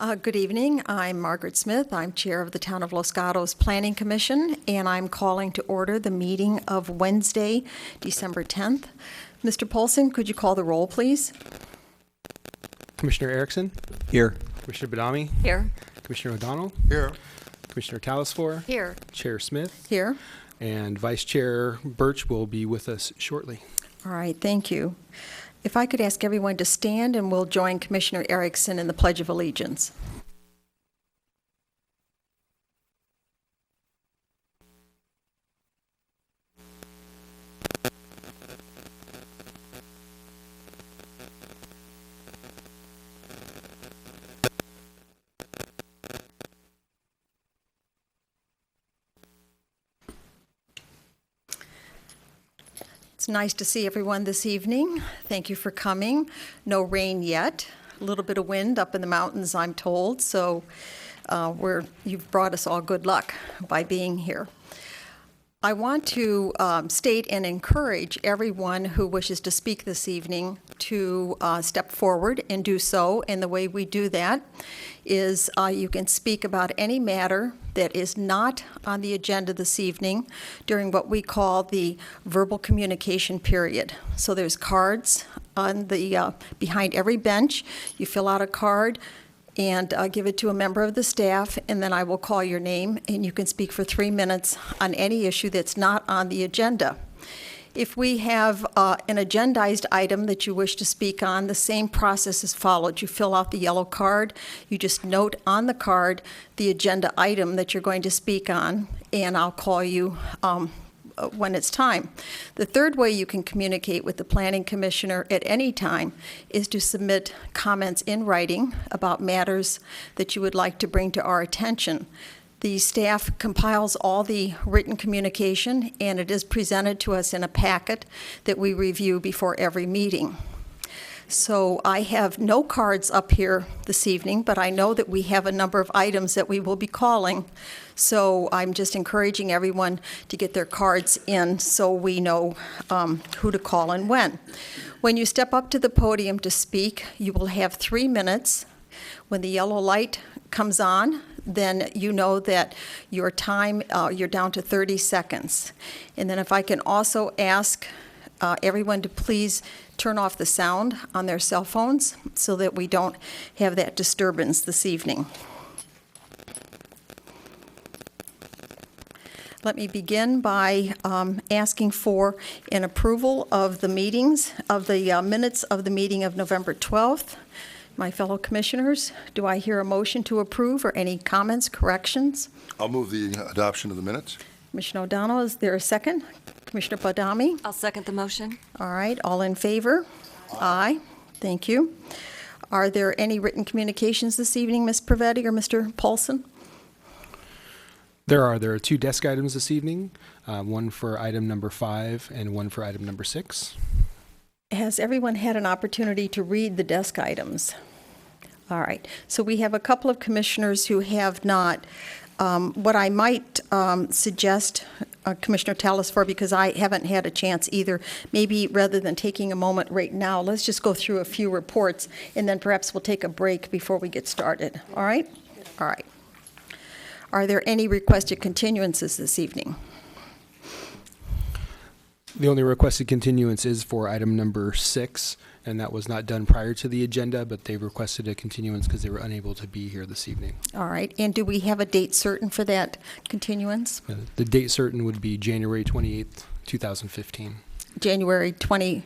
Good evening. I'm Margaret Smith. I'm Chair of the Town of Los Gatos Planning Commission, and I'm calling to order the meeting of Wednesday, December 10th. Mr. Paulson, could you call the roll, please? Commissioner Erickson? Here. Commissioner Badami? Here. Commissioner O'Donnell? Here. Commissioner Talasfor? Here. Chair Smith? Here. And Vice Chair Birch will be with us shortly. All right, thank you. If I could ask everyone to stand, and we'll join Commissioner Erickson in the Pledge of Allegiance. It's nice to see everyone this evening. Thank you for coming. No rain yet. A little bit of wind up in the mountains, I'm told, so you've brought us all good luck by being here. I want to state and encourage everyone who wishes to speak this evening to step forward and do so. And the way we do that is you can speak about any matter that is not on the agenda this evening during what we call the verbal communication period. So there's cards on the behind every bench. You fill out a card and give it to a member of the staff, and then I will call your name, and you can speak for 3 minutes on any issue that's not on the agenda. If we have an agendized item that you wish to speak on, the same process is followed. You fill out the yellow card, you just note on the card the agenda item that you're going to speak on, and I'll call you when it's time. The third way you can communicate with the Planning Commissioner at any time is to submit comments in writing about matters that you would like to bring to our attention. The staff compiles all the written communication, and it is presented to us in a packet that we review before every meeting. So I have no cards up here this evening, but I know that we have a number of items that we will be calling. So I'm just encouraging everyone to get their cards in so we know who to call and when. When you step up to the podium to speak, you will have 3 minutes. When the yellow light comes on, then you know that your time, you're down to 30 seconds. And then if I can also ask everyone to please turn off the sound on their cell phones so that we don't have that disturbance this evening. Let me begin by asking for an approval of the minutes of the meeting of November 12th. My fellow commissioners, do I hear a motion to approve or any comments, corrections? I'll move the adoption of the minutes. Commissioner O'Donnell, is there a second? Commissioner Badami? I'll second the motion. All right, all in favor? Aye. Thank you. Are there any written communications this evening, Ms. Pravetti or Mr. Paulson? There are 2 desk items this evening, one for item number 5 and one for item number 6. Has everyone had an opportunity to read the desk items? All right, so we have a couple of commissioners who have not. What I might suggest, Commissioner Talasfor, because I haven't had a chance either, maybe rather than taking a moment right now, let's just go through a few reports, and then perhaps we'll take a break before we get started. All right? All right. Are there any requested continuances this evening? The only requested continuance is for item number 6, and that was not done prior to the agenda, but they requested a continuance because they were unable to be here this evening. All right, and do we have a date certain for that continuance? The date certain would be January 28th, 2015. January 28th.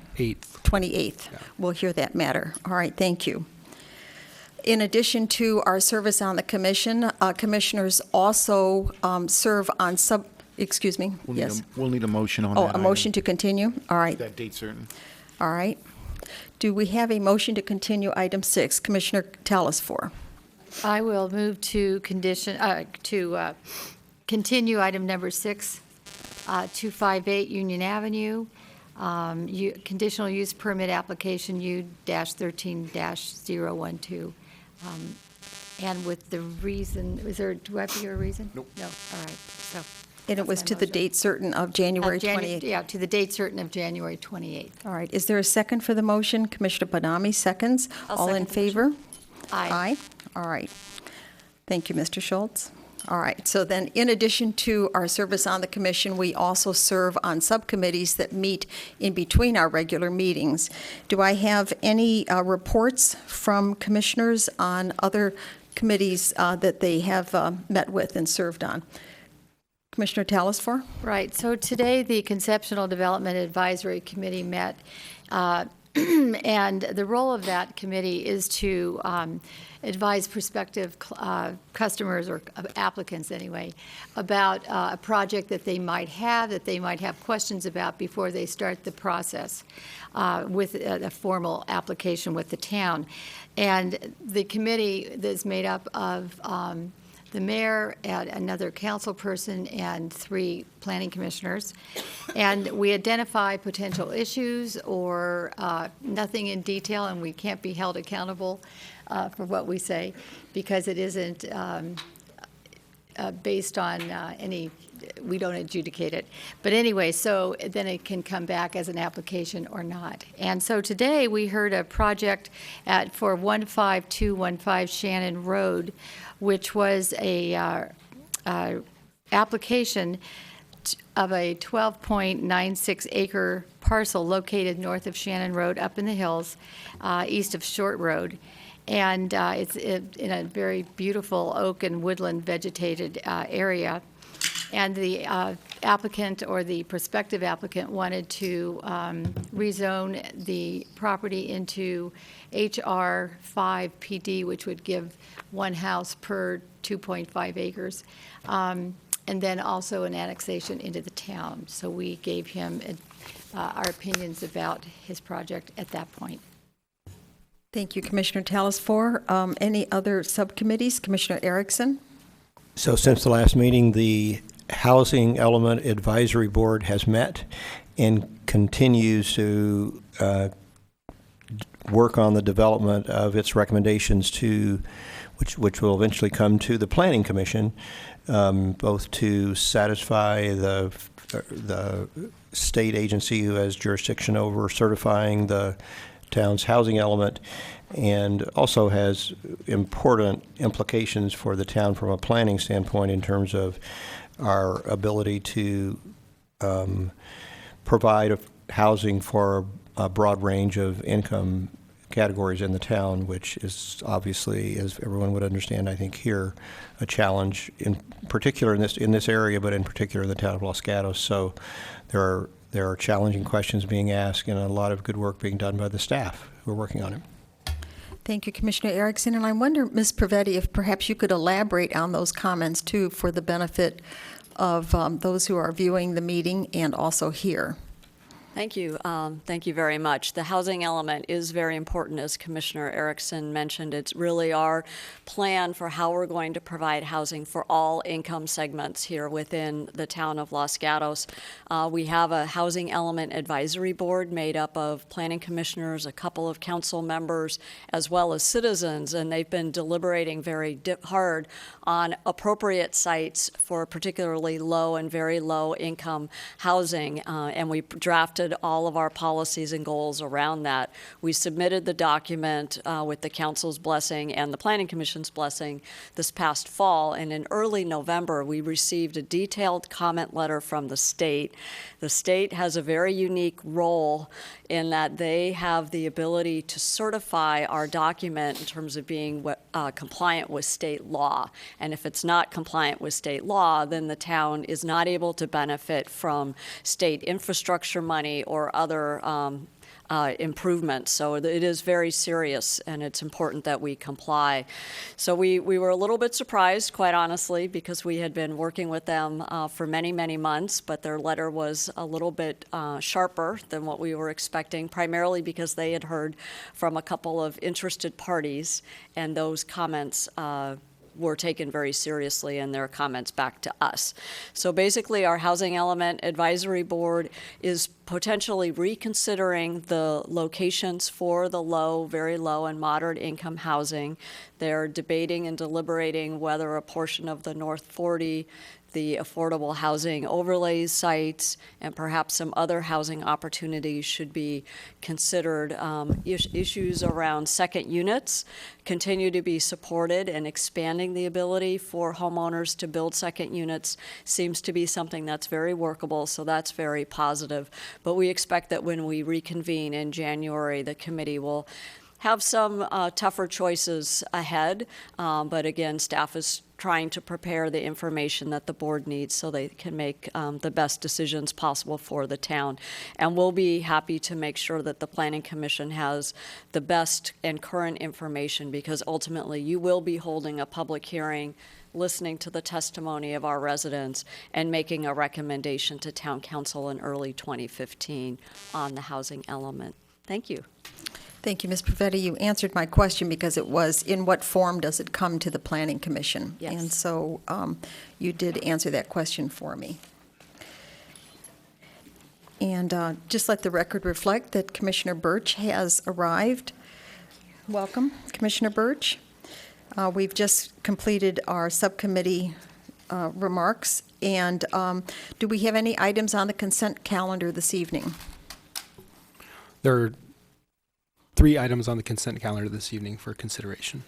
28th. Yeah. We'll hear that matter. All right, thank you. In addition to our service on the commission, commissioners also serve on excuse me, yes. We'll need a motion on Oh, that. a motion to continue? All right. That date certain. All right. Do we have a motion to continue item 6? Commissioner Talasfor. I will move to continue item number 6, 258 Union Avenue, conditional use permit application U-13-012. And with the reason, do I have to hear a reason? Nope. No, all right. So And it was to the date certain of January 28th. Yeah, to the date certain of January 28th. All right. Is there a second for the motion? Commissioner Badami seconds. I'll All in second the favor? Aye. All right. Thank you, Mr. Schultz. All right, so then in addition to our service on the commission, we also serve on subcommittees that meet in between our regular meetings. Do I have any reports from commissioners on other committees that they have met with and served on? Commissioner Talasfor? Right, so today the Conceptual Development Advisory Committee met, and the role of that committee is to advise prospective customers, or applicants anyway, about a project that they might have questions about before they start the process with a formal application with the town. And the committee is made up of the mayor, and another council person, and 3 planning commissioners. And we identify potential issues or nothing in detail, and we can't be held accountable for what we say, because it isn't based on we don't adjudicate it. But anyway, so then it can come back as an application or not. And so today we heard a project for 15215 Shannon Road, which was a application of a 12.96 acre parcel located north of Shannon Road, up in the hills, east of Short Road. And it's in a very beautiful oak and woodland vegetated area. And the applicant, or the prospective applicant, wanted to rezone the property into HR 5 PD, which would give 1 house per 2.5 acres, and then also an annexation into the town. So we gave him our opinions about his project at that point. Thank you, Commissioner Talasfor. Any other subcommittees? Commissioner Erickson? So since the last meeting, the Housing Element Advisory Board has met and continues to work on the development of its recommendations to, which will eventually come to the Planning Commission, both to satisfy the state agency who has jurisdiction over certifying the town's housing element, and also has important implications for the town from a planning standpoint in terms of our ability to provide housing for a broad range of income categories in the town, which is obviously, as everyone would understand, I think here, a challenge in particular in this area, but in particular in the town of Los Gatos. So there are challenging questions being asked, and a lot of good work being done by the staff who are working on it. Thank you, Commissioner Erickson. And I wonder, Ms. Pravetti, if perhaps you could elaborate on those comments, too, for the benefit of those who are viewing the meeting and also here. Thank you. Thank you very much. The housing element is very important, as Commissioner Erickson mentioned. It's really our plan for how we're going to provide housing for all income segments here within the town of Los Gatos. We have a housing element advisory board made up of planning commissioners, a couple of council members, as well as citizens, and they've been deliberating very hard on appropriate sites for particularly low and very low income housing, and we drafted all of our policies and goals around that. We submitted the document with the council's blessing and the planning commission's blessing this past fall, and in early November we received a detailed comment letter from the state. The state has a very unique role in that they have the ability to certify our document in terms of being compliant with state law. And if it's not compliant with state law, then the town is not able to benefit from state infrastructure money or other improvements. So it is very serious, and it's important that we comply. So we were a little bit surprised, quite honestly, because we had been working with them for many, many months, but their letter was a little bit sharper than what we were expecting, primarily because they had heard from a couple of interested parties, and those comments were taken very seriously in their comments back to us. So basically, our Housing Element Advisory Board is potentially reconsidering the locations for the low, very low, and moderate income housing. They're debating and deliberating whether a portion of the North 40, the affordable housing overlays sites and perhaps some other housing opportunities should be considered. Issues around second units continue to be supported, and expanding the ability for homeowners to build second units seems to be something that's very workable, so that's very positive. But we expect that when we reconvene in January, the committee will have some tougher choices ahead, but again, staff is trying to prepare the information that the board needs so they can make the best decisions possible for the town. And we'll be happy to make sure that the Planning Commission has the best and current information, because ultimately you will be holding a public hearing, listening to the testimony of our residents, and making a recommendation to Town Council in early 2015 on the housing element. Thank you. Thank you, Ms. Perfetti. You answered my question because it was, in what form does it come to the Planning Commission? Yes. And so you did answer that question for me. And just let the record reflect that Commissioner Birch has arrived. Welcome, Commissioner Birch. We've just completed our subcommittee remarks. And do we have any items on the consent calendar this evening? There are 3 items on the consent calendar this evening for consideration.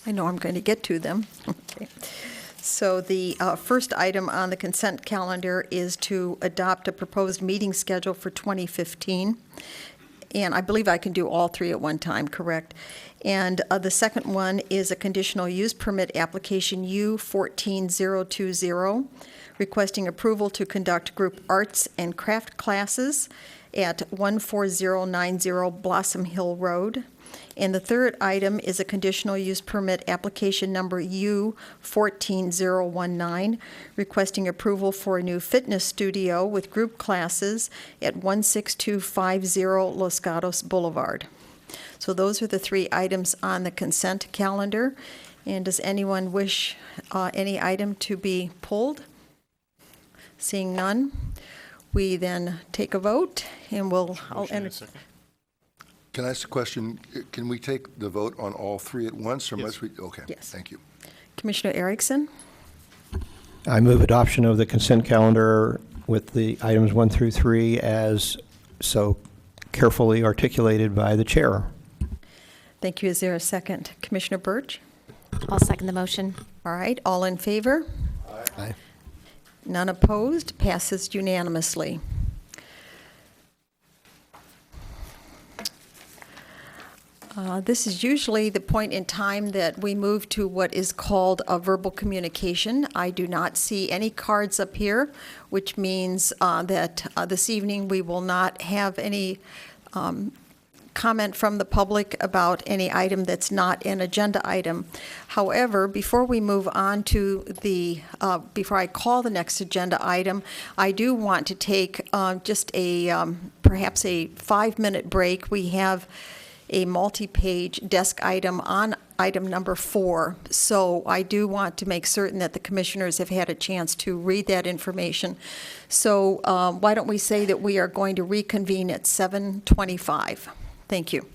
I know I'm going to get to them. Okay. So the first item on the consent calendar is to adopt a proposed meeting schedule for 2015. And I believe I can do all 3 at one time, correct? And the second one is a conditional use permit application U14020, requesting approval to conduct group arts and craft classes at 14090 Blossom Hill Road. And the third item is a conditional use permit application number U14019, requesting approval for a new fitness studio with group classes at 16250 Los Gatos Boulevard. So those are the 3 items on the consent calendar. And does anyone wish any item to be pulled? Seeing none, we then take a vote, and I'll enter. Can I ask a question? Can we take the vote on all 3 at once, or must we? Okay. Yes. Thank you. Commissioner Erickson? I move adoption of the consent calendar with the items 1 through 3 as so carefully articulated by the chair. Thank you. Is there a second? Commissioner Birch? I'll second the motion. All right, all in favor? Aye. None opposed? Passes unanimously. This is usually the point in time that we move to what is called a verbal communication. I do not see any cards up here, which means that this evening we will not have any comment from the public about any item that's not an agenda item. However, before we move on to before I call the next agenda item, I do want to take just perhaps a 5-minute break. We have a multi-page desk item on item number 4. So I do want to make certain that the commissioners have had a chance to read that information. So why don't we say that we are going to reconvene at 7:25. Thank you.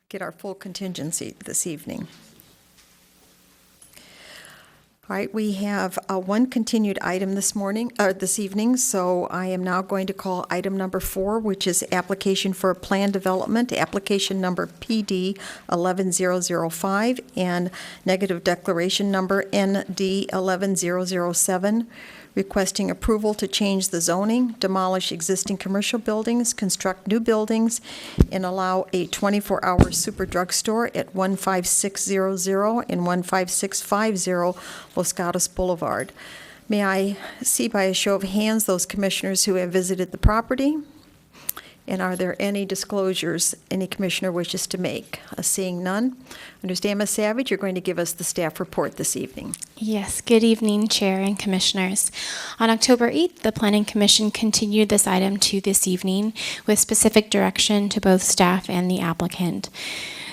get our full contingency this evening. All right, we have one continued item this evening, so I am now going to call item number 4, which is application for plan development, application number PD 11005 and negative declaration number ND 11007, requesting approval to change the zoning, demolish existing commercial buildings, construct new buildings, and allow a 24-hour super drugstore at 15600 and 15650 Los Gatos Boulevard. May I see by a show of hands those commissioners who have visited the property? And are there any disclosures any commissioner wishes to make? Seeing none, understand, Ms. Savage, you're going to give us the staff report this evening. Yes, good evening, Chair and Commissioners. On October 8th, the Planning Commission continued this item to this evening with specific direction to both staff and the applicant.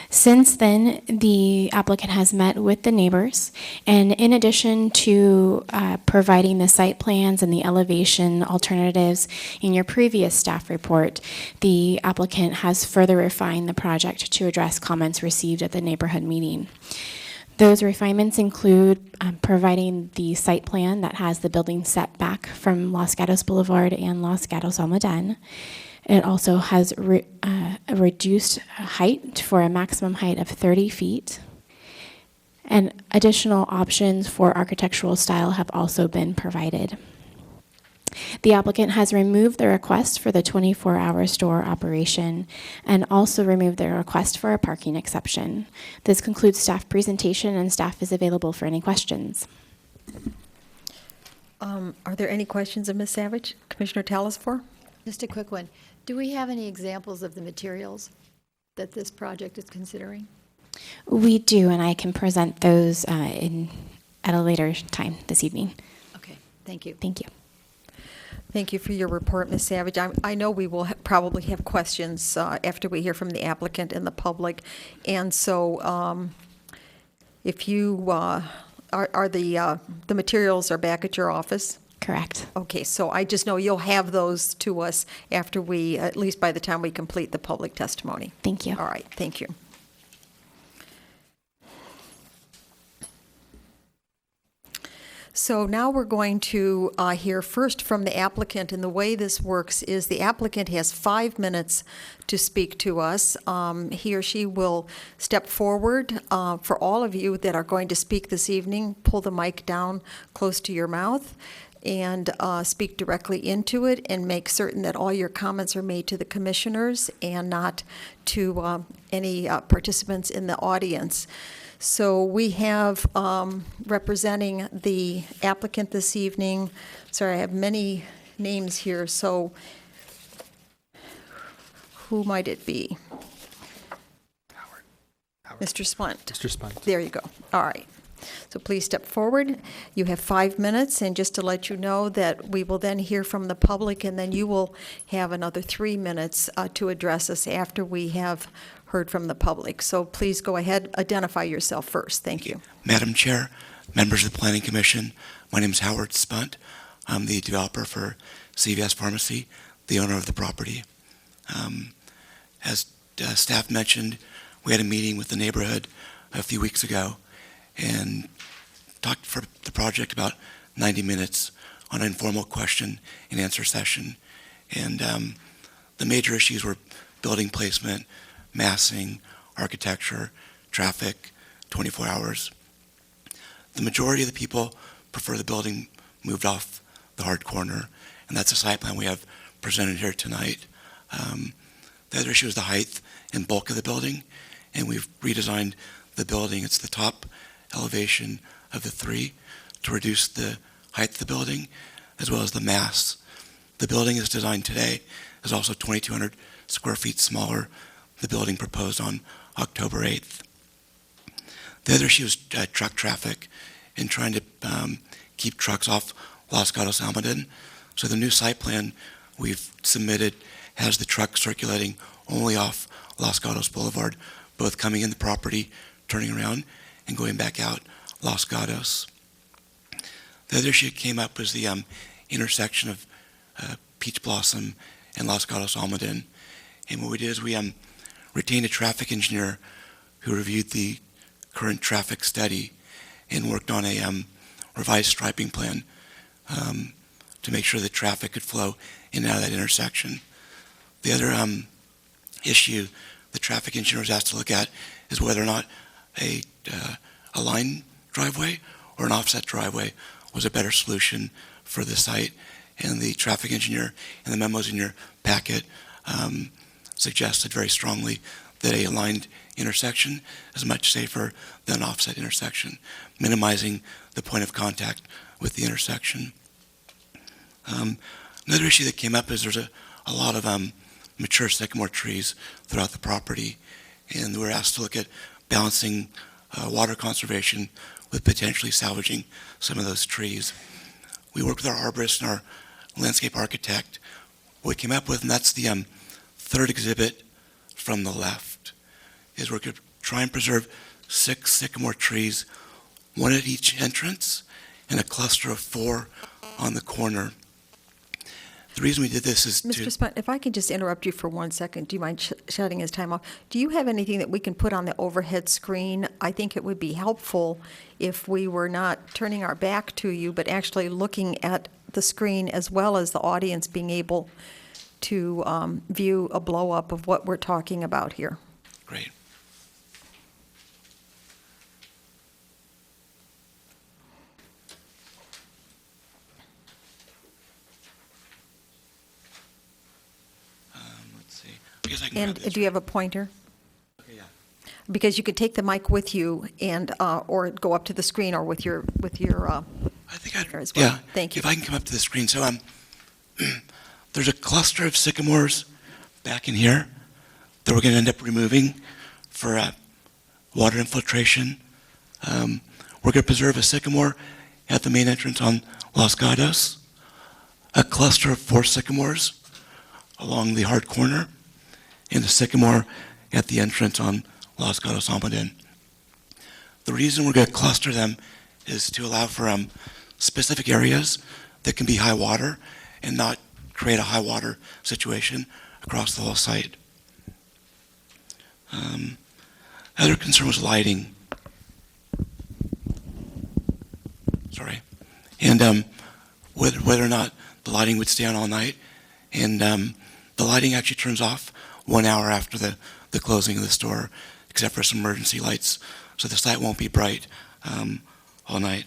Since then, the applicant has met with the neighbors, and in addition to providing the site plans and the elevation alternatives in your previous staff report, the applicant has further refined the project to address comments received at the neighborhood meeting. Those refinements include providing the site plan that has the building setback from Los Gatos Boulevard and Los Gatos Almaden. It also has a reduced height for a maximum height of 30 feet. And additional options for architectural style have also been provided. The applicant has removed the request for the 24-hour store operation and also removed the request for a parking exception. This concludes staff presentation, and staff is available for any questions. Are there any questions of Ms. Savage? Commissioner Telesfor? Just a quick one. Do we have any examples of the materials that this project is considering? We do, and I can present those at a later time this evening. Okay, thank you. Thank you. Thank you for your report, Ms. Savage. I know we will probably have questions after we hear from the applicant and the public. And so if you are the materials are back at your office? Correct. Okay, so I just know you'll have those to us after we, at least by the time we complete the public testimony. Thank you. All right, thank you. So now we're going to hear first from the applicant, and the way this works is the applicant has 5 minutes to speak to us. He or she will step forward. For all of you that are going to speak this evening, pull the mic down close to your mouth and speak directly into it, and make certain that all your comments are made to the commissioners and not to any participants in the audience. So we have representing the applicant this evening, sorry, I have many names here, so who might it be? Howard. Mr. Splint. Mr. Spunt. There you go. All right. So please step forward. You have 5 minutes, and just to let you know that we will then hear from the public, and then you will have another 3 minutes to address us after we have heard from the public. So please go ahead, identify yourself first. Thank you. Madam Chair, members of the Planning Commission, my name is Howard Spunt. I'm the developer for CVS Pharmacy, the owner of the property. As staff mentioned, we had a meeting with the neighborhood a few weeks ago and talked for the project about 90 minutes on an informal question and answer session. And the major issues were building placement, massing, architecture, traffic, 24 hours. The majority of the people prefer the building moved off the hard corner, and that's the site plan we have presented here tonight. The other issue is the height and bulk of the building, and we've redesigned the building. It's the top elevation of the three to reduce the height of the building as well as the mass. The building is designed today is also 2,200 square feet smaller than the building proposed on October 8th. The other issue is truck traffic and trying to keep trucks off Los Gatos Almaden. So the new site plan we've submitted has the truck circulating only off Los Gatos Boulevard, both coming in the property, turning around, and going back out Los Gatos. The other issue that came up was the intersection of Peach Blossom and Los Gatos Almaden. And what we did is we retained a traffic engineer who reviewed the current traffic study and worked on a revised striping plan to make sure that traffic could flow in and out of that intersection. The other issue the traffic engineer was asked to look at is whether or not a line driveway or an offset driveway was a better solution for the site. And the traffic engineer in the memos in your packet suggested very strongly that a aligned intersection is much safer than an offset intersection, minimizing the point of contact with the intersection. Another issue that came up is there's a lot of mature sycamore trees throughout the property, and we were asked to look at balancing water conservation with potentially salvaging some of those trees. We worked with our arborist and our landscape architect. What we came up with, and that's the third exhibit from the left, is we're going to try and preserve 6 sycamore trees, 1 at each entrance, and a cluster of 4 on the corner. The reason we did this is Mr. to... Spunt, if I could just interrupt you for 1 second, do you mind shutting his time off? Do you have anything that we can put on the overhead screen? I think it would be helpful if we were not turning our back to you, but actually looking at the screen as well as the audience being able to view a blow-up of what we're talking about here. Great. Let's see. I guess I can And grab this. do you have a pointer? Okay, yeah. Because you could take the mic with you and, or go up to the screen or with your I think there as well. yeah. Thank you. If I can come up to the screen. So there's a cluster of sycamores back in here that we're going to end up removing for water infiltration. We're going to preserve a sycamore at the main entrance on Los Gatos, a cluster of 4 sycamores along the hard corner, and a sycamore at the entrance on Los Gatos Almaden. The reason we're going to cluster them is to allow for specific areas that can be high water and not create a high water situation across the whole site. Other concern was lighting. Sorry. And whether or not the lighting would stay on all night. And the lighting actually turns off 1 hour after the closing of the store, except for some emergency lights, so the site won't be bright all night.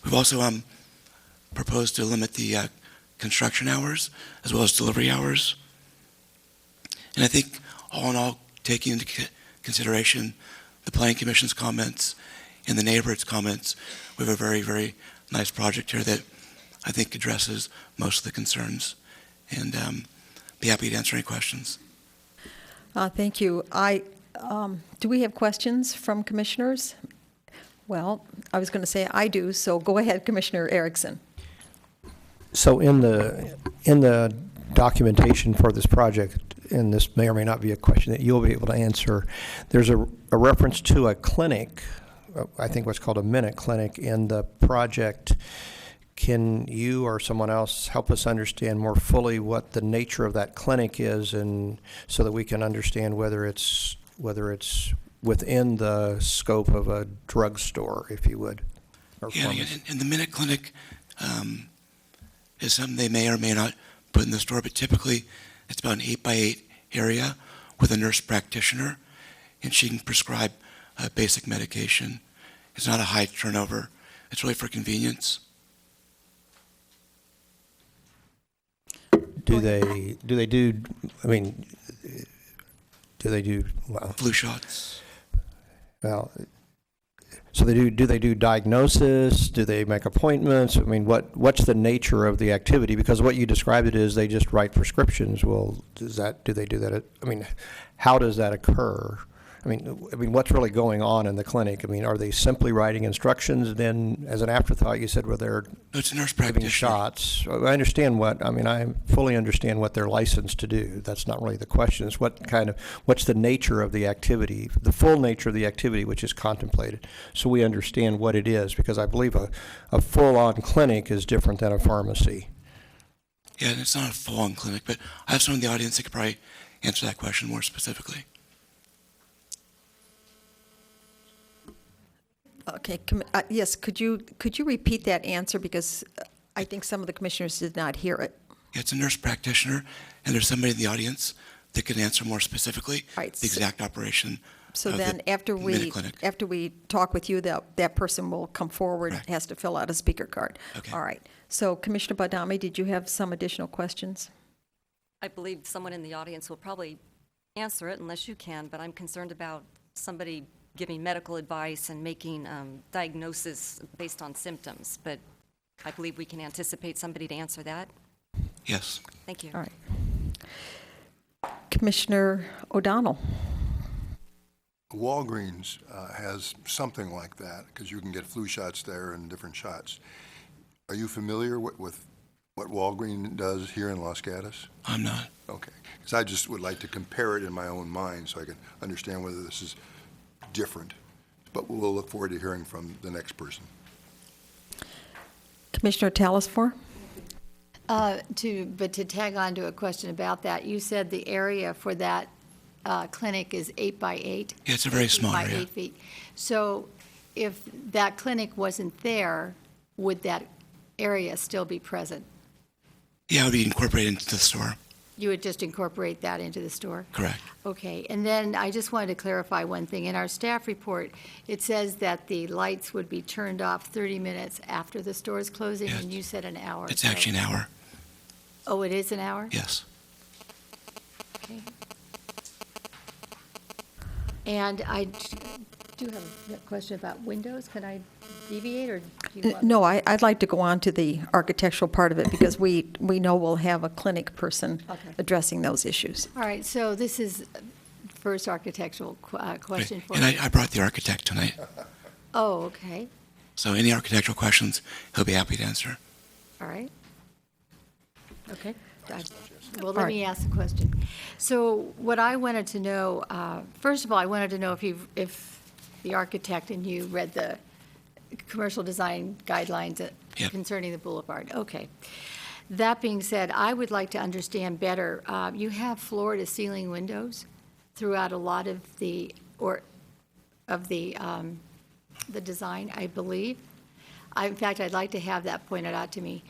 We've also proposed to limit the construction hours as well as delivery hours. And I think all in all, taking into consideration the Planning Commission's comments and the neighborhood's comments, we have a very, very nice project here that I think addresses most of the concerns. And be happy to answer any questions. Thank you. Do we have questions from commissioners? Well, I was going to say I do, so go ahead, Commissioner Erickson. So in the documentation for this project, and this may or may not be a question that you'll be able to answer, there's a reference to a clinic, I think what's called a Minute Clinic in the project. Can you or someone else help us understand more fully what the nature of that clinic is, and so that we can understand whether it's within the scope of a drugstore, if you would? Or Yeah, pharmacy? and the Minute Clinic is something they may or may not put in the store, but typically it's about an 8x8 area with a nurse practitioner, and she can prescribe basic medication. It's not a high turnover. It's really for convenience. Do they do, I mean, do they do, well, Flu shots. so do they do diagnosis? Do they make appointments? I mean, what's the nature of the activity? Because what you described it is they just write prescriptions. Well, do they do that? I mean, how does that occur? I mean, what's really going on in the clinic? I mean, are they simply writing instructions? And then, as an afterthought, you said, well, they're No, it's a nurse giving practitioner. shots. I fully understand what they're licensed to do. That's not really the question. It's what's the nature of the activity, the full nature of the activity which is contemplated, so we understand what it is, because I believe a full-on clinic is different than a pharmacy. Yeah, and it's not a full-on clinic, but I have someone in the audience that could probably answer that question more specifically. Okay, yes, could you repeat that answer, because I think some of the commissioners did not hear it. It's a nurse practitioner, and there's somebody in the audience that can answer more specifically Right, the exact operation So of then the after MinuteClinic. we talk with you, that person will come forward, Correct. has to fill out a speaker card. Okay. All right. So Commissioner Badami, did you have some additional questions? I believe someone in the audience will probably answer it unless you can, but I'm concerned about somebody giving medical advice and making diagnosis based on symptoms. But I believe we can anticipate somebody to answer that. Yes. Thank you. All right. Commissioner O'Donnell. Walgreens has something like that, because you can get flu shots there and different shots. Are you familiar with what Walgreens does here in Los Gatos? I'm not. Okay, because I just would like to compare it in my own mind so I can understand whether this is different. But we'll look forward to hearing from the next person. Commissioner Talasfor. To tag on to a question about that, you said the area for that clinic is 8 by 8? Yeah, it's a very small by area. 8 feet. So if that clinic wasn't there, would that area still be present? Yeah, it would be incorporated into the store. You would just incorporate that into the store? Correct. Okay, and then I just wanted to clarify one thing. In our staff report, it says that the lights would be turned off 30 minutes after the store's closing, Yes. and you said an hour. It's so- actually an hour. Oh, it is an hour? Yes. Okay. And I do have a question about windows. Can I deviate, or do you want? No, I'd like to go on to the architectural part of it, because we know we'll have a clinic person Okay. addressing those issues. All right, so this is first architectural question for And you. I brought the architect tonight, Oh, okay, so any architectural questions, he'll be happy to answer. all right. Okay. Well, All let me ask the question. So what I wanted to know, first of all, I wanted to know if the architect and you read the commercial design guidelines Yep. concerning the boulevard. Okay. That being said, I would like to understand better, you have floor-to-ceiling windows throughout a lot of the design, I believe. In fact, I'd like to have that pointed out to me.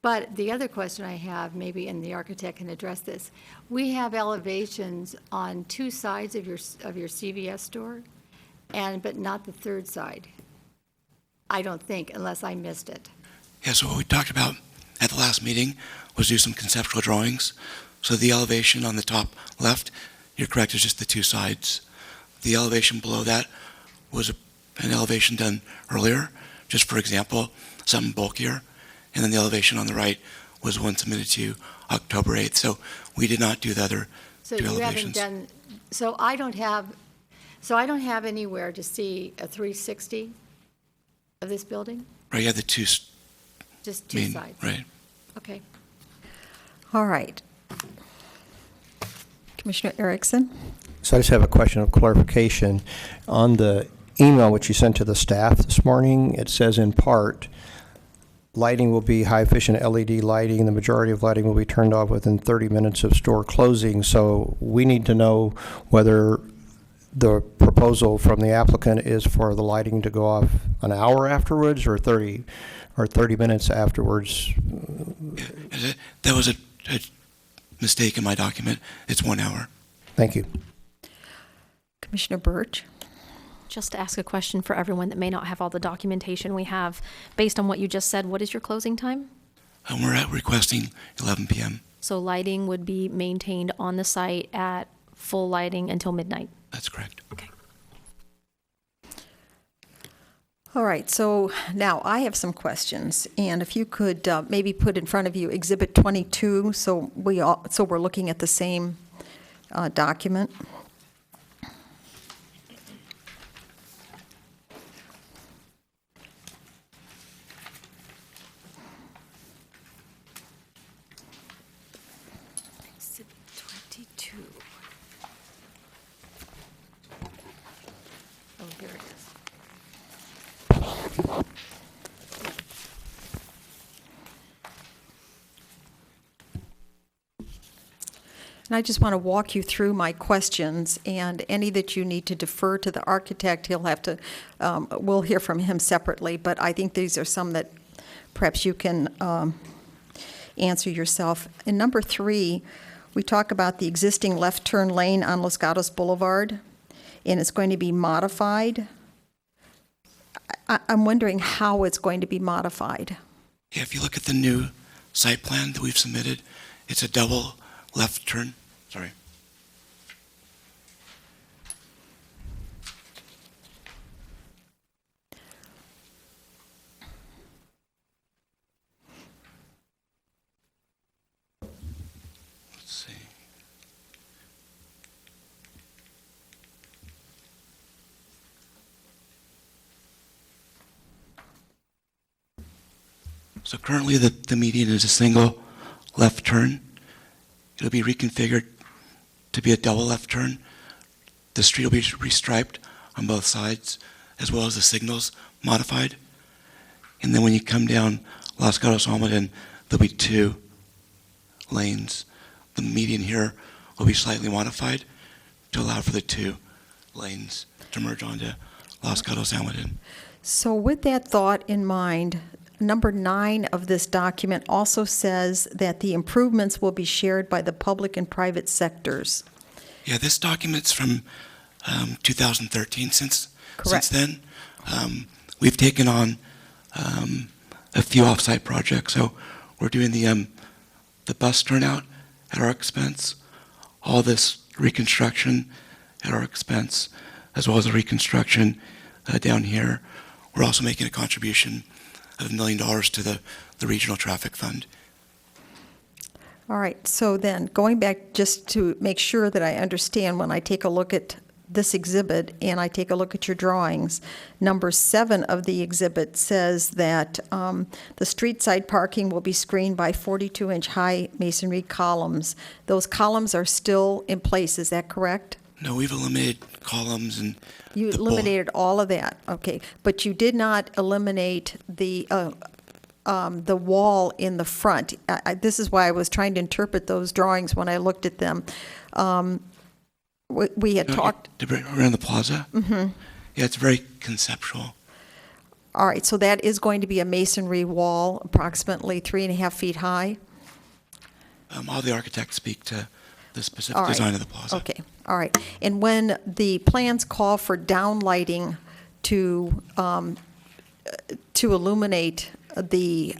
But the other question I have, maybe, and the architect can address this, we have elevations on two sides of your CVS store, but not the third side. I don't think, unless I missed it. Yeah, so what we talked about at the last meeting was do some conceptual drawings. So the elevation on the top left, you're correct, is just the two sides. The elevation below that was an elevation done earlier, just for example, something bulkier. And then the elevation on the right was one submitted to October 8th. So we did not do the other So two you haven't elevations. done, so I don't have anywhere to see a 360 of this building? Right, you had the two Just two main, sides? right. Okay. All right. Commissioner Erickson? So I just have a question of clarification. On the email which you sent to the staff this morning, it says in part, lighting will be high-efficient LED lighting. The majority of lighting will be turned off within 30 minutes of store closing. So we need to know whether the proposal from the applicant is for the lighting to go off an hour afterwards or 30 minutes afterwards. That was a mistake in my document. It's 1 hour. Thank you. Commissioner Birch? Just to ask a question for everyone that may not have all the documentation we have. Based on what you just said, what is your closing time? And we're requesting 11 p.m. So lighting would be maintained on the site at full lighting until midnight. That's correct. Okay. All right, so now I have some questions, and if you could maybe put in front of you Exhibit 22, so we're looking at the same document. Exhibit 22. Oh, here it is. And I just want to walk you through my questions, and any that you need to defer to the architect, he'll have to, we'll hear from him separately, but I think these are some that perhaps you can answer yourself. In number 3, we talk about the existing left turn lane on Los Gatos Boulevard, and it's going to be modified. I'm wondering how it's going to be modified. Yeah, if you look at the new site plan that we've submitted, it's a double left turn. Sorry. Let's see. So currently the median is a single left turn. It'll be reconfigured to be a double left turn. The street will be restriped on both sides, as well as the signals modified. And then when you come down Los Gatos Almaden, there'll be 2 lanes. The median here will be slightly modified to allow for the 2 lanes to merge onto Los Gatos Almaden. So with that thought in mind, number 9 of this document also says that the improvements will be shared by the public and private sectors. Yeah, this document's from 2013. Since then, we've taken on a few off-site projects. So we're doing the bus turnout at our expense, all this reconstruction at our expense, as well as the reconstruction down here. We're also making a contribution of $1 million to the Regional Traffic Fund. All right, so then going back just to make sure that I understand when I take a look at this exhibit and I take a look at your drawings, number 7 of the exhibit says that the street side parking will be screened by 42-inch high masonry columns. Those columns are still in place, is that correct? No, we've eliminated columns and You eliminated all of that, okay. But you did not eliminate the wall in the front. This is why I was trying to interpret those drawings when I looked at them. We had talked. Around the plaza? Mm-hmm. Yeah, it's very conceptual. All right, so that is going to be a masonry wall, approximately 3.5 feet high? I'll have the architect speak to the specific design of the plaza. Okay, all right. And when the plans call for downlighting to illuminate the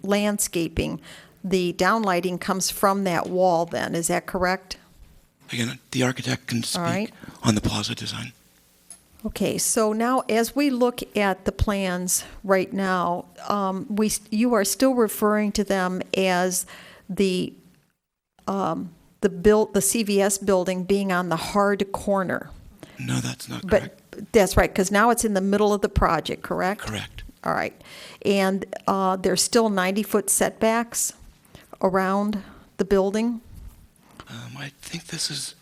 landscaping, the downlighting comes from that wall then, is that correct? Again, the architect can speak on the plaza design. Okay, so now as we look at the plans right now, you are still referring to them as the CVS building being on the hard corner. No, that's not correct. But that's right, because now it's in the middle of the project, correct? Correct. All right. And there's still 90-foot setbacks around the building? I think this is,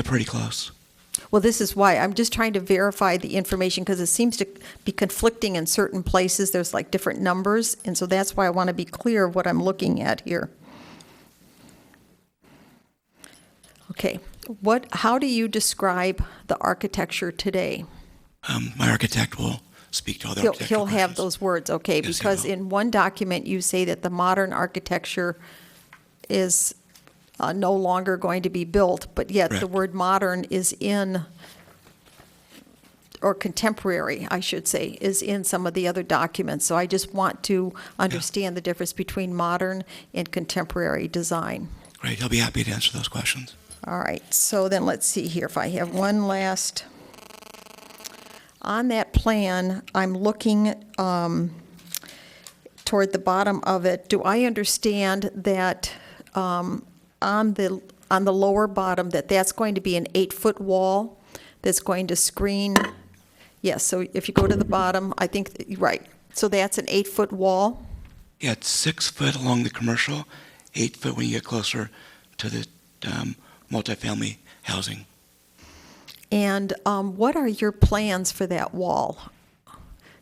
pretty close. Well, this is why I'm just trying to verify the information because it seems to be conflicting in certain places. There's like different numbers, and so that's why I want to be clear of what I'm looking at here. Okay, how do you describe the architecture today? My architect will speak to all the architectural He'll have questions. those words, okay, Yes, he because will. in one document you say that the modern architecture is no longer going to be built, but yet the Correct. word modern is in, or contemporary, I should say, is in some of the other documents. So I just want to understand the difference between modern and contemporary design. Great, he'll be happy to answer those questions. All right, so then let's see here if I have one last. On that plan, I'm looking toward the bottom of it. Do I understand that on the lower bottom, that's going to be an 8-foot wall that's going to screen? Yes, so if you go to the bottom, I think, right. So that's an 8-foot wall? Yeah, it's 6 foot along the commercial, 8 foot when you get closer to the multifamily housing. And what are your plans for that wall?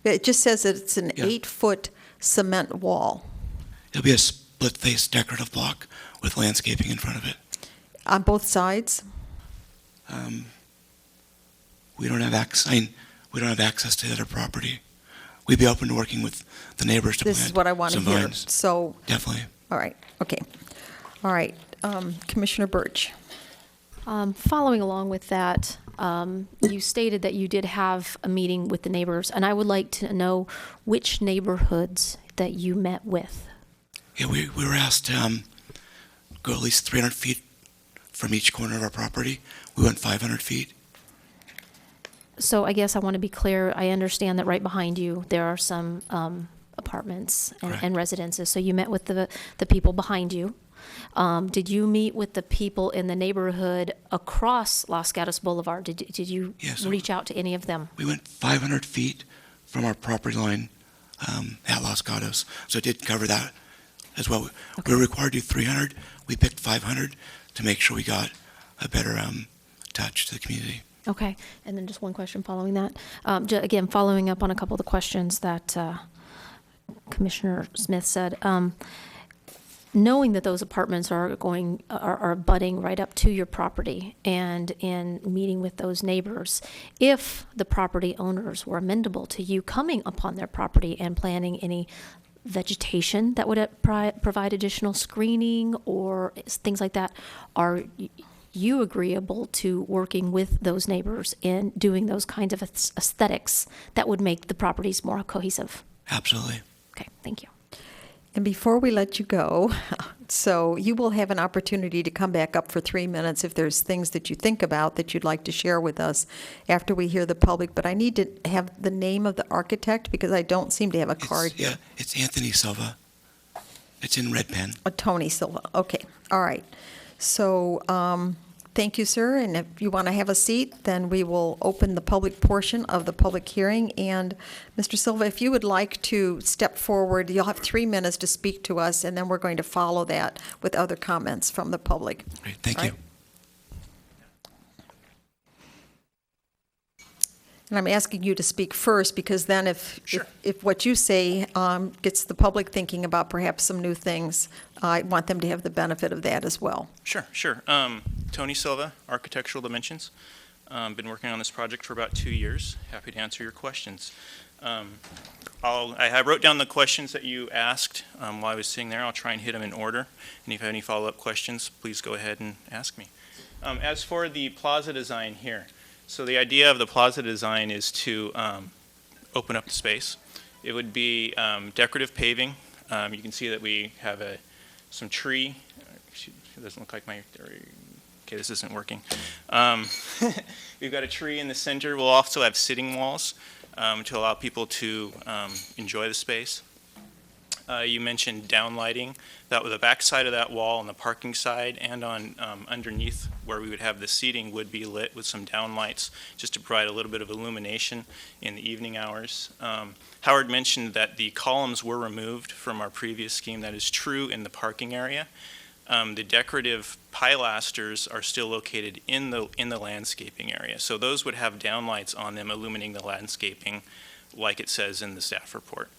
It just says that it's an 8-foot cement wall. It'll be a split-face decorative block with landscaping in front of it. On both sides? We don't have access to the other property. We'd be open to working with the neighbors to This plant is what I want to some hear. vines. So, Definitely. all right, okay. All right, Commissioner Birch. Following along with that, you stated that you did have a meeting with the neighbors, and I would like to know which neighborhoods that you met with. Yeah, we were asked to go at least 300 feet from each corner of our property. We went 500 feet. So I guess I want to be clear. I understand that right behind you, there are some apartments Correct. and residences. So you met with the people behind you. Did you meet with the people in the neighborhood across Los Gatos Boulevard? Did you Yes. reach out to any of them? We went 500 feet from our property line at Los Gatos, so it did cover that as well. Okay. We were required to do 300. We picked 500 to make sure we got a better touch to the community. Okay. And then just one question following that. Again, following up on a couple of the questions that Commissioner Smith said. Knowing that those apartments are abutting right up to your property, and in meeting with those neighbors, if the property owners were amenable to you coming upon their property and planting any vegetation that would provide additional screening or things like that, are you agreeable to working with those neighbors in doing those kinds of aesthetics that would make the properties more cohesive? Absolutely. Okay, thank you. And before we let you go, so you will have an opportunity to come back up for 3 minutes if there's things that you think about that you'd like to share with us after we hear the public. But I need to have the name of the architect because I don't seem to have a card here. Yeah, it's Anthony Silva. It's in red pen. Tony Silva. Okay. All right. So thank you, sir. And if you want to have a seat, then we will open the public portion of the public hearing. And Mr. Silva, if you would like to step forward, you'll have 3 minutes to speak to us, and then we're going to follow that with other comments from the public. Great, thank All you. right. And I'm asking you to speak first because then if what you say gets the public thinking about perhaps some new things, I want them to have the benefit of that as well. Sure. Tony Silva, Architectural Dimensions. Been working on this project for about 2 years. Happy to answer your questions. I wrote down the questions that you asked while I was sitting there. I'll try and hit them in order. And if you have any follow-up questions, please go ahead and ask me. As for the plaza design here, so the idea of the plaza design is to open up the space. It would be decorative paving. You can see that we have some tree. It doesn't look like my, okay, this isn't working. We've got a tree in the center. We'll also have sitting walls to allow people to enjoy the space. You mentioned downlighting. That was the back side of that wall on the parking side and on underneath where we would have the seating would be lit with some downlights just to provide a little bit of illumination in the evening hours. Howard mentioned that the columns were removed from our previous scheme. That is true in the parking area. The decorative pilasters are still located in the landscaping area. So those would have downlights on them illuminating the landscaping like it says in the staff report.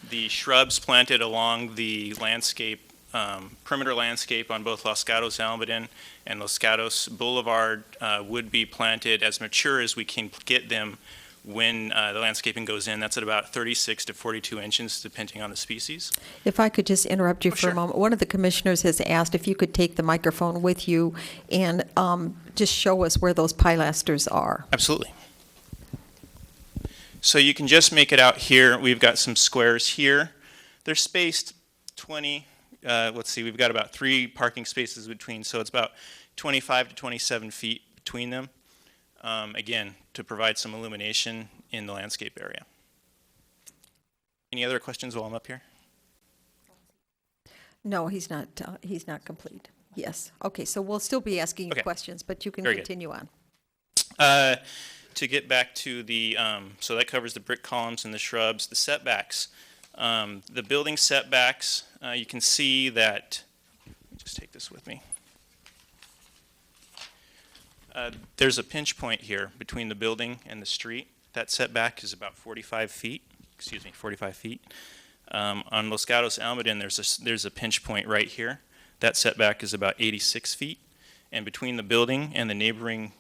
The shrubs planted along the landscape, perimeter landscape on both Los Gatos Almaden and Los Gatos Boulevard would be planted as mature as we can get them when the landscaping goes in. That's at about 36 to 42 inches, depending on the species. If I could just interrupt you for sure. a moment. One of the commissioners has asked if you could take the microphone with you and just show us where those pilasters are. Absolutely. So you can just make it out here. We've got some squares here. They're spaced 20, let's see, we've got about 3 parking spaces between, so it's about 25 to 27 feet between them. Again, to provide some illumination in the landscape area. Any other questions while I'm up here? No, he's not complete. Yes. Okay, so we'll still be asking you Okay. questions, but you can Very good. continue on. To get back to the, so that covers the brick columns and the shrubs, the setbacks. The building setbacks, you can see that, let me just take this with me. There's a pinch point here between the building and the street. That setback is about 45 feet. On Los Gatos Almaden, there's a pinch point right here. That setback is about 86 feet. And between the building and the neighboring,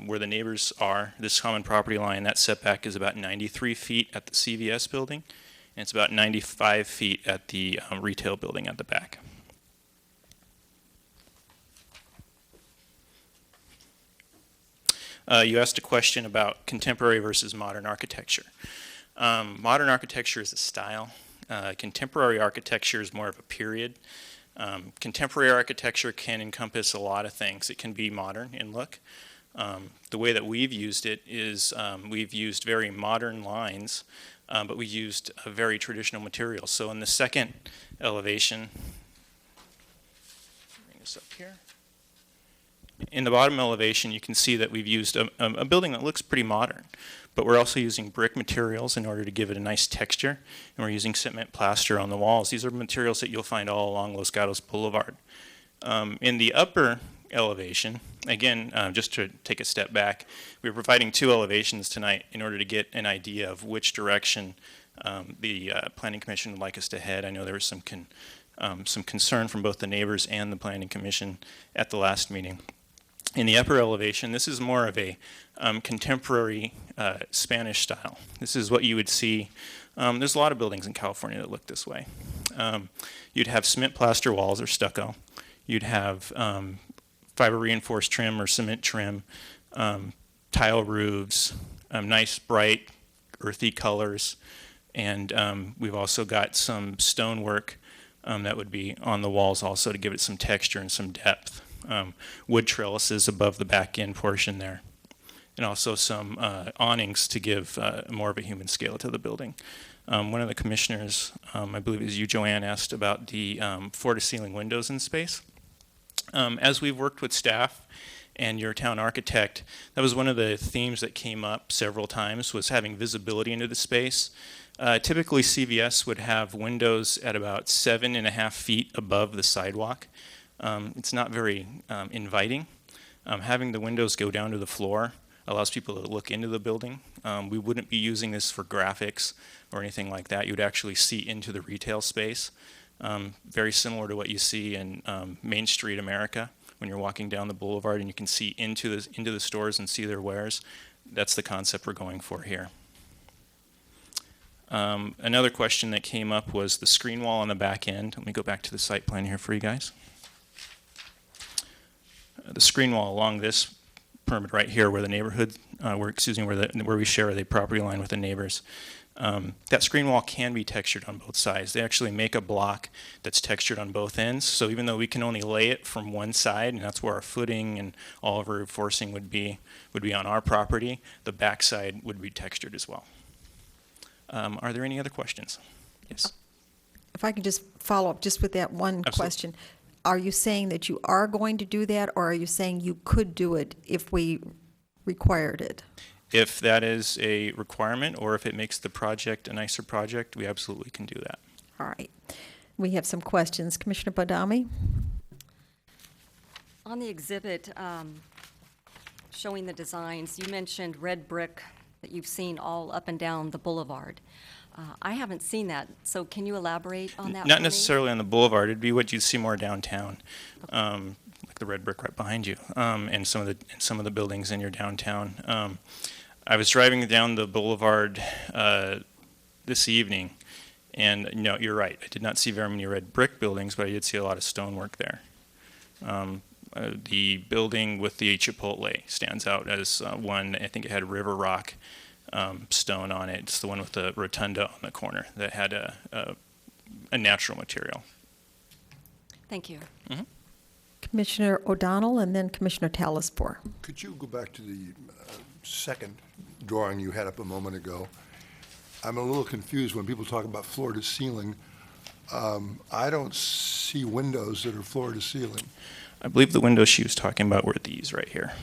where the neighbors are, this common property line, that setback is about 93 feet at the CVS building, and it's about 95 feet at the retail building at the back. You asked a question about contemporary versus modern architecture. Modern architecture is a style. Contemporary architecture is more of a period. Contemporary architecture can encompass a lot of things. It can be modern in look. The way that we've used it is we've used very modern lines, but we used a very traditional material. So in the second elevation, bring this up here. In the bottom elevation, you can see that we've used a building that looks pretty modern, but we're also using brick materials in order to give it a nice texture, and we're using cement plaster on the walls. These are materials that you'll find all along Los Gatos Boulevard. In the upper elevation, again, just to take a step back, we're providing two elevations tonight in order to get an idea of which direction the Planning Commission would like us to head. I know there was some concern from both the neighbors and the Planning Commission at the last meeting. In the upper elevation, this is more of a contemporary Spanish style. This is what you would see. There's a lot of buildings in California that look this way. You'd have cement plaster walls or stucco. You'd have fiber reinforced trim or cement trim, tile roofs, nice bright earthy colors, and we've also got some stonework that would be on the walls also to give it some texture and some depth. Wood trellises above the back end portion there, and also some awnings to give more of a human scale to the building. One of the commissioners, I believe it was you, Joanne, asked about the floor-to-ceiling windows in space. As we've worked with staff and your town architect, that was one of the themes that came up several times, was having visibility into the space. Typically, CVS would have windows at about 7.5 feet above the sidewalk. It's not very inviting. Having the windows go down to the floor allows people to look into the building. We wouldn't be using this for graphics or anything like that. You'd actually see into the retail space. Very similar to what you see in Main Street America when you're walking down the boulevard and you can see into the stores and see their wares. That's the concept we're going for here. Another question that came up was the screen wall on the back end. Let me go back to the site plan here for you guys. The screen wall along this permit right here, where the neighborhood, where we share the property line with the neighbors. That screen wall can be textured on both sides. They actually make a block that's textured on both ends. So even though we can only lay it from one side, and that's where our footing and all of our reinforcing would be on our property, the back side would be textured as well. Are there any other questions? Yes. If I could just follow up just with that one Absolutely. question. Are you saying that you are going to do that, or are you saying you could do it if we required it? If that is a requirement, or if it makes the project a nicer project, we absolutely can do that. All right. We have some questions. Commissioner Badami? On the exhibit showing the designs, you mentioned red brick that you've seen all up and down the boulevard. I haven't seen that, so can you elaborate on that? Not necessarily on the boulevard. It'd be what you'd see more downtown, like the red brick right behind you, and some of the buildings in your downtown. I was driving down the boulevard this evening, and no, you're right. I did not see very many red brick buildings, but I did see a lot of stonework there. The building with the Chipotle stands out as one. I think it had River Rock stone on it. It's the one with the rotunda on the corner that had a natural material. Thank you. Mm-hmm. Commissioner O'Donnell and then Commissioner Talispor. Could you go back to the second drawing you had up a moment ago? I'm a little confused when people talk about floor to ceiling. I don't see windows that are floor to ceiling. I believe the windows she was talking about were these right here.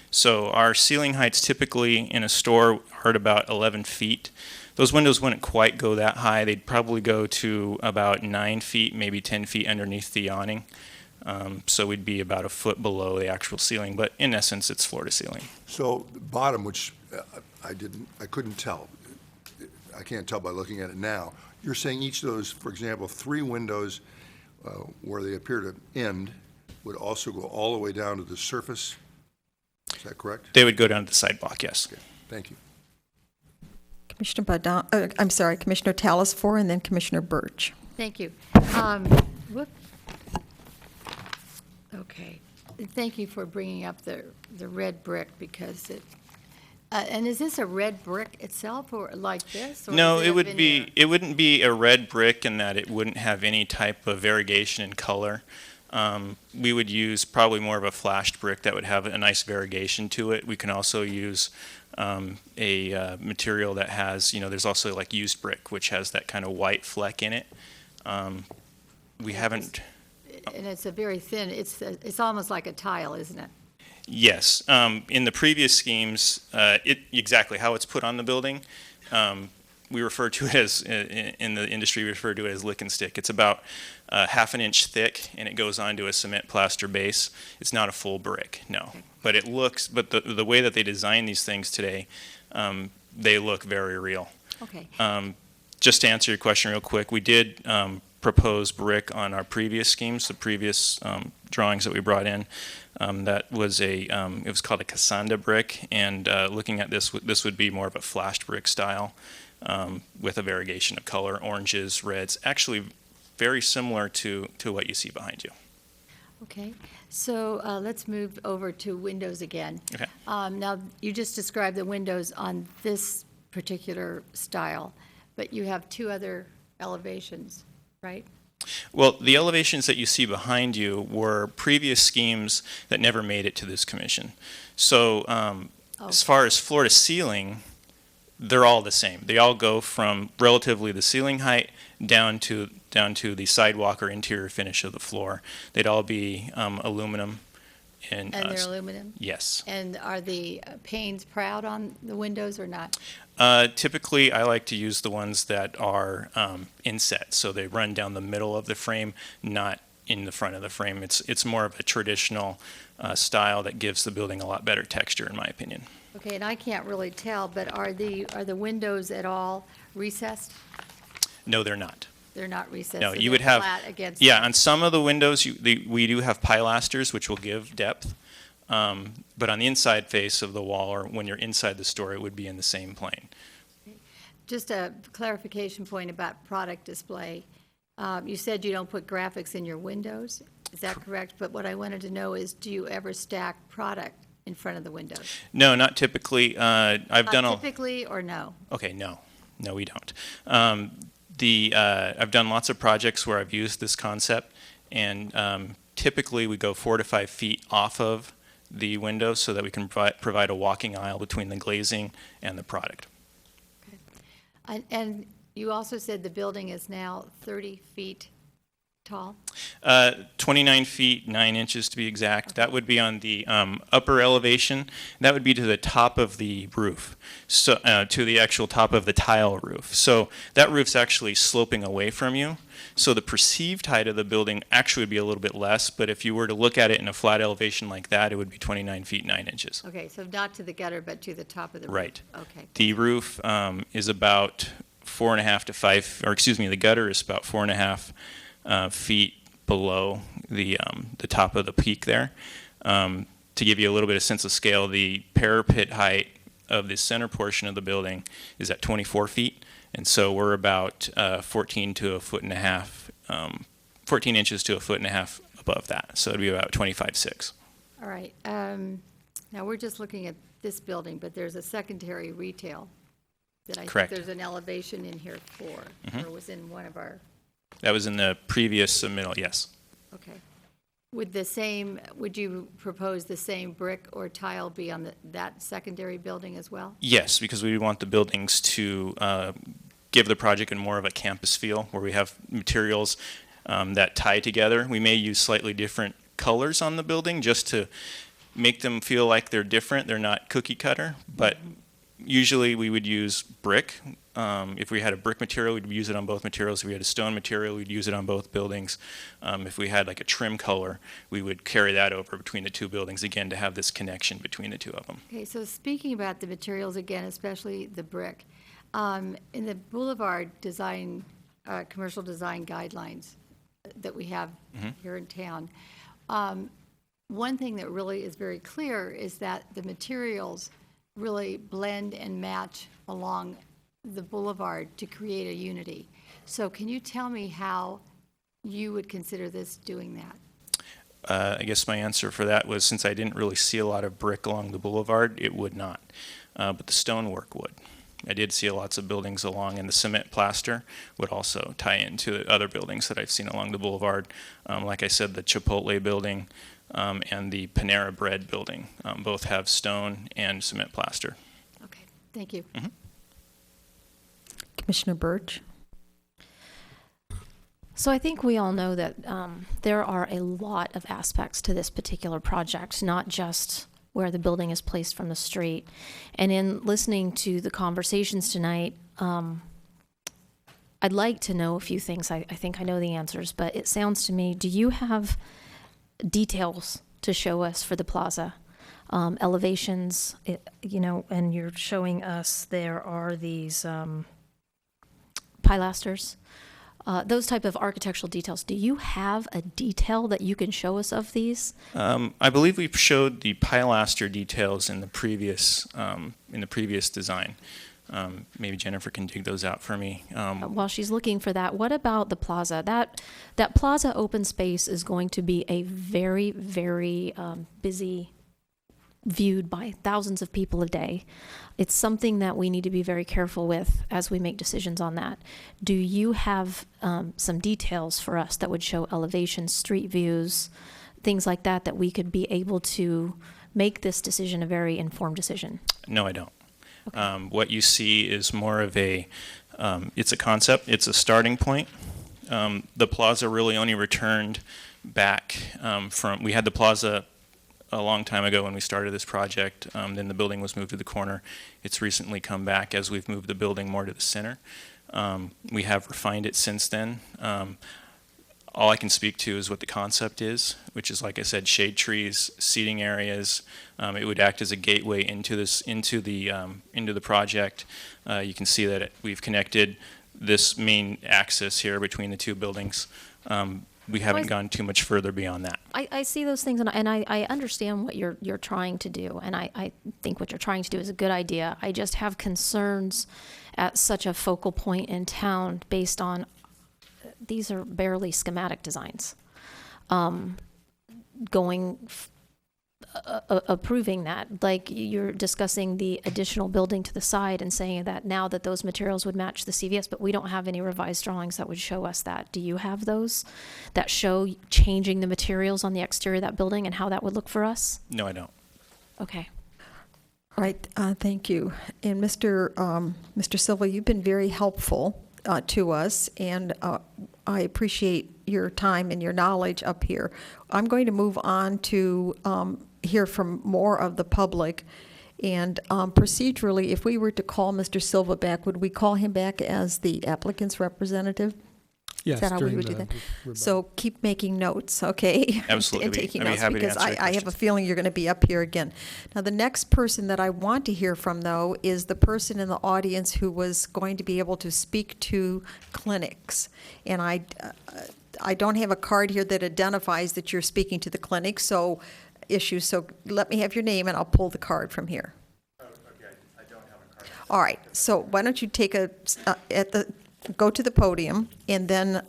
So our ceiling heights typically in a store are at about 11 feet. Those windows wouldn't quite go that high. They'd probably go to about 9 feet, maybe 10 feet underneath the awning. So we'd be about a foot below the actual ceiling, but in essence, it's floor to ceiling. So the bottom, which I couldn't tell. I can't tell by looking at it now. You're saying each of those, for example, 3 windows where they appear to end would also go all the way down to the surface? Is that correct? They would go down to the sidewalk, yes. Okay, thank you. Commissioner I'm sorry, Commissioner Talasfor and then Commissioner Birch. Thank you. Whoop. Okay. Thank you for bringing up the red brick because it, and is this a red brick itself or like this? Or No, is it a would veneer? be, it wouldn't be a red brick in that it wouldn't have any type of variegation in color. We would use probably more of a flashed brick that would have a nice variegation to it. We can also use a material that has, there's also like used brick, which has that kind of white fleck in it. We haven't. And it's a very thin, it's almost like a tile, isn't it? Yes. In the previous schemes, exactly how it's put on the building, we refer to it as, in the industry, we refer to it as lick and stick. It's about half an inch thick, and it goes onto a cement plaster base. It's not a full brick, no. But it looks, but the way that they design these things today, they look very real. Okay. Just to answer your question real quick, we did propose brick on our previous schemes, the previous drawings that we brought in. That was it was called a Cassandra brick, and looking at this would be more of a flashed brick style with a variegation of color, oranges, reds, actually very similar to what you see behind you. Okay. So let's move over to windows again. Okay. Now, you just described the windows on this particular style, but you have 2 other elevations, right? Well, the elevations that you see behind you were previous schemes that never made it to this commission. So as far as floor to ceiling, they're all the same. They all go from relatively the ceiling height down to the sidewalk or interior finish of the floor. They'd all be aluminum. And they're aluminum? Yes. And are the panes proud on the windows or not? Typically, I like to use the ones that are inset, so they run down the middle of the frame, not in the front of the frame. It's more of a traditional style that gives the building a lot better texture, in my opinion. Okay, and I can't really tell, but are the windows at all recessed? No, they're not. They're not recessed? No, so you would they're have, flat against yeah, the- on some of the windows, we do have pilasters, which will give depth. But on the inside face of the wall, or when you're inside the store, it would be in the same plane. Just a clarification point about product display. You said you don't put graphics in your windows. Is that correct? But what I wanted to know is, do you ever stack product in front of the windows? No, not typically. Not typically, or no? Okay, no, we don't. I've done lots of projects where I've used this concept, and typically we go 4 to 5 feet off of the window so that we can provide a walking aisle between the glazing and the product. Okay. And you also said the building is now 30 feet tall? 29 feet, 9 inches to be exact. That would be on the upper elevation. That would be to the top of the roof, so to the actual top of the tile roof. So that roof's actually sloping away from you. So the perceived height of the building actually would be a little bit less, but if you were to look at it in a flat elevation like that, it would be 29 feet, 9 inches. Okay, so not to the gutter, but to the top of the roof? Right. Okay. The roof is about 4.5 to 5, or excuse me, the gutter is about 4.5 feet below the top of the peak there. To give you a little bit of sense of scale, the parapet height of the center portion of the building is at 24 feet. And so we're about 14 to a foot and a half, 14 inches to a foot and a half above that. So it'd be about 25.6. All right. Now, we're just looking at this building, but there's a secondary retail that I Correct. think there's an elevation in here for, or was in one of our, That was in the previous submittal, yes. okay. Would you propose the same brick or tile be on that secondary building as well? Yes, because we want the buildings to give the project more of a campus feel, where we have materials that tie together. We may use slightly different colors on the building just to make them feel like they're different. They're not cookie cutter, but usually we would use brick. If we had a brick material, we'd use it on both materials. If we had a stone material, we'd use it on both buildings. If we had like a trim color, we would carry that over between the two buildings, again, to have this connection between the two of them. Okay, so speaking about the materials again, especially the brick, in the Boulevard design commercial design guidelines that we have here in town. One thing that really is very clear is that the materials really blend and match along the boulevard to create a unity. So can you tell me how you would consider this doing that? I guess my answer for that was, since I didn't really see a lot of brick along the boulevard, it would not. But the stonework would. I did see lots of buildings along, and the cement plaster would also tie into the other buildings that I've seen along the boulevard. Like I said, the Chipotle building and the Panera Bread building both have stone and cement plaster. Okay, thank you. Commissioner Birch? So I think we all know that there are a lot of aspects to this particular project, not just where the building is placed from the street. And in listening to the conversations tonight, I'd like to know a few things. I think I know the answers, but it sounds to me, do you have details to show us for the plaza? Elevations, and you're showing us there are these pilasters. Those type of architectural details. Do you have a detail that you can show us of these? I believe we showed the pilaster details in the previous design. Maybe Jennifer can dig those out for me. While she's looking for that, what about the plaza? That plaza open space is going to be a very, very busy, viewed by thousands of people a day. It's something that we need to be very careful with as we make decisions on that. Do you have some details for us that would show elevations, street views, things like that, that we could be able to make this decision a very informed decision? No, I don't. Okay. What you see is more of it's a concept, it's a starting point. The plaza really only returned back we had the plaza a long time ago when we started this project. Then the building was moved to the corner. It's recently come back as we've moved the building more to the center. We have refined it since then. All I can speak to is what the concept is, which is, like I said, shade trees, seating areas. It would act as a gateway into the project. You can see that we've connected this main axis here between the two buildings. We haven't gone too much further beyond that. I see those things, and I understand what you're trying to do, and I think what you're trying to do is a good idea. I just have concerns at such a focal point in town based on these are barely schematic designs. Approving that, like you're discussing the additional building to the side and saying that now that those materials would match the CVS, but we don't have any revised drawings that would show us that. Do you have those that show changing the materials on the exterior of that building and how that would look for us? No, I don't. Okay. All right, thank you. And Mr. Silva, you've been very helpful to us, and I appreciate your time and your knowledge up here. I'm going to move on to hear from more of the public. And procedurally, if we were to call Mr. Silva back, would we call him back as the applicant's representative? Yes, Is that how we during would do the that? rebuttal. So keep making notes, okay? Absolutely. And taking I'd be notes, happy to because answer your I have a questions. feeling you're going to be up here again. Now, the next person that I want to hear from, though, is the person in the audience who was going to be able to speak to clinics. And I don't have a card here that identifies that you're speaking to the clinic, so let me have your name, and I'll pull the card from here. Okay, I don't have a card. All right, so why don't you go to the podium and then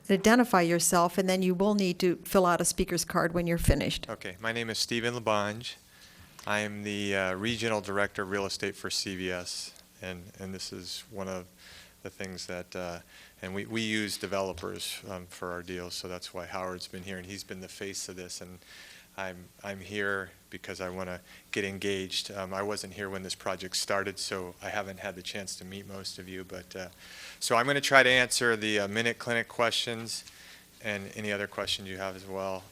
identify yourself, and then you will need to fill out a speaker's card when you're finished. Okay, my name is Stephen Labange. I am the Regional Director of Real Estate for CVS, and this is one of the things that, and we use developers for our deals, so that's why Howard's been here, and he's been the face of this, and I'm here because I want to get engaged. I wasn't here when this project started, so I haven't had the chance to meet most of you, but so I'm going to try to answer the Minute Clinic questions and any other questions you have as well.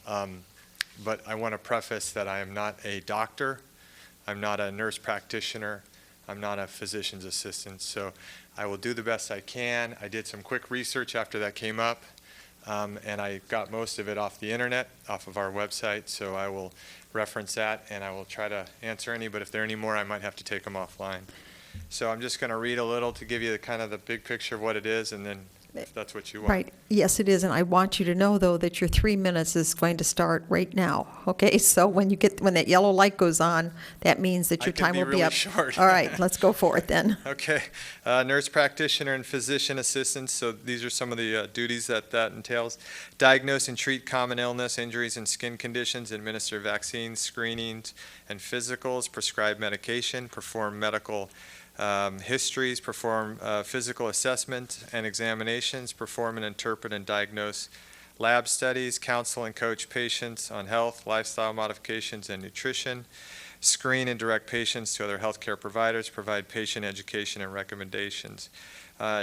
But I want to preface that I am not a doctor, I'm not a nurse practitioner, I'm not a physician's assistant, so I will do the best I can. I did some quick research after that came up, and I got most of it off the internet, off of our website, so I will reference that, and I will try to answer any, but if there are any more, I might have to take them offline. So I'm just going to read a little to give you the kind of the big picture of what it is, and then if that's what you want. Right, yes, it is, and I want you to know, though, that your 3 minutes is going to start right now, okay? So when that yellow light goes on, that means that I your can time be will be really up. short. All right, let's go for it then. Okay, nurse practitioner and physician assistants, so these are some of the duties that entails. Diagnose and treat common illness, injuries, and skin conditions, administer vaccines, screenings, and physicals, prescribe medication, perform medical histories, perform physical assessment and examinations, perform and interpret and diagnose lab studies, counsel and coach patients on health, lifestyle modifications, and nutrition, screen and direct patients to other healthcare providers, provide patient education and recommendations.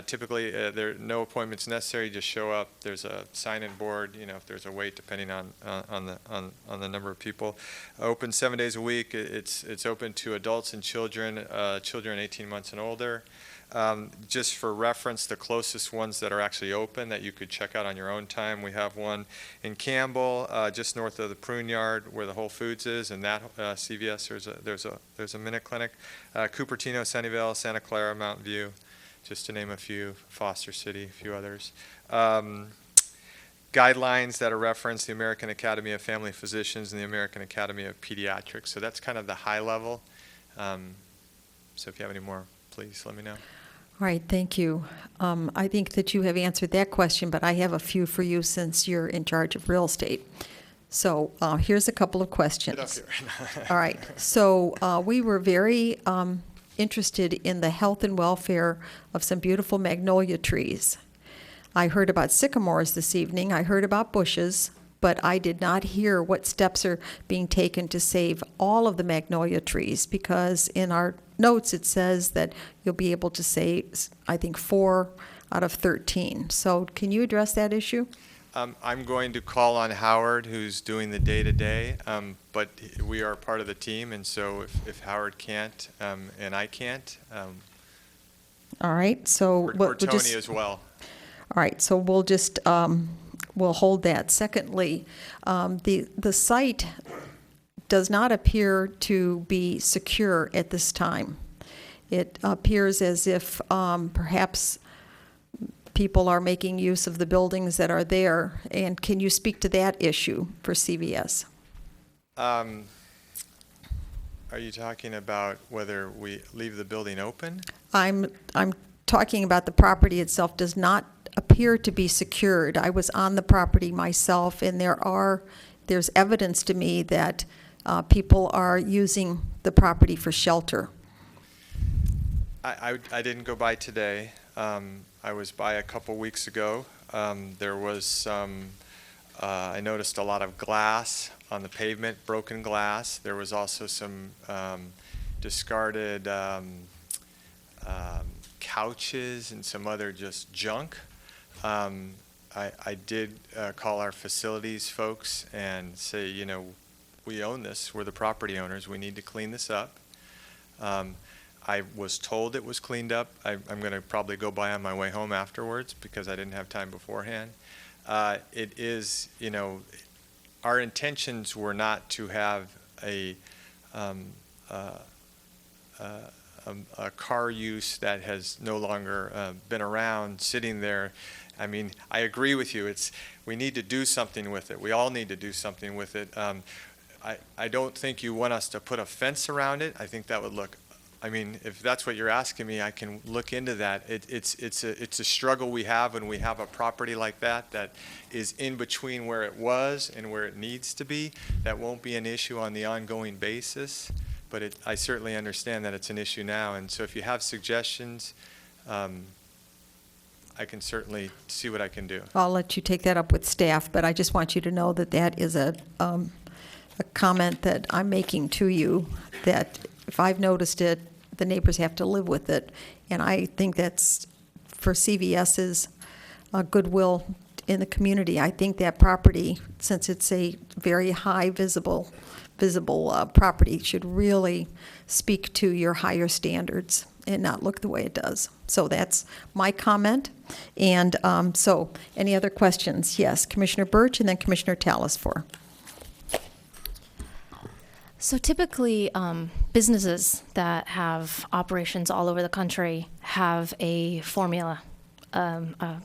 Typically, there are no appointments necessary. Just show up. There's a sign-in board. If there's a wait, depending on the number of people. Open 7 days a week. It's open to adults and children, children 18 months and older. Just for reference, the closest ones that are actually open that you could check out on your own time, we have one in Campbell, just north of the Prune Yard, where the Whole Foods is, and that CVS. There's a Minute Clinic. Cupertino, Sunnyvale, Santa Clara, Mountain View, just to name a few. Foster City, a few others. Guidelines that are referenced: the American Academy of Family Physicians and the American Academy of Pediatrics. So that's kind of the high level. So if you have any more, please let me know. All right, thank you. I think that you have answered that question, but I have a few for you since you're in charge of real estate. So here's a couple of questions. Get up here. All right, so we were very interested in the health and welfare of some beautiful magnolia trees. I heard about sycamores this evening. I heard about bushes, but I did not hear what steps are being taken to save all of the magnolia trees, because in our notes it says that you'll be able to save, I think, 4 out of 13. So can you address that issue? I'm going to call on Howard, who's doing the day-to-day, but we are part of the team, and so if Howard can't and I can't, All right, so or Tony as well. All right, so we'll just we'll hold that. Secondly, the site does not appear to be secure at this time. It appears as if perhaps people are making use of the buildings that are there. And can you speak to that issue for CVS? Are you talking about whether we leave the building open? I'm talking about the property itself does not appear to be secured. I was on the property myself, and there's evidence to me that people are using the property for shelter. I didn't go by today. I was by a couple weeks ago. There was some, I noticed a lot of glass on the pavement, broken glass. There was also some discarded couches and some other just junk. I did call our facilities folks and say, we own this. We're the property owners. We need to clean this up. I was told it was cleaned up. I'm going to probably go by on my way home afterwards because I didn't have time beforehand. It is, our intentions were not to have a car use that has no longer been around, sitting there. I mean, I agree with you. We need to do something with it. We all need to do something with it. I don't think you want us to put a fence around it. I think that would look, if that's what you're asking me, I can look into that. It's a struggle we have when we have a property like that is in between where it was and where it needs to be. That won't be an issue on the ongoing basis, but I certainly understand that it's an issue now. And so if you have suggestions, I can certainly see what I can do. I'll let you take that up with staff, but I just want you to know that that is a comment that I'm making to you, that if I've noticed it, the neighbors have to live with it. And I think that's for CVS's goodwill in the community. I think that property, since it's a very high visible property, should really speak to your higher standards and not look the way it does. So that's my comment. And so any other questions? Yes, Commissioner Birch and then Commissioner Talasfor. So typically, businesses that have operations all over the country have a formula, a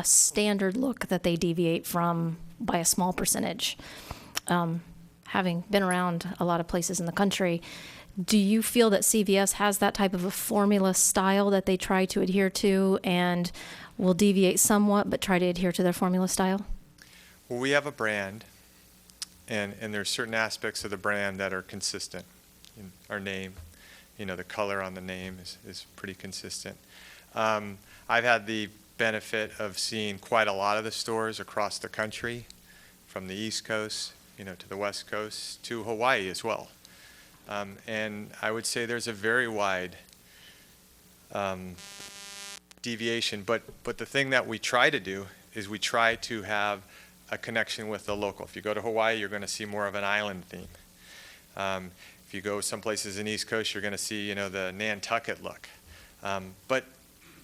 standard look that they deviate from by a small percentage. Having been around a lot of places in the country, do you feel that CVS has that type of a formula style that they try to adhere to and will deviate somewhat but try to adhere to their formula style? Well, we have a brand, and there's certain aspects of the brand that are consistent. In our name, the color on the name is pretty consistent. I've had the benefit of seeing quite a lot of the stores across the country, from the East Coast, to the West Coast, to Hawaii as well. And I would say there's a very wide deviation, but the thing that we try to do is we try to have a connection with the local. If you go to Hawaii, you're going to see more of an island theme. If you go some places in East Coast, you're going to see, the Nantucket look. But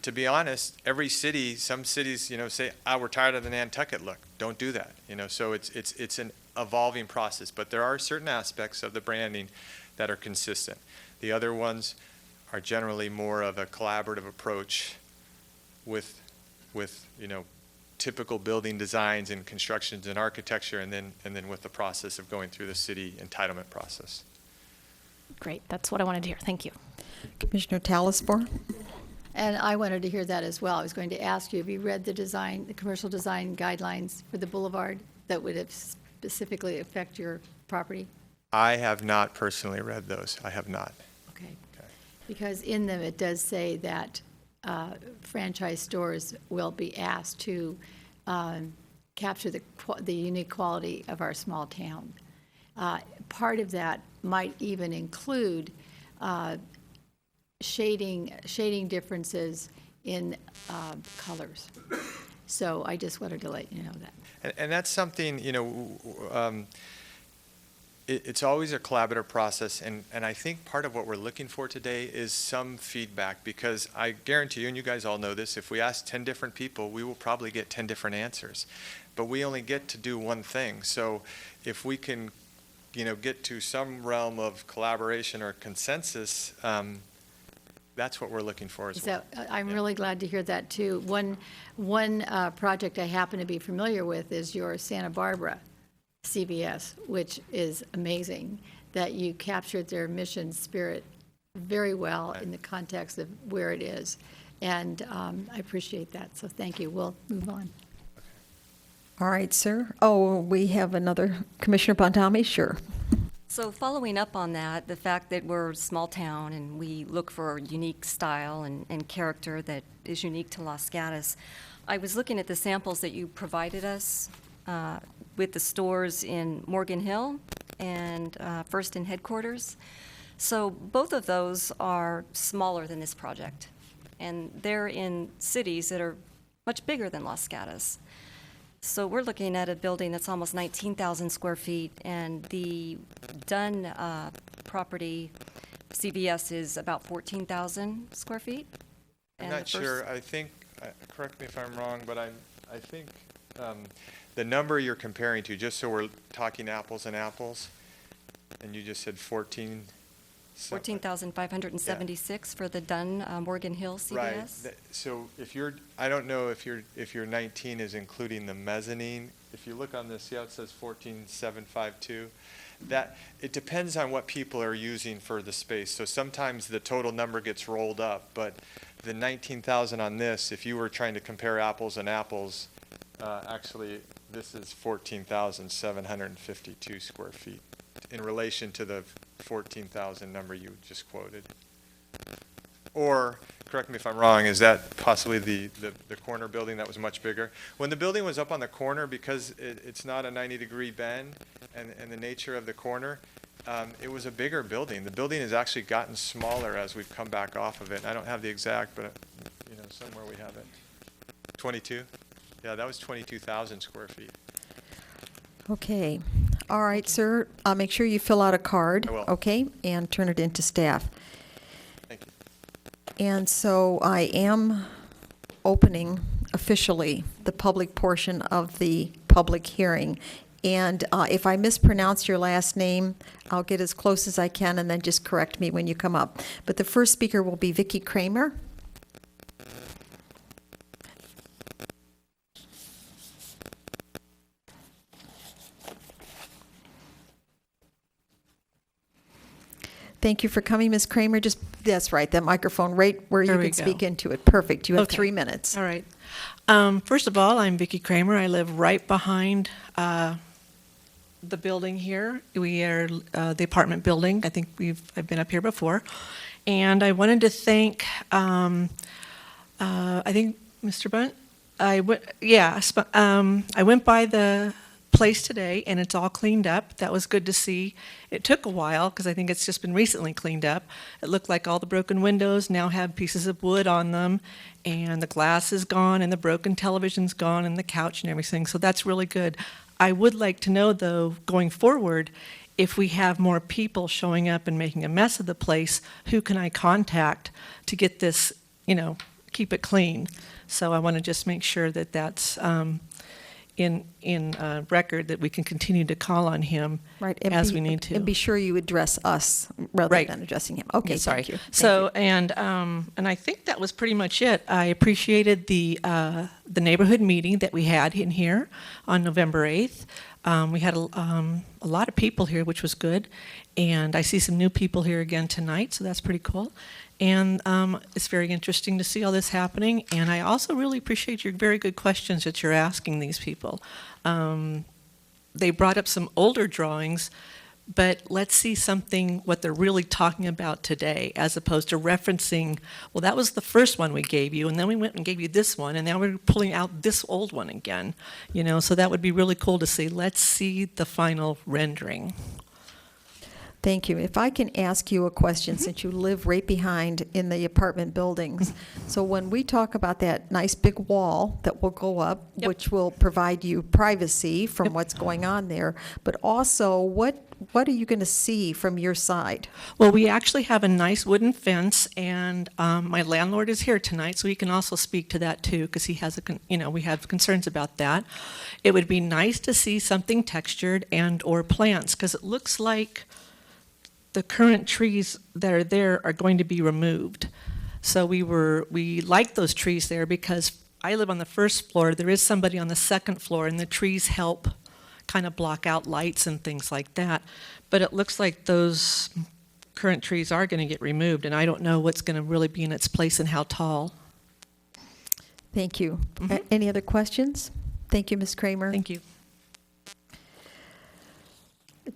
to be honest, every city, some cities, say, we're tired of the Nantucket look. Don't do that. So it's an evolving process. But there are certain aspects of the branding that are consistent. The other ones are generally more of a collaborative approach with typical building designs and constructions and architecture, and then with the process of going through the city entitlement process. Great, that's what I wanted to hear. Thank you. Commissioner Talasbour? And I wanted to hear that as well. I was going to ask you, have you read the commercial design guidelines for the boulevard that would have specifically affect your property? I have not personally read those. I have not. Okay. Because in them, it does say that franchise stores will be asked to capture the unique quality of our small town. Part of that might even include shading differences in colors. So I just wanted to let you know that. And that's something, it's always a collaborative process, and I think part of what we're looking for today is some feedback, because I guarantee you, and you guys all know this, if we ask 10 different people, we will probably get 10 different answers. But we only get to do one thing. So if we can, get to some realm of collaboration or consensus, that's what we're looking for as well. I'm really glad to hear that, too. One project I happen to be familiar with is your Santa Barbara CVS, which is amazing, that you captured their mission spirit very well in the context of where it is. And I appreciate that, so thank you. We'll move on. All right, sir. Oh, we have another. Commissioner Bontami, sure. So following up on that, the fact that we're a small town and we look for a unique style and character that is unique to Los Gatos, I was looking at the samples that you provided us with the stores in Morgan Hill and First and Headquarters. So both of those are smaller than this project, and they're in cities that are much bigger than Los Gatos. So we're looking at a building that's almost 19,000 square feet, and the Dunn property, CVS, is about 14,000 square feet. I'm not sure. I think, correct me if I'm wrong, but I think the number you're comparing to, just so we're talking apples and apples, and you just said 14,576 for the Dunn Morgan Hill CVS. Right. So I don't know if your 19 is including the mezzanine. If you look on this, see how it says 14,752? That, it depends on what people are using for the space. So sometimes the total number gets rolled up, but the 19,000 on this, if you were trying to compare apples and apples, actually, this is 14,752 square feet in relation to the 14,000 number you just quoted. Or, correct me if I'm wrong, is that possibly the corner building that was much bigger? When the building was up on the corner, because it's not a 90-degree bend and the nature of the corner, it was a bigger building. The building has actually gotten smaller as we've come back off of it. I don't have the exact, but somewhere we have it. 22? Yeah, that was 22,000 square feet. Okay. All right, sir. Make sure you fill out a card. I will. Okay, and turn it into staff. Thank you. And so I am opening officially the public portion of the public hearing. And if I mispronounce your last name, I'll get as close as I can and then just correct me when you come up. But the first speaker will be Vicki Kramer. Thank you for coming, Ms. Kramer. Just, that's right, that microphone right where you There we can speak go. into it. Perfect. You have Okay. 3 minutes. All right. First of all, I'm Vicki Kramer. I live right behind the building here. We are the apartment building. I think I've been up here before. And I wanted to thank, I think, Mr. Bunt? I went by the place today, and it's all cleaned up. That was good to see. It took a while, because I think it's just been recently cleaned up. It looked like all the broken windows now have pieces of wood on them, and the glass is gone, and the broken television's gone, and the couch and everything, so that's really good. I would like to know, though, going forward, if we have more people showing up and making a mess of the place, who can I contact to get this, keep it clean? So I want to just make sure that that's in record, that we can continue to call on him Right. And as be- we need to. And be sure you address us rather Right. than addressing him. Okay, Yeah, sorry. thank you. So, and I think that was pretty much it. I appreciated the neighborhood meeting that we had in here on November 8th. We had a lot of people here, which was good. And I see some new people here again tonight, so that's pretty cool. And it's very interesting to see all this happening. And I also really appreciate your very good questions that you're asking these people. They brought up some older drawings, but let's see what they're really talking about today, as opposed to referencing, well, that was the first one we gave you, and then we went and gave you this one, and now we're pulling out this old one again. So that would be really cool to see. Let's see the final rendering. Thank you. If I can ask you a question, since you live right behind in the apartment buildings. So when we talk about that nice big wall that will go up, Yep. which will provide you privacy from what's going on there, but also what are you going to see from your side? Well, we actually have a nice wooden fence, and my landlord is here tonight, so he can also speak to that too, because he has we have concerns about that. It would be nice to see something textured and/or plants, because it looks like the current trees that are there are going to be removed. So we like those trees there because I live on the first floor. There is somebody on the second floor, and the trees help kind of block out lights and things like that. But it looks like those current trees are going to get removed, and I don't know what's going to really be in its place and how tall. Thank you. Any other questions? Thank you, Ms. Kramer. Thank you.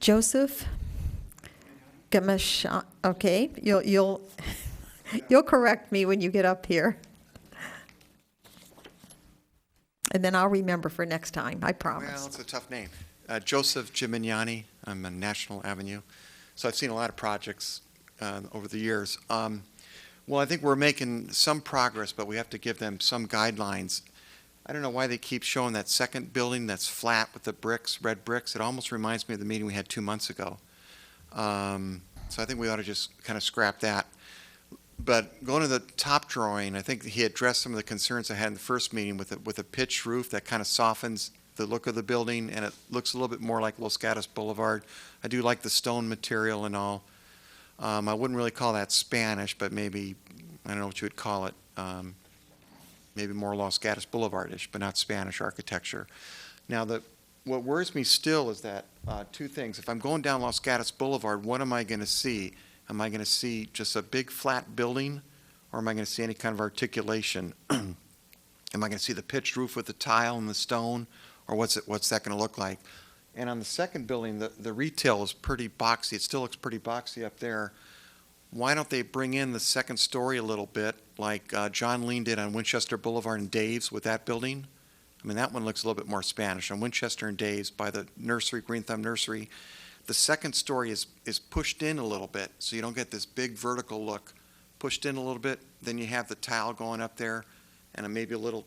Joseph Gamash, okay, you'll correct me when you get up here. And then I'll remember for next time, I Well, promise. it's a tough name. Joseph Gimignani. I'm on National Avenue. So I've seen a lot of projects over the years. Well, I think we're making some progress, but we have to give them some guidelines. I don't know why they keep showing that second building that's flat with the bricks, red bricks. It almost reminds me of the meeting we had 2 months ago. So I think we ought to just kind of scrap that. But going to the top drawing, I think he addressed some of the concerns I had in the first meeting with a pitched roof that kind of softens the look of the building, and it looks a little bit more like Los Gatos Boulevard. I do like the stone material and all. I wouldn't really call that Spanish, but maybe, I don't know what you would call it, maybe more Los Gatos Boulevard-ish, but not Spanish architecture. Now, what worries me still is that two things. If I'm going down Los Gatos Boulevard, what am I going to see? Am I going to see just a big flat building, or am I going to see any kind of articulation? Am I going to see the pitched roof with the tile and the stone, or what's that going to look like? And on the second building, the retail is pretty boxy. It still looks pretty boxy up there. Why don't they bring in the second story a little bit, like John Lean did on Winchester Boulevard and Dave's with that building? I mean, that one looks a little bit more Spanish. On Winchester and Dave's by the nursery, Green Thumb Nursery, the second story is pushed in a little bit, so you don't get this big vertical look. Pushed in a little bit, then you have the tile going up there, and maybe a little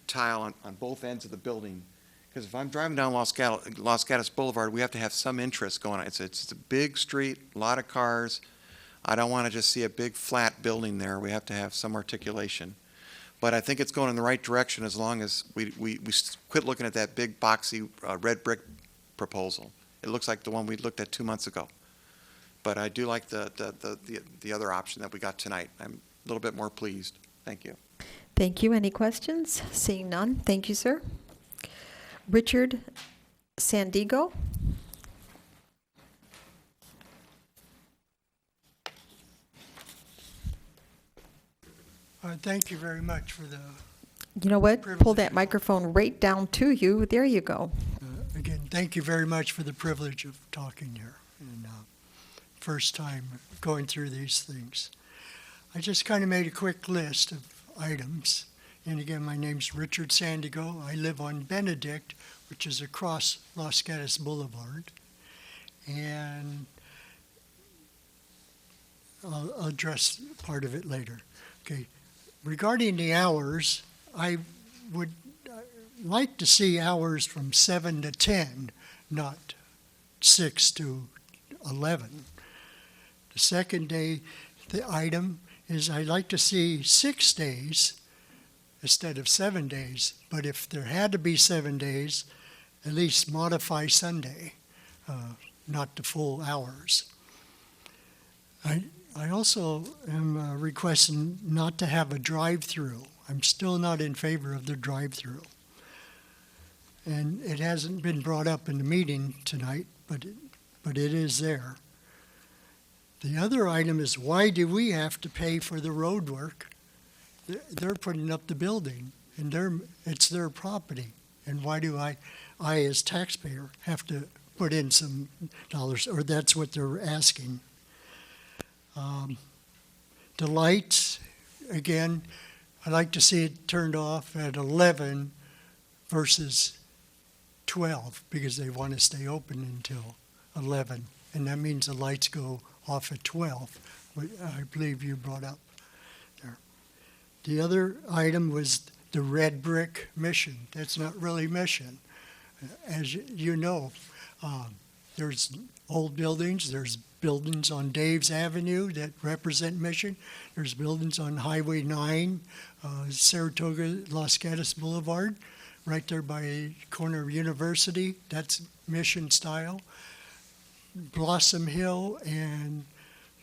tile on both ends of the building. Because if I'm driving down Los Gatos Boulevard, we have to have some interest going on. It's a big street, a lot of cars. I don't want to just see a big flat building there. We have to have some articulation. But I think it's going in the right direction as long as we quit looking at that big boxy red brick proposal. It looks like the one we looked at 2 months ago. But I do like the other option that we got tonight. I'm a little bit more pleased. Thank you. Thank you. Any questions? Seeing none. Thank you, sir. Richard Sandigo. Thank you very much for the, You know what? Pull that microphone right down to you. There you go. again, thank you very much for the privilege of talking here. And first time going through these things. I just kind of made a quick list of items. And again, my name's Richard Sandigo. I live on Benedict, which is across Los Gatos Boulevard. And I'll address part of it later. Okay. Regarding the hours, I would like to see hours from 7 to 10, not 6 to 11. The second day, the item is I'd like to see 6 days instead of 7 days. But if there had to be 7 days, at least modify Sunday, not the full hours. I also am requesting not to have a drive-through. I'm still not in favor of the drive-through. And it hasn't been brought up in the meeting tonight, but it is there. The other item is, why do we have to pay for the road work? They're putting up the building, and it's their property. And why do I as taxpayer have to put in some dollars, or that's what they're asking. The lights, again, I like to see it turned off at 11 versus 12 because they want to stay open until 11. And that means the lights go off at 12, what I believe you brought up there. The other item was the red brick mission. That's not really mission. As you know, there's old buildings, there's buildings on Dave's Avenue that represent Mission. There's buildings on Highway 9, Saratoga, Los Gatos Boulevard, right there by corner of University. That's Mission style. Blossom Hill and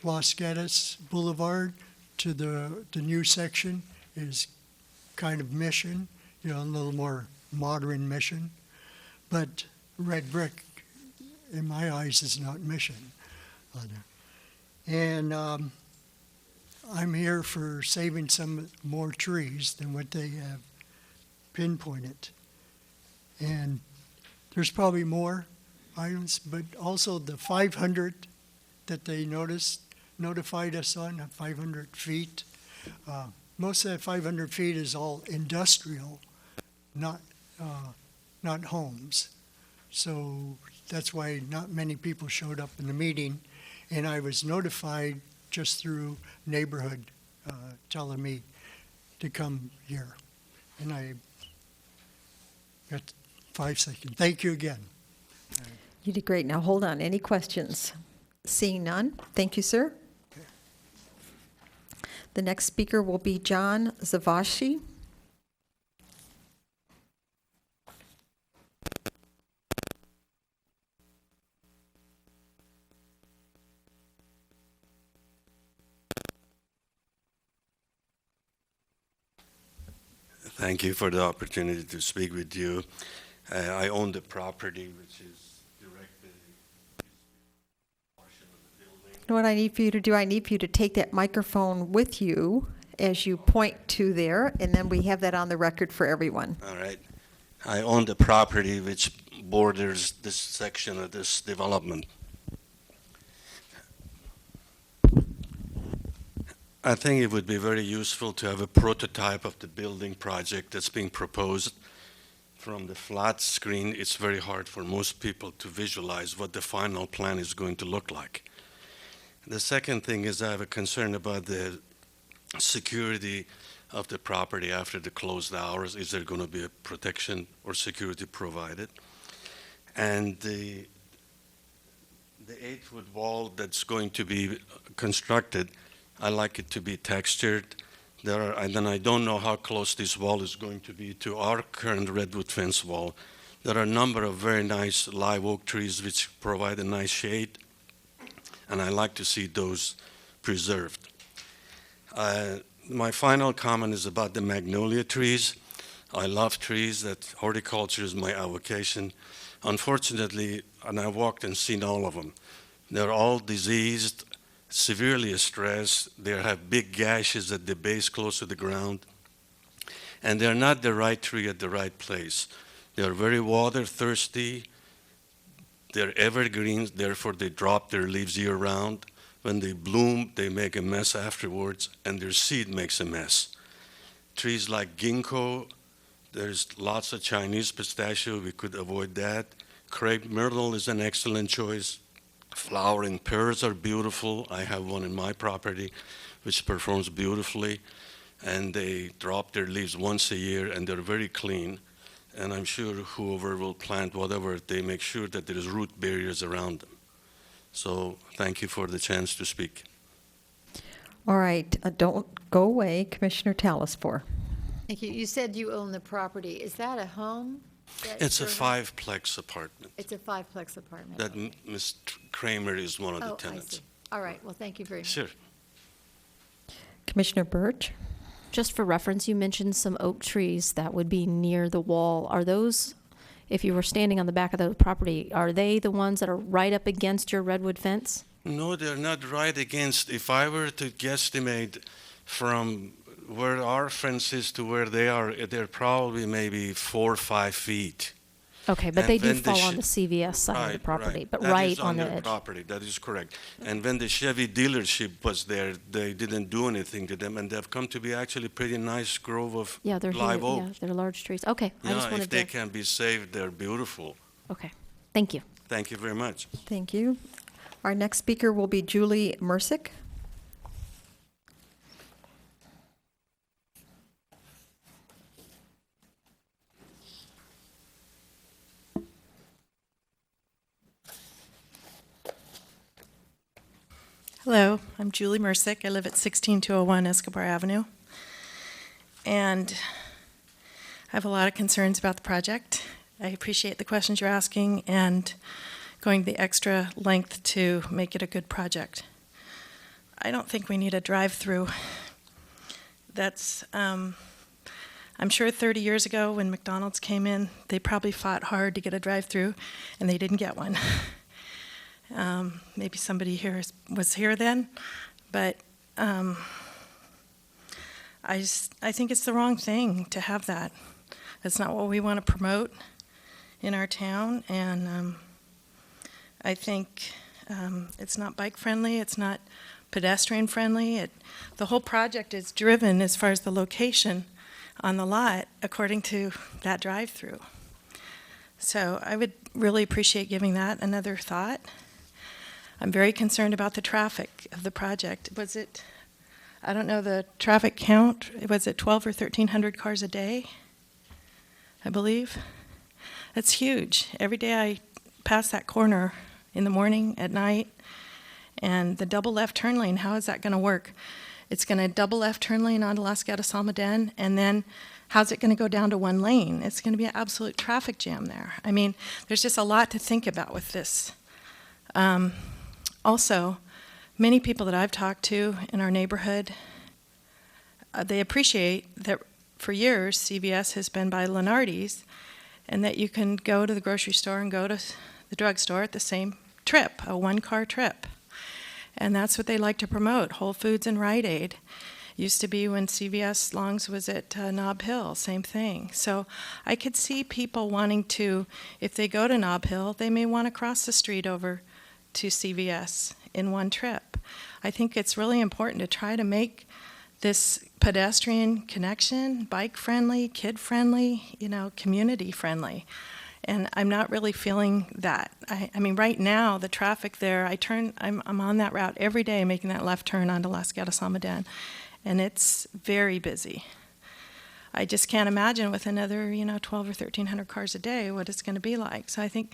Los Gatos Boulevard to the new section is kind of Mission, a little more modern Mission. But red brick, in my eyes, is not Mission. And I'm here for saving some more trees than what they have pinpointed. And there's probably more items, but also the 500 that they notified us on, 500 feet. Most of that 500 feet is all industrial, not homes. So that's why not many people showed up in the meeting. And I was notified just through neighborhood telling me to come here. And I got 5 seconds. Thank you again. You did great. Now hold on. Any questions? Seeing none. Thank you, sir. Okay. The next speaker will be John Zavashi. Thank you for the opportunity to speak with you. I own the property which is directly portion of the building. You know what I need for you to do? I need for you to take that microphone with you as you point to there, and then we have that on the record for everyone. All right. I own the property which borders this section of this development. I think it would be very useful to have a prototype of the building project that's being proposed. From the flat screen, it's very hard for most people to visualize what the final plan is going to look like. The second thing is I have a concern about the security of the property after the closed hours. Is there going to be a protection or security provided? And the 8-foot wall that's going to be constructed, I like it to be textured. And then I don't know how close this wall is going to be to our current redwood fence wall There are a number of very nice live oak trees which provide a nice shade, and I like to see those preserved. My final comment is about the magnolia trees. I love trees. That horticulture is my avocation. Unfortunately, and I walked and seen all of them, they're all diseased, severely stressed. They have big gashes at the base close to the ground, and they're not the right tree at the right place. They're very water thirsty. They're evergreens, therefore they drop their leaves year round. When they bloom, they make a mess afterwards, and their seed makes a mess. Trees like ginkgo, there's lots of Chinese pistachio, we could avoid that. Crepe myrtle is an excellent choice. Flowering pears are beautiful. I have one in my property which performs beautifully, and they drop their leaves once a year, and they're very clean. And I'm sure whoever will plant whatever, they make sure that there is root barriers around them. So thank you for the chance to speak. All right, don't go away, Commissioner Talaspour. Thank you. You said you own the property. Is that a home? It's a five-plex apartment. It's a five-plex apartment. That Ms. Kramer is one of the Oh, I tenants. see. All right, well, thank you very much. Sure. Commissioner Birch? Just for reference, you mentioned some oak trees that would be near the wall. Are those, if you were standing on the back of the property, are they the ones that are right up against your redwood fence? No, they're not right against. If I were to guesstimate from where our fence is to where they are, they're probably maybe 4 or 5 feet. Okay, but And they do when the fall on the CVS side of the property, but That right is on the their edge. property, that is correct. And when the Chevy dealership was there, they didn't do anything to them, and they've come to be actually pretty nice grove of Yeah, they're live here, oak. yeah, they're large trees. Okay, I just Yeah, wanted if they to, can be saved, they're beautiful. okay, thank you. Thank you very much. Thank you. Our next speaker will be Julie Mersick. Hello, I'm Julie Mersick. I live at 16201 Escobar Avenue. And I have a lot of concerns about the project. I appreciate the questions you're asking and going the extra length to make it a good project. I don't think we need a drive-through. That's, I'm sure 30 years ago when McDonald's came in, they probably fought hard to get a drive-through, and they didn't get one. Maybe somebody here was here then, but I think it's the wrong thing to have that. That's not what we want to promote in our town, and I think it's not bike-friendly, it's not pedestrian-friendly. The whole project is driven as far as the location on the lot according to that drive-through. So I would really appreciate giving that another thought. I'm very concerned about the traffic of the project. Was it, I don't know the traffic count, was it 1,200 or 1,300 cars a day, I believe? That's huge. Every day I pass that corner in the morning, at night, and the double left turn lane, how is that going to work? It's going to double left turn lane onto Las Gatos Almaden, and then how's it going to go down to one lane? It's going to be an absolute traffic jam there. I mean, there's just a lot to think about with this. Also, many people that I've talked to in our neighborhood, they appreciate that for years CVS has been by Lenardi's, and that you can go to the grocery store and go to the drugstore at the same trip, a one-car trip. And that's what they like to promote, Whole Foods and Rite Aid. Used to be when CVS Longs was at Nob Hill, same thing. So I could see people wanting to, if they go to Nob Hill, they may want to cross the street over to CVS in one trip. I think it's really important to try to make this pedestrian connection bike-friendly, kid-friendly, community-friendly. And I'm not really feeling that. I mean, right now, the traffic there, I'm on that route every day making that left turn onto Las Gatos Almaden, and it's very busy. I just can't imagine with another, 1,200 or 1,300 cars a day what it's going to be like. So I think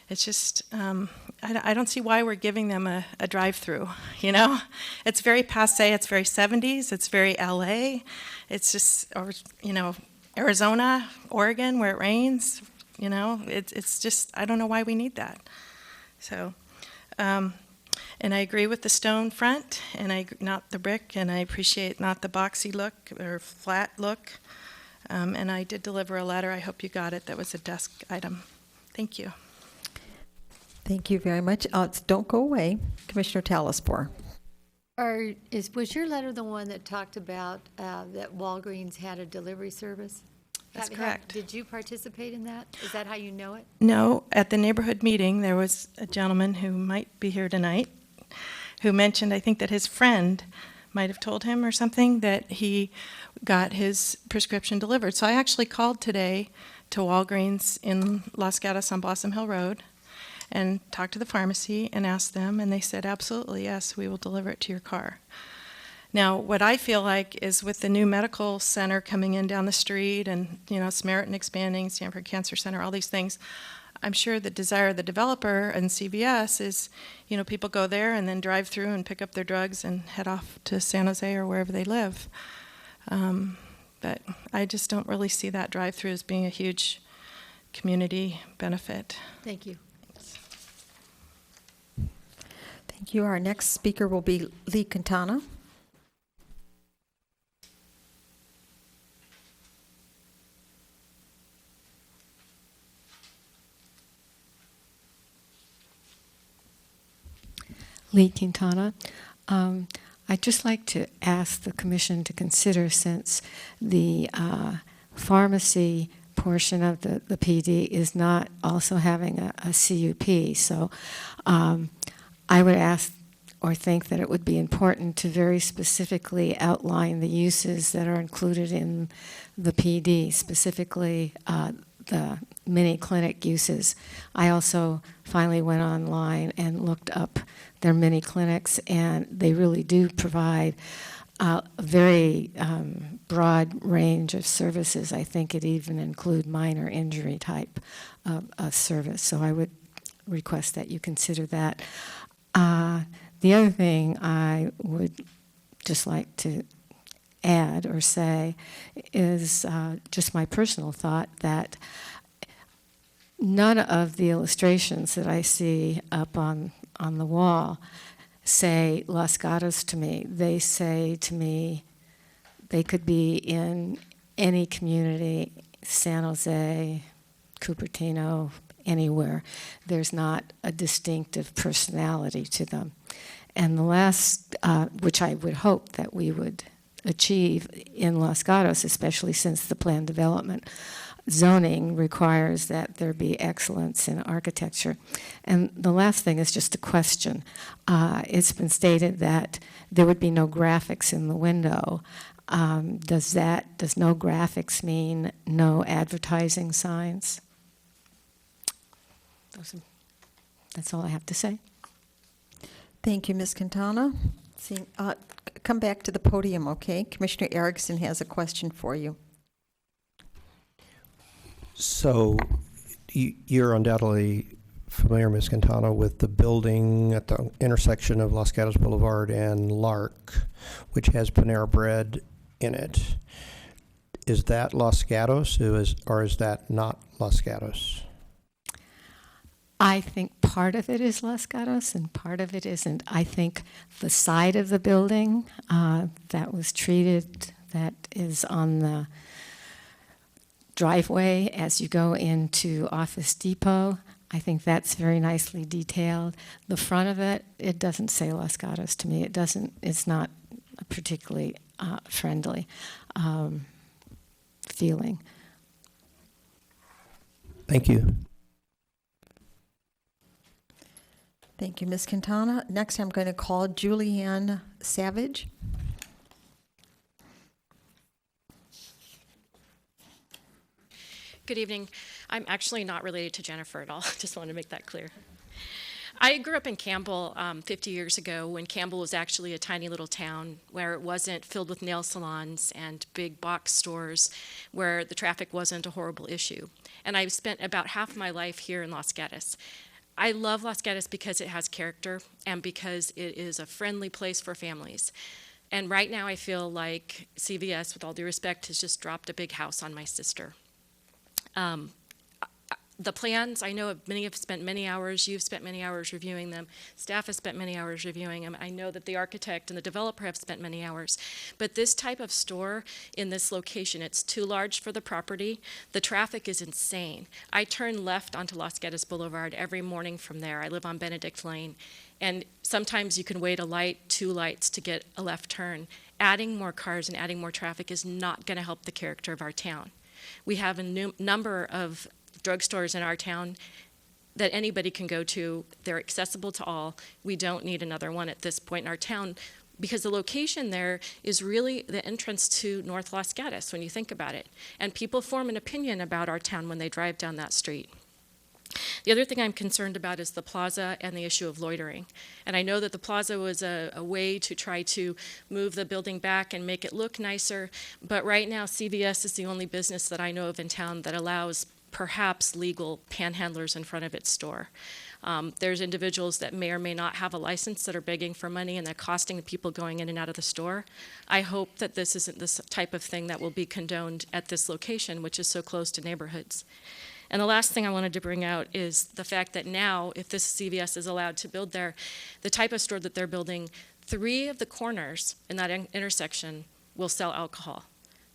it's just, I don't see why we're giving them a drive-through, It's very passé, it's very 70s, it's very LA. It's just, or, Arizona, Oregon, where it rains, You know, it's just, I don't know why we need that. So, and I agree with the stone front, and not the brick, and I appreciate not the boxy look or flat look. And I did deliver a letter. I hope you got it. That was a desk item. Thank you. Thank you very much. Don't go away. Commissioner Talaspour. Was your letter the one that talked about that Walgreens had a delivery service? That's correct. Did you participate in that? Is that how you know it? No, at the neighborhood meeting, there was a gentleman who might be here tonight who mentioned, I think, that his friend might have told him or something that he got his prescription delivered. So I actually called today to Walgreens in Los Gatos on Blossom Hill Road and talked to the pharmacy and asked them, and they said, absolutely, yes, we will deliver it to your car. Now, what I feel like is with the new medical center coming in down the street and, you know, Samaritan expanding, Stanford Cancer Center, all these things, I'm sure the desire of the developer and CVS is, you know, people go there and then drive through and pick up their drugs and head off to San Jose or wherever they live. But I just don't really see that drive-through as being a huge community benefit. Thank you. Thank you. Our next speaker will be Lee Quintana. Lee Quintana. I'd just like to ask the Commission to consider, since the pharmacy portion of the PD is not also having a CUP, so I would ask or think that it would be important to very specifically outline the uses that are included in the PD, specifically the mini clinic uses. I also finally went online and looked up their mini clinics, and they really do provide a very broad range of services. I think it even include minor injury type of service. So I would request that you consider that. The other thing I would just like to add or say is just my personal thought that none of the illustrations that I see up on the wall say Los Gatos to me. They say to me they could be in any community, San Jose, Cupertino, anywhere. There's not a distinctive personality to them. And the last, which I would hope that we would achieve in Los Gatos, especially since the planned development zoning requires that there be excellence in architecture. And the last thing is just a question. It's been stated that there would be no graphics in the window. Does no graphics mean no advertising signs? That's all I have to say. Thank you, Ms. Quintana. Come back to the podium, okay? Commissioner Erickson has a question for you. So you're undoubtedly familiar, Ms. Quintana, with the building at the intersection of Los Gatos Boulevard and Lark, which has Panera Bread in it. Is that Los Gatos, or is that not Los Gatos? I think part of it is Los Gatos and part of it isn't. I think the side of the building that was treated, that is on the driveway as you go into Office Depot, I think that's very nicely detailed. The front of it, it doesn't say Los Gatos to me. It's not a particularly friendly feeling. Thank you. Thank you, Ms. Quintana. Next, I'm going to call Julianne Savage. Good evening. I'm actually not related to Jennifer at all. Just wanted to make that clear. I grew up in Campbell 50 years ago when Campbell was actually a tiny little town where it wasn't filled with nail salons and big box stores, where the traffic wasn't a horrible issue. And I've spent about half my life here in Los Gatos. I love Los Gatos because it has character and because it is a friendly place for families. And right now I feel like CVS, with all due respect, has just dropped a big house on my sister. The plans, I know many have spent many hours, you've spent many hours reviewing them, staff has spent many hours reviewing them. I know that the architect and the developer have spent many hours. But this type of store in this location, it's too large for the property. The traffic is insane. I turn left onto Los Gatos Boulevard every morning from there. I live on Benedict Lane. And sometimes you can wait a light, 2 lights to get a left turn. Adding more cars and adding more traffic is not going to help the character of our town. We have a number of drugstores in our town that anybody can go to. They're accessible to all. We don't need another one at this point in our town because the location there is really the entrance to North Los Gatos when you think about it. And people form an opinion about our town when they drive down that street. The other thing I'm concerned about is the plaza and the issue of loitering. And I know that the plaza was a way to try to move the building back and make it look nicer, but right now CVS is the only business that I know of in town that allows perhaps legal panhandlers in front of its store. There's individuals that may or may not have a license that are begging for money and they're costing the people going in and out of the store. I hope that this isn't this type of thing that will be condoned at this location, which is so close to neighborhoods. And the last thing I wanted to bring out is the fact that now, if this CVS is allowed to build there, the type of store that they're building, 3 of the corners in that intersection will sell alcohol.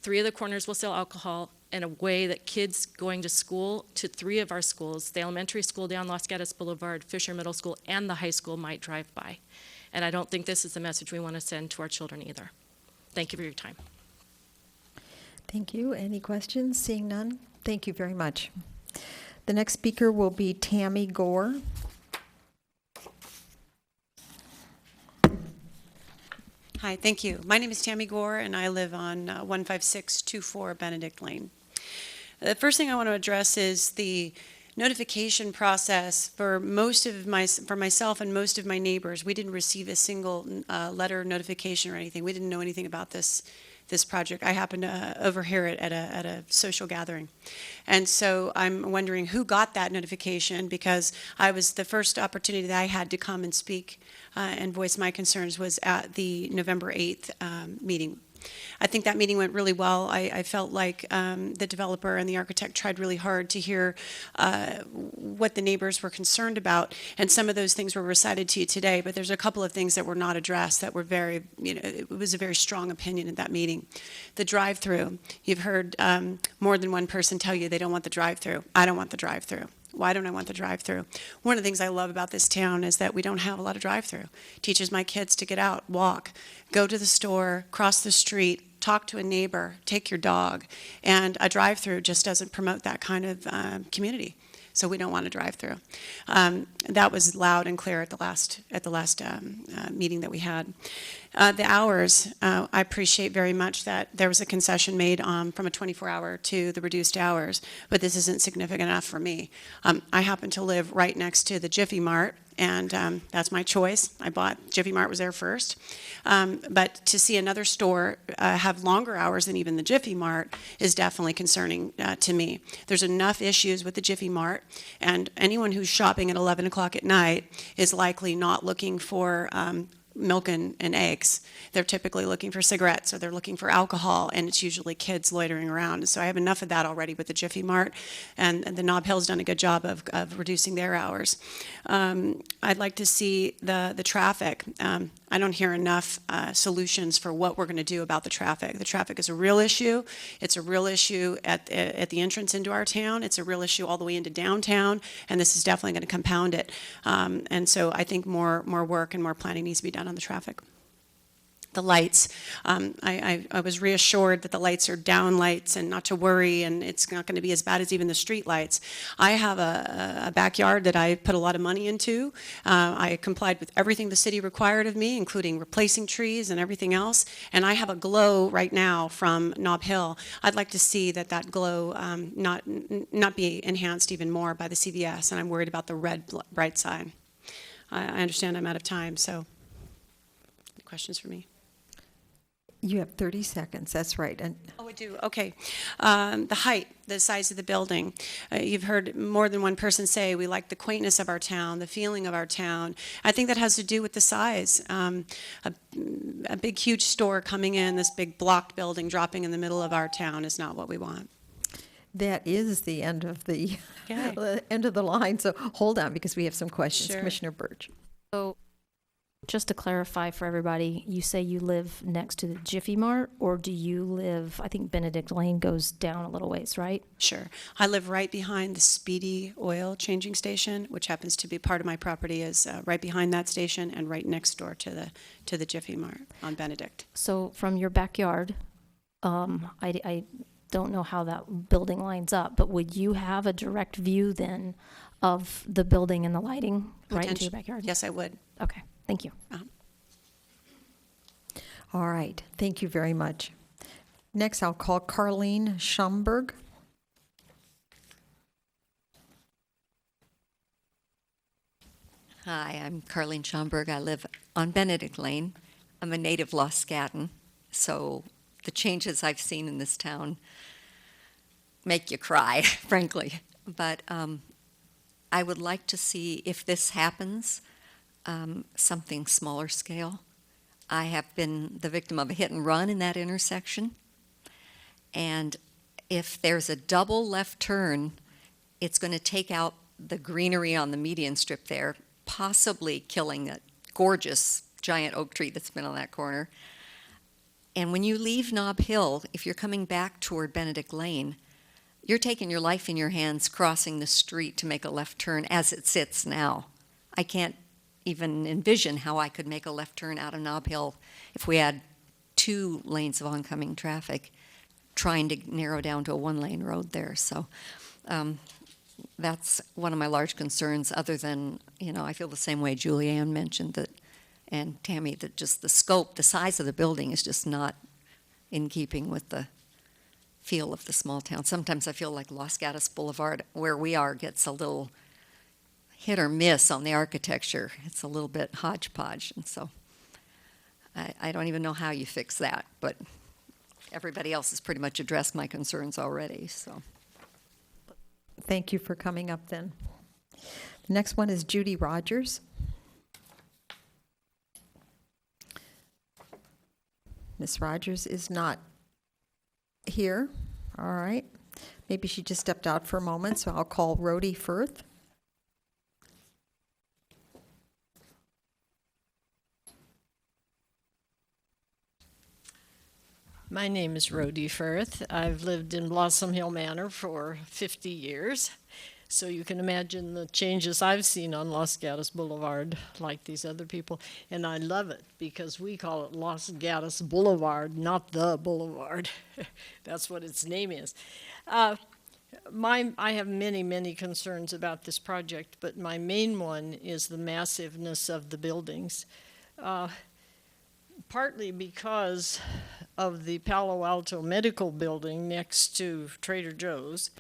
3 of the corners will sell alcohol in a way that kids going to school, to 3 of our schools, the elementary school down Los Gatos Boulevard, Fisher Middle School, and the high school might drive by. And I don't think this is the message we want to send to our children either. Thank you for your time. Thank you. Any questions? Seeing none, thank you very much. The next speaker will be Tammy Gore. Hi, thank you. My name is Tammy Gore, and I live on 15624 Benedict Lane. The first thing I want to address is the notification process for myself and most of my neighbors. We didn't receive a single letter notification or anything. We didn't know anything about this project. I happened to overhear it at a social gathering. And so I'm wondering who got that notification, because the first opportunity that I had to come and speak and voice my concerns was at the November 8th meeting. I think that meeting went really well. I felt like the developer and the architect tried really hard to hear what the neighbors were concerned about, and some of those things were recited to you today, but there's a couple of things that were not addressed that were it was a very strong opinion at that meeting. The drive-through, you've heard more than one person tell you they don't want the drive-through. I don't want the drive-through. Why don't I want the drive-through? One of the things I love about this town is that we don't have a lot of drive-through. Teaches my kids to get out, walk, go to the store, cross the street, talk to a neighbor, take your dog. And a drive-through just doesn't promote that kind of community. So we don't want a drive-through. That was loud and clear at the last meeting that we had. The hours, I appreciate very much that there was a concession made from a 24-hour to the reduced hours, but this isn't significant enough for me. I happen to live right next to the Jiffy Mart, and that's my choice. Jiffy Mart was there first. But to see another store have longer hours than even the Jiffy Mart is definitely concerning to me. There's enough issues with the Jiffy Mart, and anyone who's shopping at 11 o'clock at night is likely not looking for milk and eggs. They're typically looking for cigarettes, or they're looking for alcohol, and it's usually kids loitering around. So I have enough of that already with the Jiffy Mart, and the Nob Hill's done a good job of reducing their hours. I'd like to see the traffic. I don't hear enough solutions for what we're going to do about the traffic. The traffic is a real issue. It's a real issue at the entrance into our town. It's a real issue all the way into downtown, and this is definitely going to compound it. And so I think more work and more planning needs to be done on the traffic. The lights, I was reassured that the lights are down lights and not to worry, and it's not going to be as bad as even the street lights. I have a backyard that I put a lot of money into. I complied with everything the city required of me, including replacing trees and everything else, and I have a glow right now from Nob Hill. I'd like to see that glow not be enhanced even more by the CVS, and I'm worried about the red bright sign. I understand I'm out of time, so any questions for me? You have 30 seconds, that's right. Oh, I do, okay. The height, the size of the building. You've heard more than one person say we like the quaintness of our town, the feeling of our town. I think that has to do with the size. A big, huge store coming in, this big blocked building dropping in the middle of our town is not what we want. That is the end of the Okay. end of the line. So hold on, because we have some questions. Sure. Commissioner Birch. So, just to clarify for everybody, you say you live next to the Jiffy Mart, or do you live, I think Benedict Lane goes down a little ways, right? Sure. I live right behind the Speedy Oil changing station, which happens to be part of my property, is right behind that station and right next door to the Jiffy Mart on Benedict. So from your backyard, I don't know how that building lines up, but would you have a direct view then of the building and the lighting right into your backyard? Yes, I would. Okay, thank you. All right. Thank you very much. Next, I'll call Carlene Schomburg. Hi, I'm Carlene Schomburg. I live on Benedict Lane. I'm a native Los Gaten, so the changes I've seen in this town make you cry, frankly. But I would like to see, if this happens, something smaller scale. I have been the victim of a hit and run in that intersection. And if there's a double left turn, it's going to take out the greenery on the median strip there, possibly killing a gorgeous giant oak tree that's been on that corner. And when you leave Nob Hill, if you're coming back toward Benedict Lane, you're taking your life in your hands crossing the street to make a left turn as it sits now. I can't even envision how I could make a left turn out of Nob Hill if we had 2 lanes of oncoming traffic trying to narrow down to a 1-lane road there. So that's one of my large concerns, other than, I feel the same way Julianne mentioned, that, and Tammy, that just the scope, the size of the building is just not in keeping with the feel of the small town. Sometimes I feel like Los Gatos Boulevard, where we are, gets a little hit or miss on the architecture. It's a little bit hodgepodge, and so I don't even know how you fix that, but everybody else has pretty much addressed my concerns already, so. Thank you for coming up then. The next one is Judy Rogers. Miss Rogers is not here. All right. Maybe she just stepped out for a moment, so I'll call Rhodey Firth. My name is Rhodey Firth. I've lived in Blossom Hill Manor for 50 years, so you can imagine the changes I've seen on Los Gatos Boulevard, like these other people, and I love it because we call it Los Gatos Boulevard, not the Boulevard. That's what its name is. I have many, many concerns about this project, but my main one is the massiveness of the buildings. Partly because of the Palo Alto Medical Building next to Trader Joe's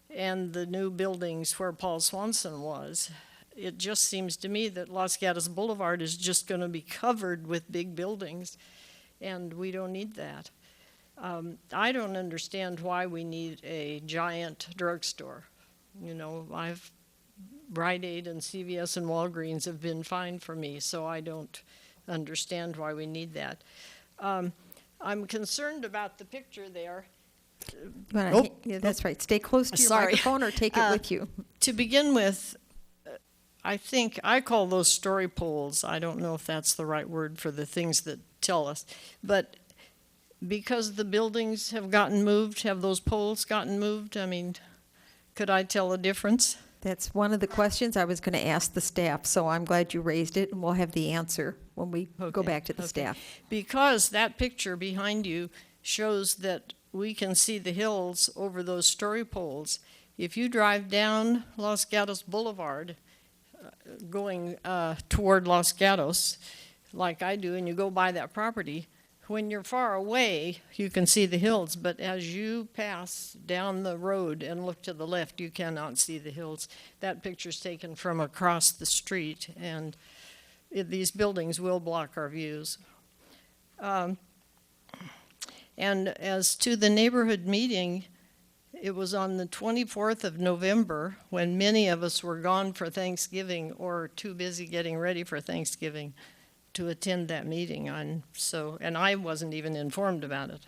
and the new buildings where Paul Swanson was. It just seems to me that Los Gatos Boulevard is just going to be covered with big buildings, and we don't need that. I don't understand why we need a giant drugstore. Rite Aid and CVS and Walgreens have been fine for me, so I don't understand why we need that. I'm concerned about the picture there. Yeah, that's right. Stay close to your microphone or take it with you. To begin with, I think I call those story poles. I don't know if that's the right word for the things that tell us. But because the buildings have gotten moved, have those poles gotten moved? I mean, could I tell a difference? That's one of the questions I was going to ask the staff, so I'm glad you raised it, and we'll have the answer when we go back to the staff. Because that picture behind you shows that we can see the hills over those story poles. If you drive down Los Gatos Boulevard, going toward Los Gatos, like I do, and you go by that property, when you're far away, you can see the hills, but as you pass down the road and look to the left, you cannot see the hills. That picture's taken from across the street, and these buildings will block our views. And as to the neighborhood meeting, it was on the 24th of November when many of us were gone for Thanksgiving or too busy getting ready for Thanksgiving to attend that meeting, and I wasn't even informed about it.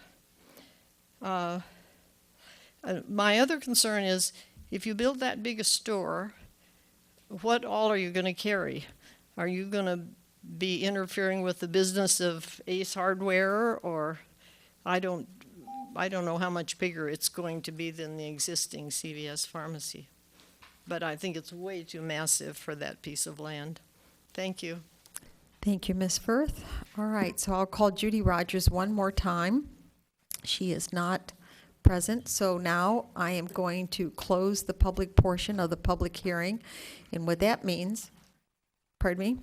My other concern is, if you build that big a store, what all are you going to carry? Are you going to be interfering with the business of Ace Hardware, or I don't know how much bigger it's going to be than the existing CVS pharmacy. But I think it's way too massive for that piece of land. Thank you. Thank you, Ms. Firth. All right, so I'll call Judy Rogers one more time. She is not present, so now I am going to close the public portion of the public hearing. And what that means, pardon me?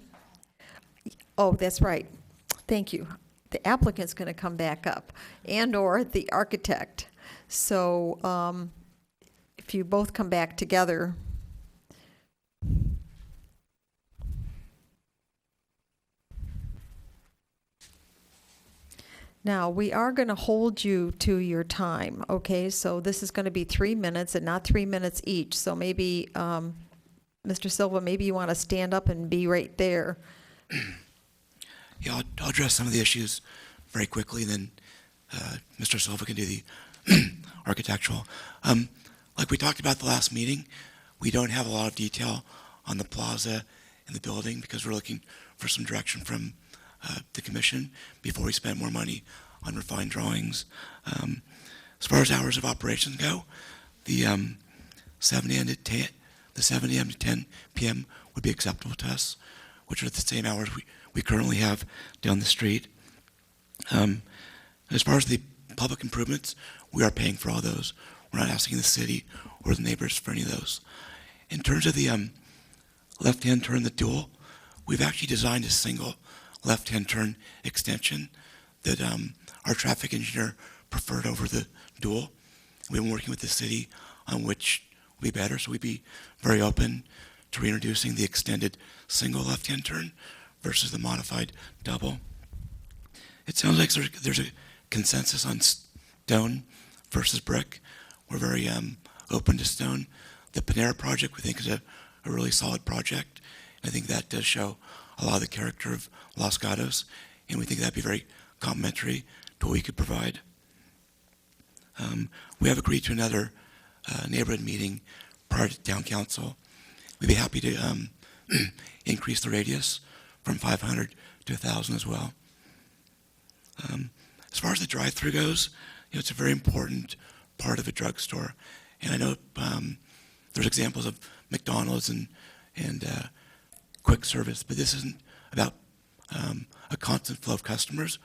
Oh, that's right. Thank you. The applicant's going to come back up, and/or the architect. So if you both come back together. Now, we are going to hold you to your time, okay? So this is going to be 3 minutes and not 3 minutes each. So maybe, Mr. Silva, maybe you want to stand up and be right there. Yeah, I'll address some of the issues very quickly, and then Mr. Silva can do the architectural. Like we talked about the last meeting, we don't have a lot of detail on the plaza and the building because we're looking for some direction from the commission before we spend more money on refined drawings. As far as hours of operations go, the 7 a.m. to 10 p.m. would be acceptable to us, which are the same hours we currently have down the street. As far as the public improvements, we are paying for all those. We're not asking the city or the neighbors for any of those. In terms of the left-hand turn, the dual, we've actually designed a single left-hand turn extension that our traffic engineer preferred over the dual. We've been working with the city on which would be better, so we'd be very open to reintroducing the extended single left-hand turn versus the modified double. It sounds like there's a consensus on stone versus brick. We're very open to stone. The Panera project we think is a really solid project. I think that does show a lot of the character of Los Gatos, and we think that'd be very complementary to what we could provide. We have agreed to another neighborhood meeting prior to town council. We'd be happy to increase the radius from 500 to 1,000 as well. As far as the drive-through goes, it's a very important part of a drugstore, and I know there's examples of McDonald's and quick service, but this isn't about a constant flow of customers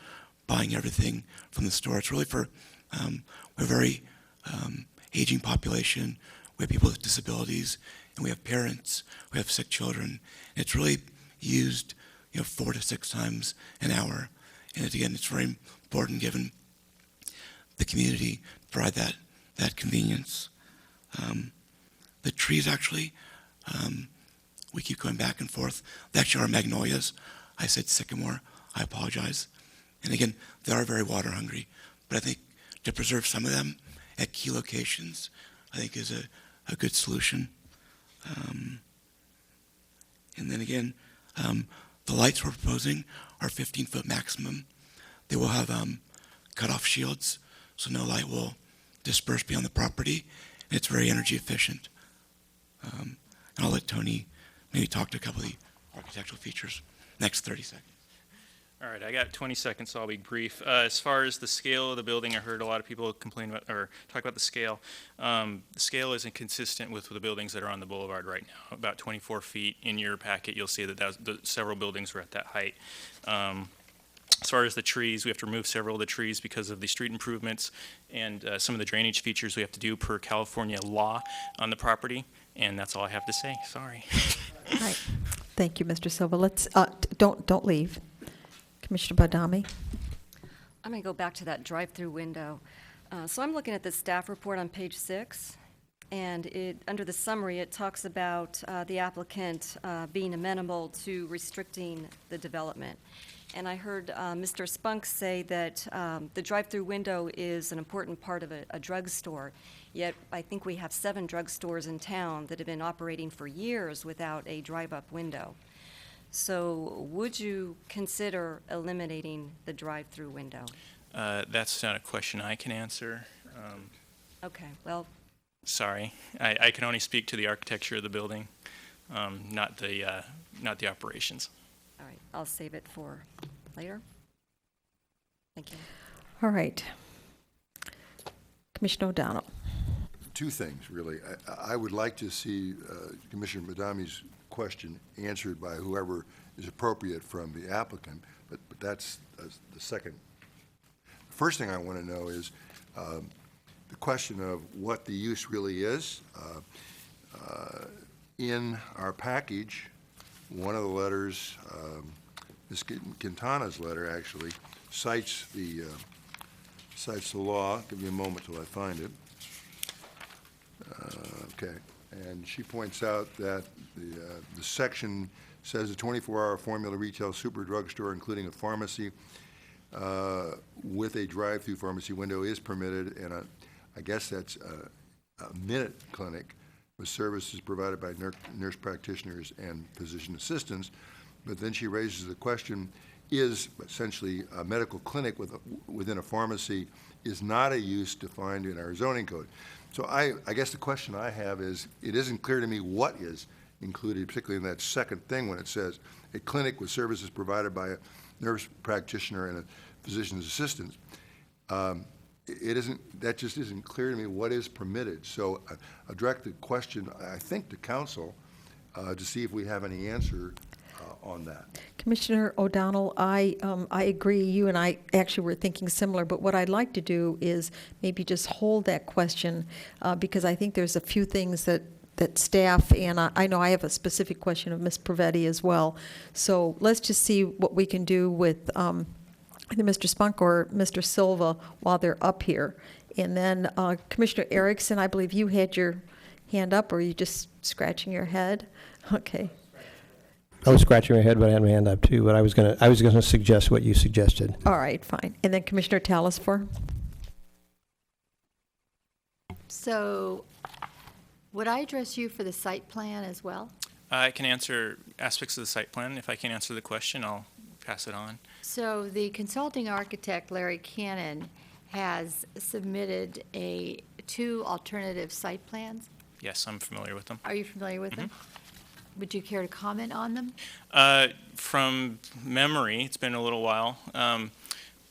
buying everything from the store. It's really for we're a very aging population. We have people with disabilities, and we have parents. We have sick children. And it's really used, 4 to 6 times an hour. And again, it's very important given the community to provide that convenience. The trees actually, we keep going back and forth. They actually are magnolias. I said sycamore. I apologize. And again, they are very water hungry. But I think to preserve some of them at key locations, I think is a good solution. And then again, the lights we're proposing are 15-foot maximum. They will have cutoff shields, so no light will disperse beyond the property. And it's very energy efficient. And I'll let Tony maybe talk to a couple of the architectural features. Next 30 seconds. All right, I got 20 seconds, so I'll be brief. As far as the scale of the building, I heard a lot of people complain about or talk about the scale. The scale isn't consistent with the buildings that are on the boulevard right now. About 24 feet. In your packet, you'll see that several buildings were at that height. As far as the trees, we have to remove several of the trees because of the street improvements and some of the drainage features we have to do per California law on the property. And that's all I have to say. Sorry. All right. Thank you, Mr. Silva. Let's don't leave. Commissioner Badami. I'm going to go back to that drive-through window. So I'm looking at the staff report on page 6, and under the summary, it talks about the applicant being amenable to restricting the development. And I heard Mr. Spunk say that the drive-through window is an important part of a drugstore. Yet I think we have 7 drugstores in town that have been operating for years without a drive-up window. So would you consider eliminating the drive-through window? That's not a question I can answer. Okay, well, Sorry, I can only speak to the architecture of the building, not the operations. all right, I'll save it for later. Thank you. All right. Commissioner O'Donnell. Two things, really. I would like to see Commissioner Madami's question answered by whoever is appropriate from the applicant, but that's the second. The first thing I want to know is the question of what the use really is. In our package, one of the letters, Ms. Quintana's letter actually, cites the law. Give me a moment till I find it. Okay, and she points out that the section says a 24-hour formula retail super drugstore, including a pharmacy with a drive-through pharmacy window, is permitted, and I guess that's a minute clinic with services provided by nurse practitioners and physician assistants. But then she raises the question, is essentially a medical clinic within a pharmacy is not a use defined in our zoning code. So I guess the question I have is, it isn't clear to me what is included, particularly in that second thing when it says a clinic with services provided by a nurse practitioner and a physician's assistant. That just isn't clear to me what is permitted. So I direct the question, I think, to council to see if we have any answer on that. Commissioner O'Donnell, I agree. You and I actually were thinking similar, but what I'd like to do is maybe just hold that question because I think there's a few things that staff, and I know I have a specific question of Ms. Provetti as well. So let's just see what we can do with either Mr. Spunk or Mr. Silva while they're up here. And then Commissioner Erickson, I believe you had your hand up, or are you just scratching your head? Okay. I was scratching my head, but I had my hand up too. But I was gonna suggest what you suggested. All right, fine. And then Commissioner Talasfor. So would I address you for the site plan as well? I can answer aspects of the site plan. If I can answer the question, I'll pass it on. So the consulting architect, Larry Cannon, has submitted two alternative site plans. Yes, I'm familiar with them. Are you familiar with them? Would you care to comment on them? From memory, it's been a little while,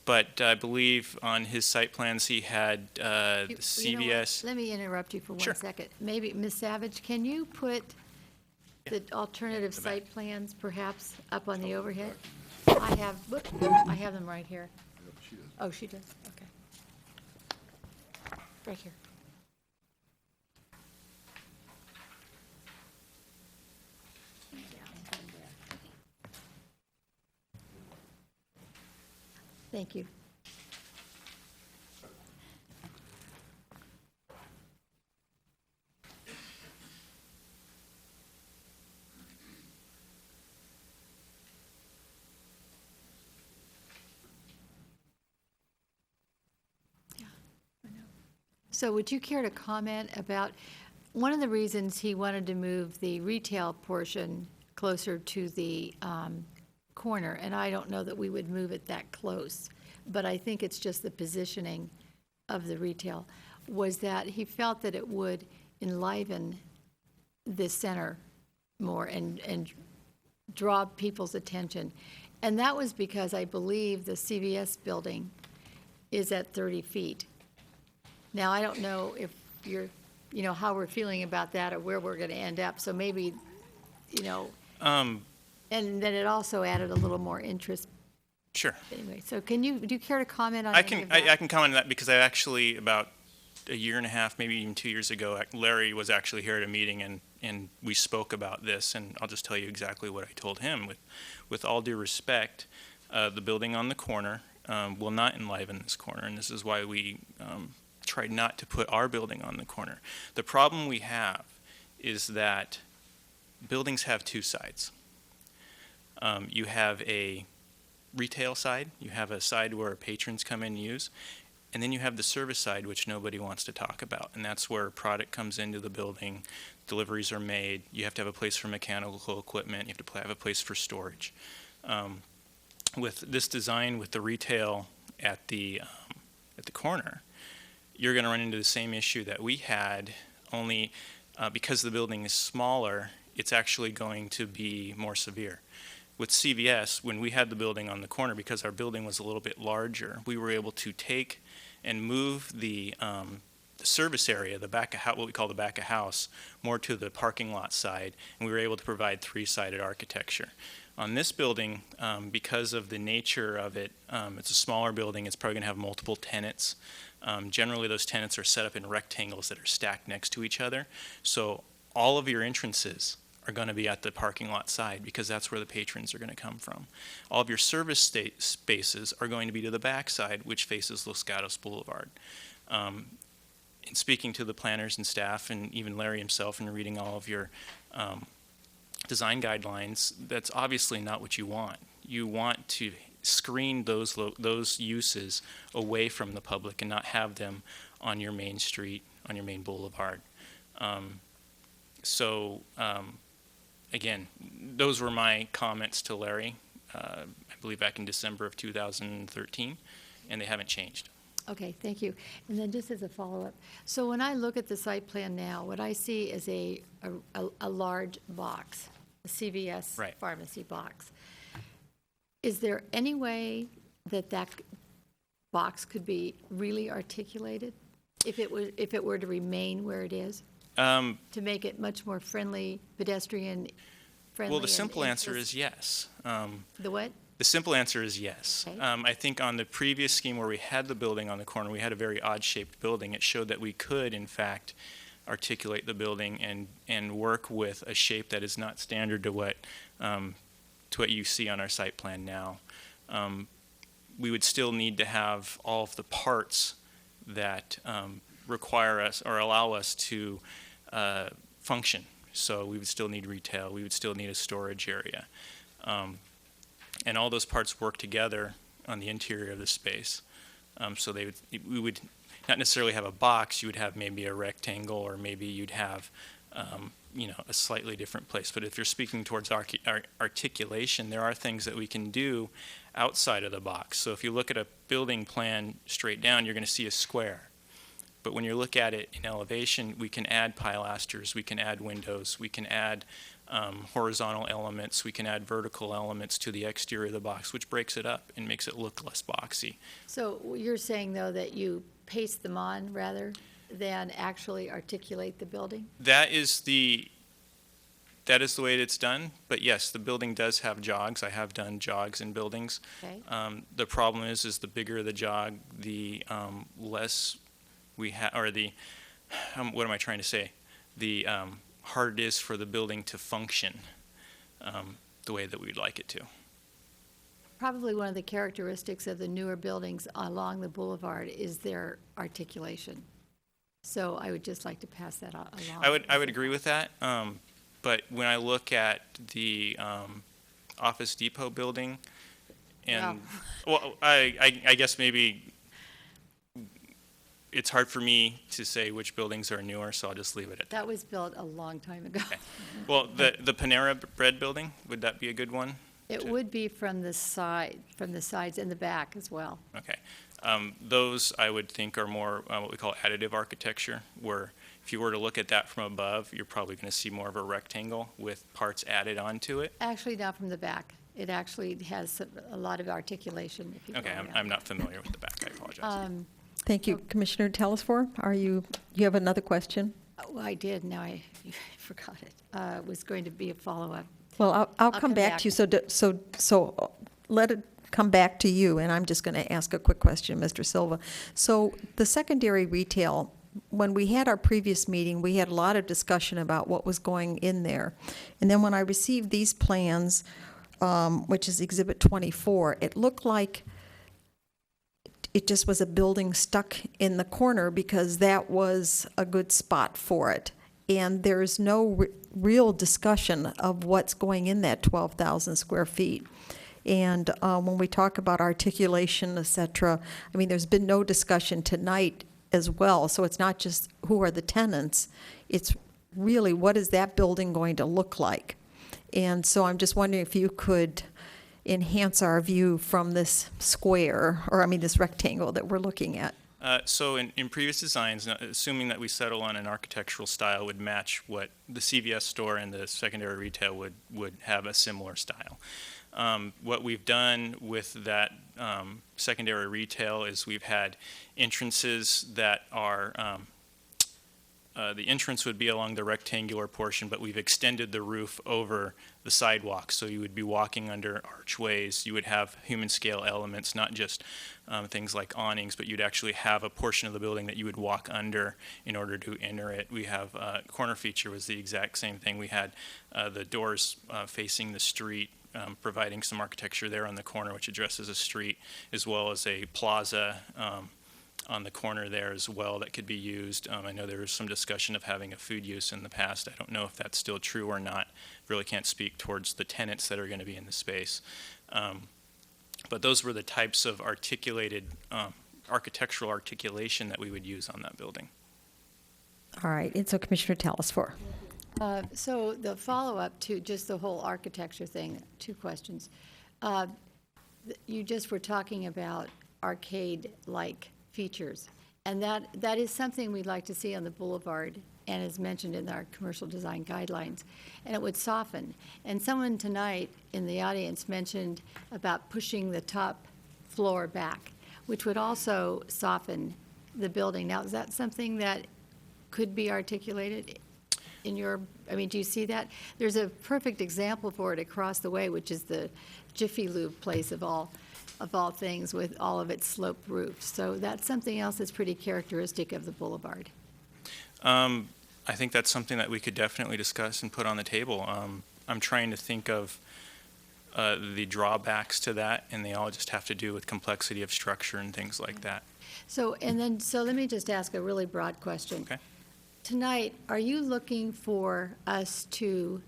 but I believe on his site plans he had the CVS. You know what? Let me interrupt you for 1 second. Maybe, Ms. Savage, can you put the alternative site plans perhaps up on the overhead? I have them right here. Oh, she does? Okay. Right here. Thank you. So would you care to comment about, one of the reasons he wanted to move the retail portion closer to the corner, and I don't know that we would move it that close, but I think it's just the positioning of the retail, was that he felt that it would enliven the center more and draw people's attention. And that was because I believe the CVS building is at 30 feet. Now, I don't know if you're, how we're feeling about that or where we're going to end up. So maybe, and then it also added a little more interest. Sure. Anyway, so do you care to comment on I any of that? can comment on that because I actually, about a year and a half, maybe even 2 years ago, Larry was actually here at a meeting and we spoke about this, and I'll just tell you exactly what I told him. With all due respect, the building on the corner will not enliven this corner, and this is why we tried not to put our building on the corner. The problem we have is that buildings have two sides. You have a retail side, you have a side where patrons come in and use, and then you have the service side, which nobody wants to talk about, and that's where product comes into the building, deliveries are made, you have to have a place for mechanical equipment, you have to have a place for storage. With this design, with the retail at the corner, you're going to run into the same issue that we had, only because the building is smaller, it's actually going to be more severe. With CVS, when we had the building on the corner, because our building was a little bit larger, we were able to take and move the service area, the back of what we call the back of house, more to the parking lot side, and we were able to provide three-sided architecture. On this building, because of the nature of it, it's a smaller building, it's probably going to have multiple tenants. Generally, those tenants are set up in rectangles that are stacked next to each other. So all of your entrances are going to be at the parking lot side because that's where the patrons are going to come from. All of your service spaces are going to be to the back side, which faces Los Gatos Boulevard. In speaking to the planners and staff, and even Larry himself, and reading all of your design guidelines, that's obviously not what you want. You want to screen those uses away from the public and not have them on your main street, on your main boulevard. Again, those were my comments to Larry, I believe back in December of 2013, and they haven't changed. Okay, thank you. And then just as a follow-up, so when I look at the site plan now, what I see is a large box, a CVS Right. pharmacy box. Is there any way that box could be really articulated if it were to remain where it is? To make it much more pedestrian friendly? Well, the simple answer is yes. The what? The simple answer is yes. Okay. I think on the previous scheme where we had the building on the corner, we had a very odd-shaped building. It showed that we could, in fact, articulate the building and work with a shape that is not standard to what you see on our site plan now. We would still need to have all of the parts that require us or allow us to function. So we would still need retail. We would still need a storage area. And all those parts work together on the interior of the space. So we would not necessarily have a box. You would have maybe a rectangle, or maybe you'd have a slightly different place. But if you're speaking towards articulation, there are things that we can do outside of the box. So if you look at a building plan straight down, you're going to see a square. But when you look at it in elevation, we can add pilasters, we can add windows, we can add horizontal elements, we can add vertical elements to the exterior of the box, which breaks it up and makes it look less boxy. So you're saying, though, that you paste them on rather than actually articulate the building? That is the way it's done. But yes, the building does have jogs. I have done jogs in buildings. Okay. The problem is the bigger the jog, the less we have, or the what am I trying to say? The harder it is for the building to function the way that we'd like it to. Probably one of the characteristics of the newer buildings along the boulevard is their articulation. So I would just like to pass that along. I would agree with that. But when I look at the Office Depot building, and well, I guess maybe it's hard for me to say which buildings are newer, so I'll just leave it at that. That was built a long time ago. Okay. Well, the Panera Bread building, would that be a good one? It would be from the sides and the back as well. Okay. Those I would think are more what we call additive architecture, where if you were to look at that from above, you're probably going to see more of a rectangle with parts added onto it. Actually, not from the back. It actually has a lot of articulation. If you go Okay, around. I'm not familiar with the back. I apologize. Thank you. Commissioner Telesfor, you have another question? Oh, I did. Now I forgot it. It was going to be a follow-up. Well, I'll come back to you. So let it come back to you, and I'm just going to ask a quick question, Mr. Silva. So the secondary retail, when we had our previous meeting, we had a lot of discussion about what was going in there. And then when I received these plans, which is Exhibit 24, it looked like it just was a building stuck in the corner because that was a good spot for it. And there's no real discussion of what's going in that 12,000 square feet. And when we talk about articulation, et cetera, I mean, there's been no discussion tonight as well. So it's not just who are the tenants, it's really what is that building going to look like? And so I'm just wondering if you could enhance our view from this square, or I mean this rectangle that we're looking at. So in previous designs, assuming that we settle on an architectural style would match what the CVS store and the secondary retail would have a similar style. What we've done with that secondary retail is we've had entrances that are, the entrance would be along the rectangular portion, but we've extended the roof over the sidewalk, so you would be walking under archways. You would have human scale elements, not just things like awnings, but you'd actually have a portion of the building that you would walk under in order to enter it. We have corner feature was the exact same thing. We had the doors facing the street, providing some architecture there on the corner, which addresses a street, as well as a plaza on the corner there as well that could be used. I know there was some discussion of having a food use in the past. I don't know if that's still true or not. Really can't speak towards the tenants that are going to be in the space. But those were the types of articulated architectural articulation that we would use on that building. All right, and so Commissioner Telesfor. So the follow-up to just the whole architecture thing, two questions. You just were talking about arcade-like features, and that is something we'd like to see on the boulevard and is mentioned in our commercial design guidelines, and it would soften. And someone tonight in the audience mentioned about pushing the top floor back, which would also soften the building. Now, is that something that could be articulated in your, I mean, do you see that? There's a perfect example for it across the way, which is the Jiffy Lube place of all things, with all of its sloped roofs. So that's something else that's pretty characteristic of the boulevard. I think that's something that we could definitely discuss and put on the table. I'm trying to think of the drawbacks to that, and they all just have to do with complexity of structure and things like that. So let me just ask a really broad question. Okay. Tonight, are you looking for us to,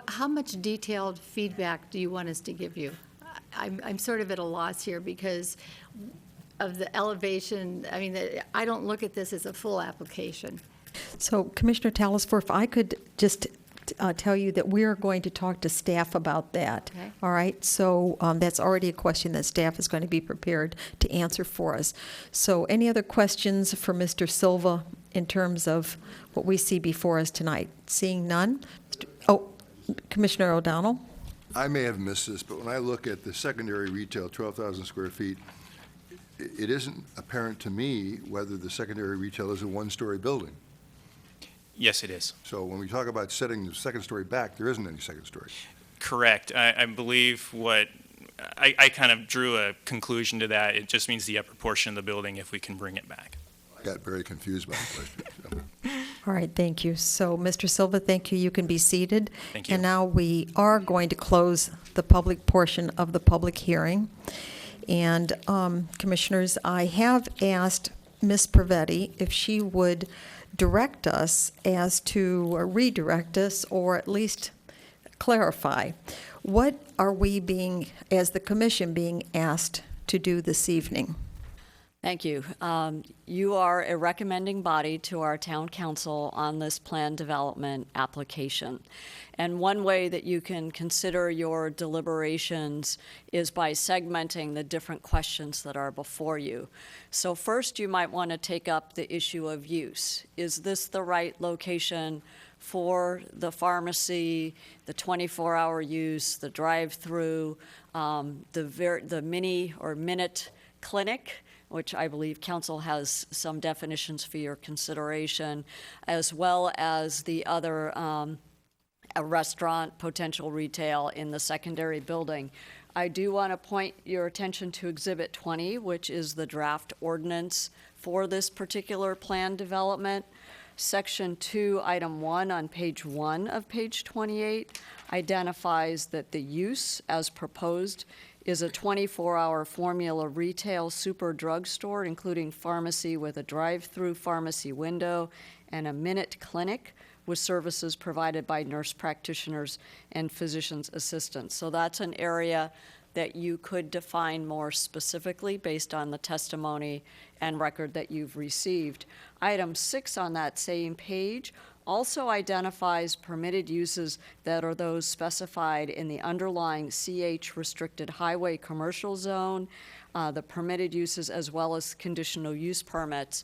how much detailed feedback do you want us to give you? I'm sort of at a loss here because of the elevation. I mean, I don't look at this as a full application. So Commissioner Telesfor, if I could just tell you that we are going to talk to staff about that. Okay. All right, so that's already a question that staff is going to be prepared to answer for us. So any other questions for Mr. Silva in terms of what we see before us tonight? Seeing none? Oh, Commissioner O'Donnell? I may have missed this, but when I look at the secondary retail, 12,000 square feet, it isn't apparent to me whether the secondary retail is a one-story building. Yes, it is. So when we talk about setting the second story back, there isn't any second story. Correct. I believe I kind of drew a conclusion to that. It just means the upper portion of the building if we can bring it back. I got very confused by the question. So. All right, thank you. So, Mr. Silva, thank you. You can be seated. Thank you. And now we are going to close the public portion of the public hearing. And Commissioners, I have asked Ms. Pravetti if she would direct us as to, or redirect us, or at least clarify, what are we being, as the commission, being asked to do this evening? Thank you. You are a recommending body to our town council on this plan development application. And one way that you can consider your deliberations is by segmenting the different questions that are before you. So first, you might want to take up the issue of use. Is this the right location for the pharmacy, the 24-hour use, the drive-through, the mini or minute clinic, which I believe council has some definitions for your consideration, as well as the other a restaurant, potential retail in the secondary building. I do want to point your attention to Exhibit 20, which is the draft ordinance for this particular plan development. Section 2, Item 1 on page 1 of page 28 identifies that the use as proposed is a 24-hour formula retail super drugstore, including pharmacy with a drive-through pharmacy window and a minute clinic with services provided by nurse practitioners and physician's assistants. So that's an area that you could define more specifically based on the testimony and record that you've received. Item 6 on that same page also identifies permitted uses that are those specified in the underlying CH restricted highway commercial zone, the permitted uses as well as conditional use permits,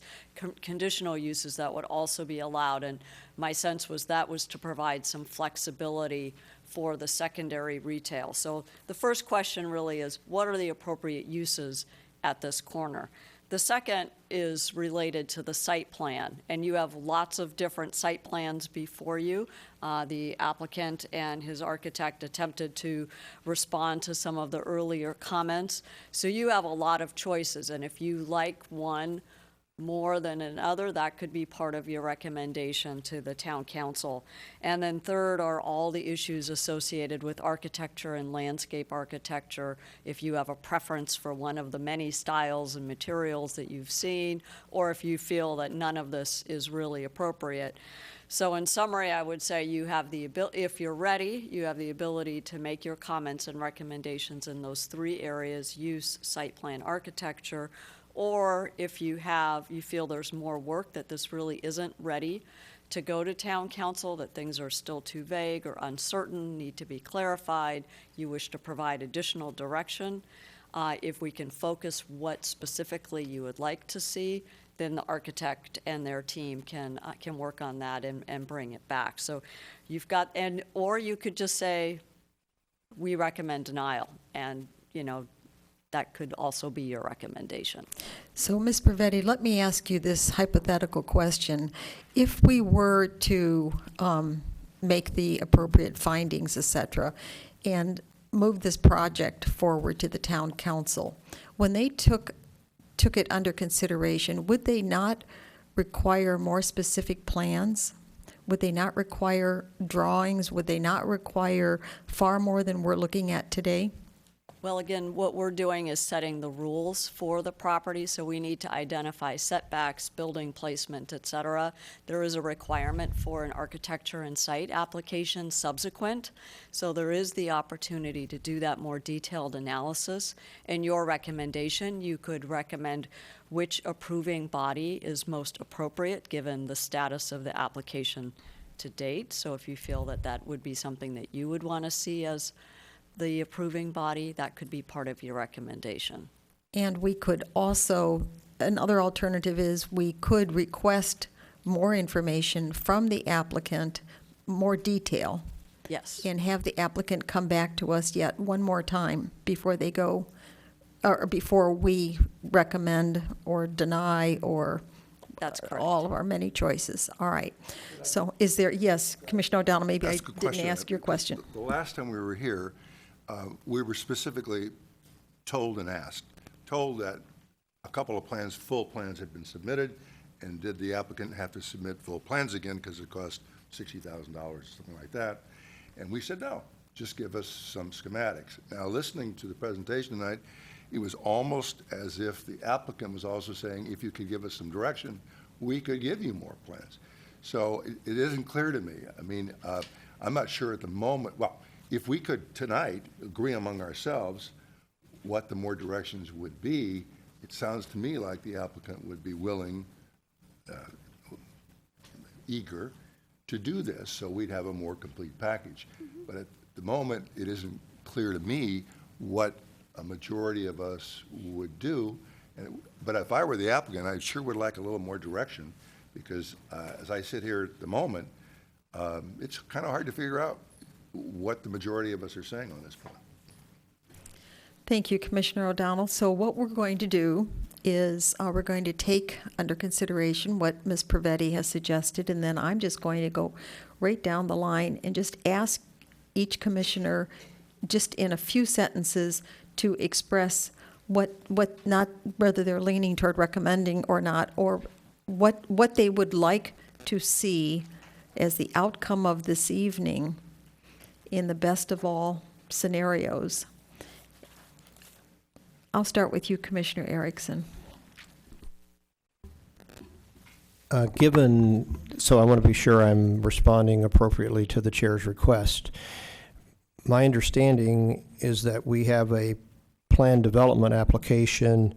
conditional uses that would also be allowed. And my sense was that was to provide some flexibility for the secondary retail. So the first question really is, what are the appropriate uses at this corner? The second is related to the site plan, and you have lots of different site plans before you. The applicant and his architect attempted to respond to some of the earlier comments. So you have a lot of choices, and if you like one more than another, that could be part of your recommendation to the town council. And then third are all the issues associated with architecture and landscape architecture, if you have a preference for one of the many styles and materials that you've seen, or if you feel that none of this is really appropriate. So in summary, I would say you have the ability, if you're ready, you have the ability to make your comments and recommendations in those three areas: use, site plan, architecture. Or if you feel there's more work, that this really isn't ready to go to town council, that things are still too vague or uncertain, need to be clarified, you wish to provide additional direction, if we can focus what specifically you would like to see, then the architect and their team can work on that and bring it back. So you've got, or you could just say, we recommend denial, and, that could also be your recommendation. So, Ms. Pravetti, let me ask you this hypothetical question. If we were to make the appropriate findings, et cetera, and move this project forward to the town council, when they took it under consideration, would they not require more specific plans? Would they not require drawings? Would they not require far more than we're looking at today? Well, again, what we're doing is setting the rules for the property, so we need to identify setbacks, building placement, et cetera. There is a requirement for an architecture and site application subsequent, so there is the opportunity to do that more detailed analysis. In your recommendation, you could recommend which approving body is most appropriate given the status of the application to date. So if you feel that that would be something that you would want to see as the approving body, that could be part of your recommendation. And we could also, another alternative is we could request more information from the applicant, more detail. Yes. And have the applicant come back to us yet one more time before they go, or before we recommend or deny or that's correct. All of our many choices. All right. So is there, yes, Commissioner O'Donnell, maybe I didn't ask your question. The last time we were here, we were specifically told that a couple of plans, full plans had been submitted, and did the applicant have to submit full plans again because it cost $60,000, something like that. And we said, no, just give us some schematics. Now, listening to the presentation tonight, it was almost as if the applicant was also saying, if you could give us some direction, we could give you more plans. So it isn't clear to me. I mean, I'm not sure at the moment, well, if we could tonight agree among ourselves what the more directions would be, it sounds to me like the applicant would be willing, eager to do this, so we'd have a more complete package. But at the moment, it isn't clear to me what a majority of us would do. But if I were the applicant, I sure would like a little more direction, because as I sit here at the moment, it's kind of hard to figure out what the majority of us are saying on this point. Thank you, Commissioner O'Donnell. So what we're going to do is we're going to take under consideration what Ms. Pravetti has suggested, and then I'm just going to go right down the line and just ask each commissioner, just in a few sentences, to express what not whether they're leaning toward recommending or not, or what they would like to see as the outcome of this evening in the best of all scenarios. I'll start with you, Commissioner Erickson. So I want to be sure I'm responding appropriately to the chair's request. My understanding is that we have a plan development application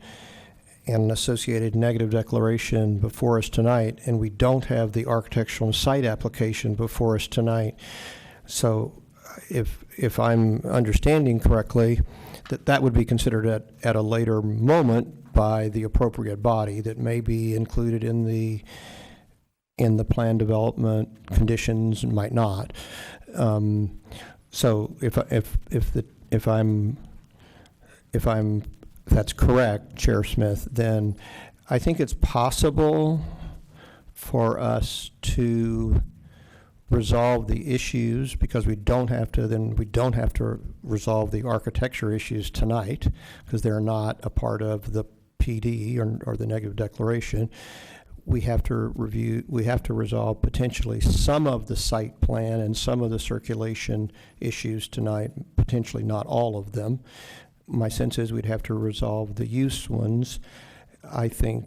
and an associated negative declaration before us tonight, and we don't have the architectural and site application before us tonight. So if I'm understanding correctly, that would be considered at a later moment by the appropriate body that may be included in the plan development conditions and might not. So if that's correct, Chair Smith, then I think it's possible for us to resolve the issues, because we don't have to resolve the architecture issues tonight, because they're not a part of the PD or the negative declaration. We have to resolve potentially some of the site plan and some of the circulation issues tonight, potentially not all of them. My sense is we'd have to resolve the use ones. I think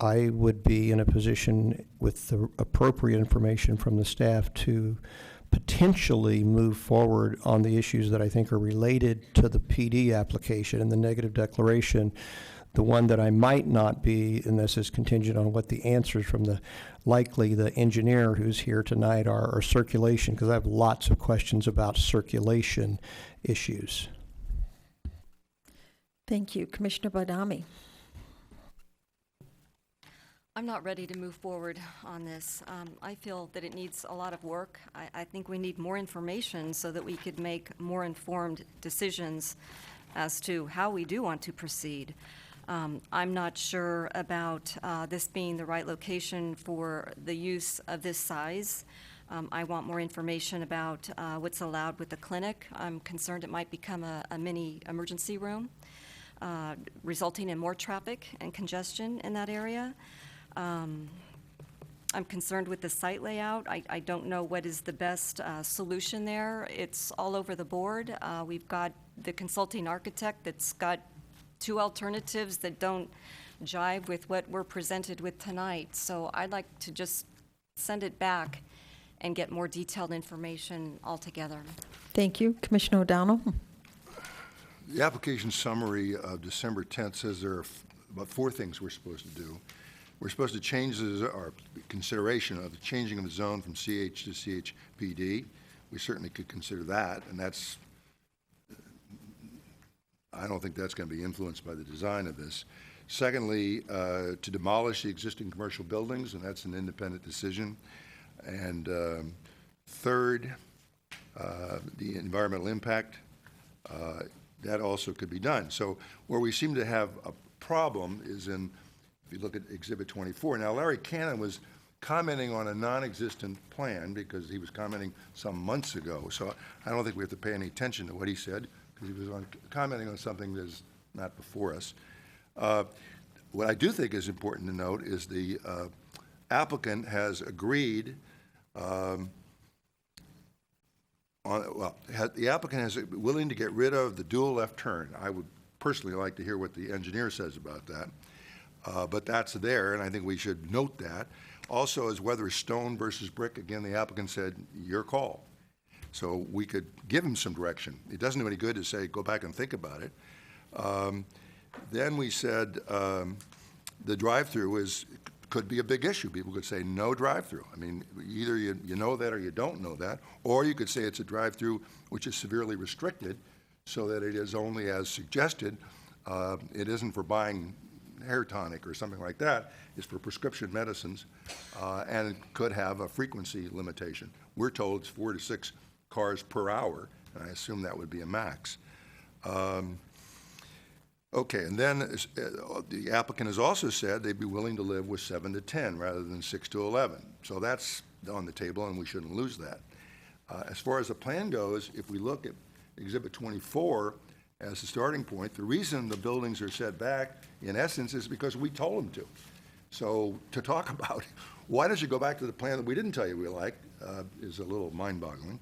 I would be in a position with the appropriate information from the staff to potentially move forward on the issues that I think are related to the PD application and the negative declaration. The one that I might not be, and this is contingent on what the answers from the engineer who's here tonight are circulation, because I have lots of questions about circulation issues. Thank you. Commissioner Badami. I'm not ready to move forward on this. I feel that it needs a lot of work. I think we need more information so that we could make more informed decisions as to how we do want to proceed. I'm not sure about this being the right location for the use of this size. I want more information about what's allowed with the clinic. I'm concerned it might become a mini emergency room, resulting in more traffic and congestion in that area. I'm concerned with the site layout. I don't know what is the best solution there. It's all over the board. We've got the consulting architect that's got two alternatives that don't jive with what we're presented with tonight. So I'd like to just send it back and get more detailed information altogether. Thank you. Commissioner O'Donnell. The application summary of December 10th says there are about 4 things we're supposed to do. We're supposed to change our consideration of the changing of the zone from CH to CHPD. We certainly could consider that, and that's, I don't think that's going to be influenced by the design of this. Secondly, to demolish the existing commercial buildings, and that's an independent decision. And third, the environmental impact, that also could be done. So where we seem to have a problem is in, if you look at Exhibit 24. Now, Larry Cannon was commenting on a non-existent plan because he was commenting some months ago. So I don't think we have to pay any attention to what he said, because he was commenting on something that's not before us. What I do think is important to note is the applicant has agreed the applicant is willing to get rid of the dual left turn. I would personally like to hear what the engineer says about that. But that's there, and I think we should note that. Also, as whether it's stone versus brick, again, the applicant said, your call. So we could give him some direction. It doesn't do any good to say, go back and think about it. Then we said the drive-through could be a big issue. People could say no drive-through. I mean, either you know that or you don't know that, or you could say it's a drive-through which is severely restricted so that it is only as suggested. It isn't for buying hair tonic or something like that. It's for prescription medicines, and it could have a frequency limitation. We're told it's 4 to 6 cars per hour, and I assume that would be a max. Okay, and then the applicant has also said they'd be willing to live with 7 to 10 rather than 6 to 11. So that's on the table, and we shouldn't lose that. As far as the plan goes, if we look at Exhibit 24 as the starting point, the reason the buildings are set back, in essence, is because we told them to. So to talk about why don't you go back to the plan that we didn't tell you we liked is a little mind-boggling.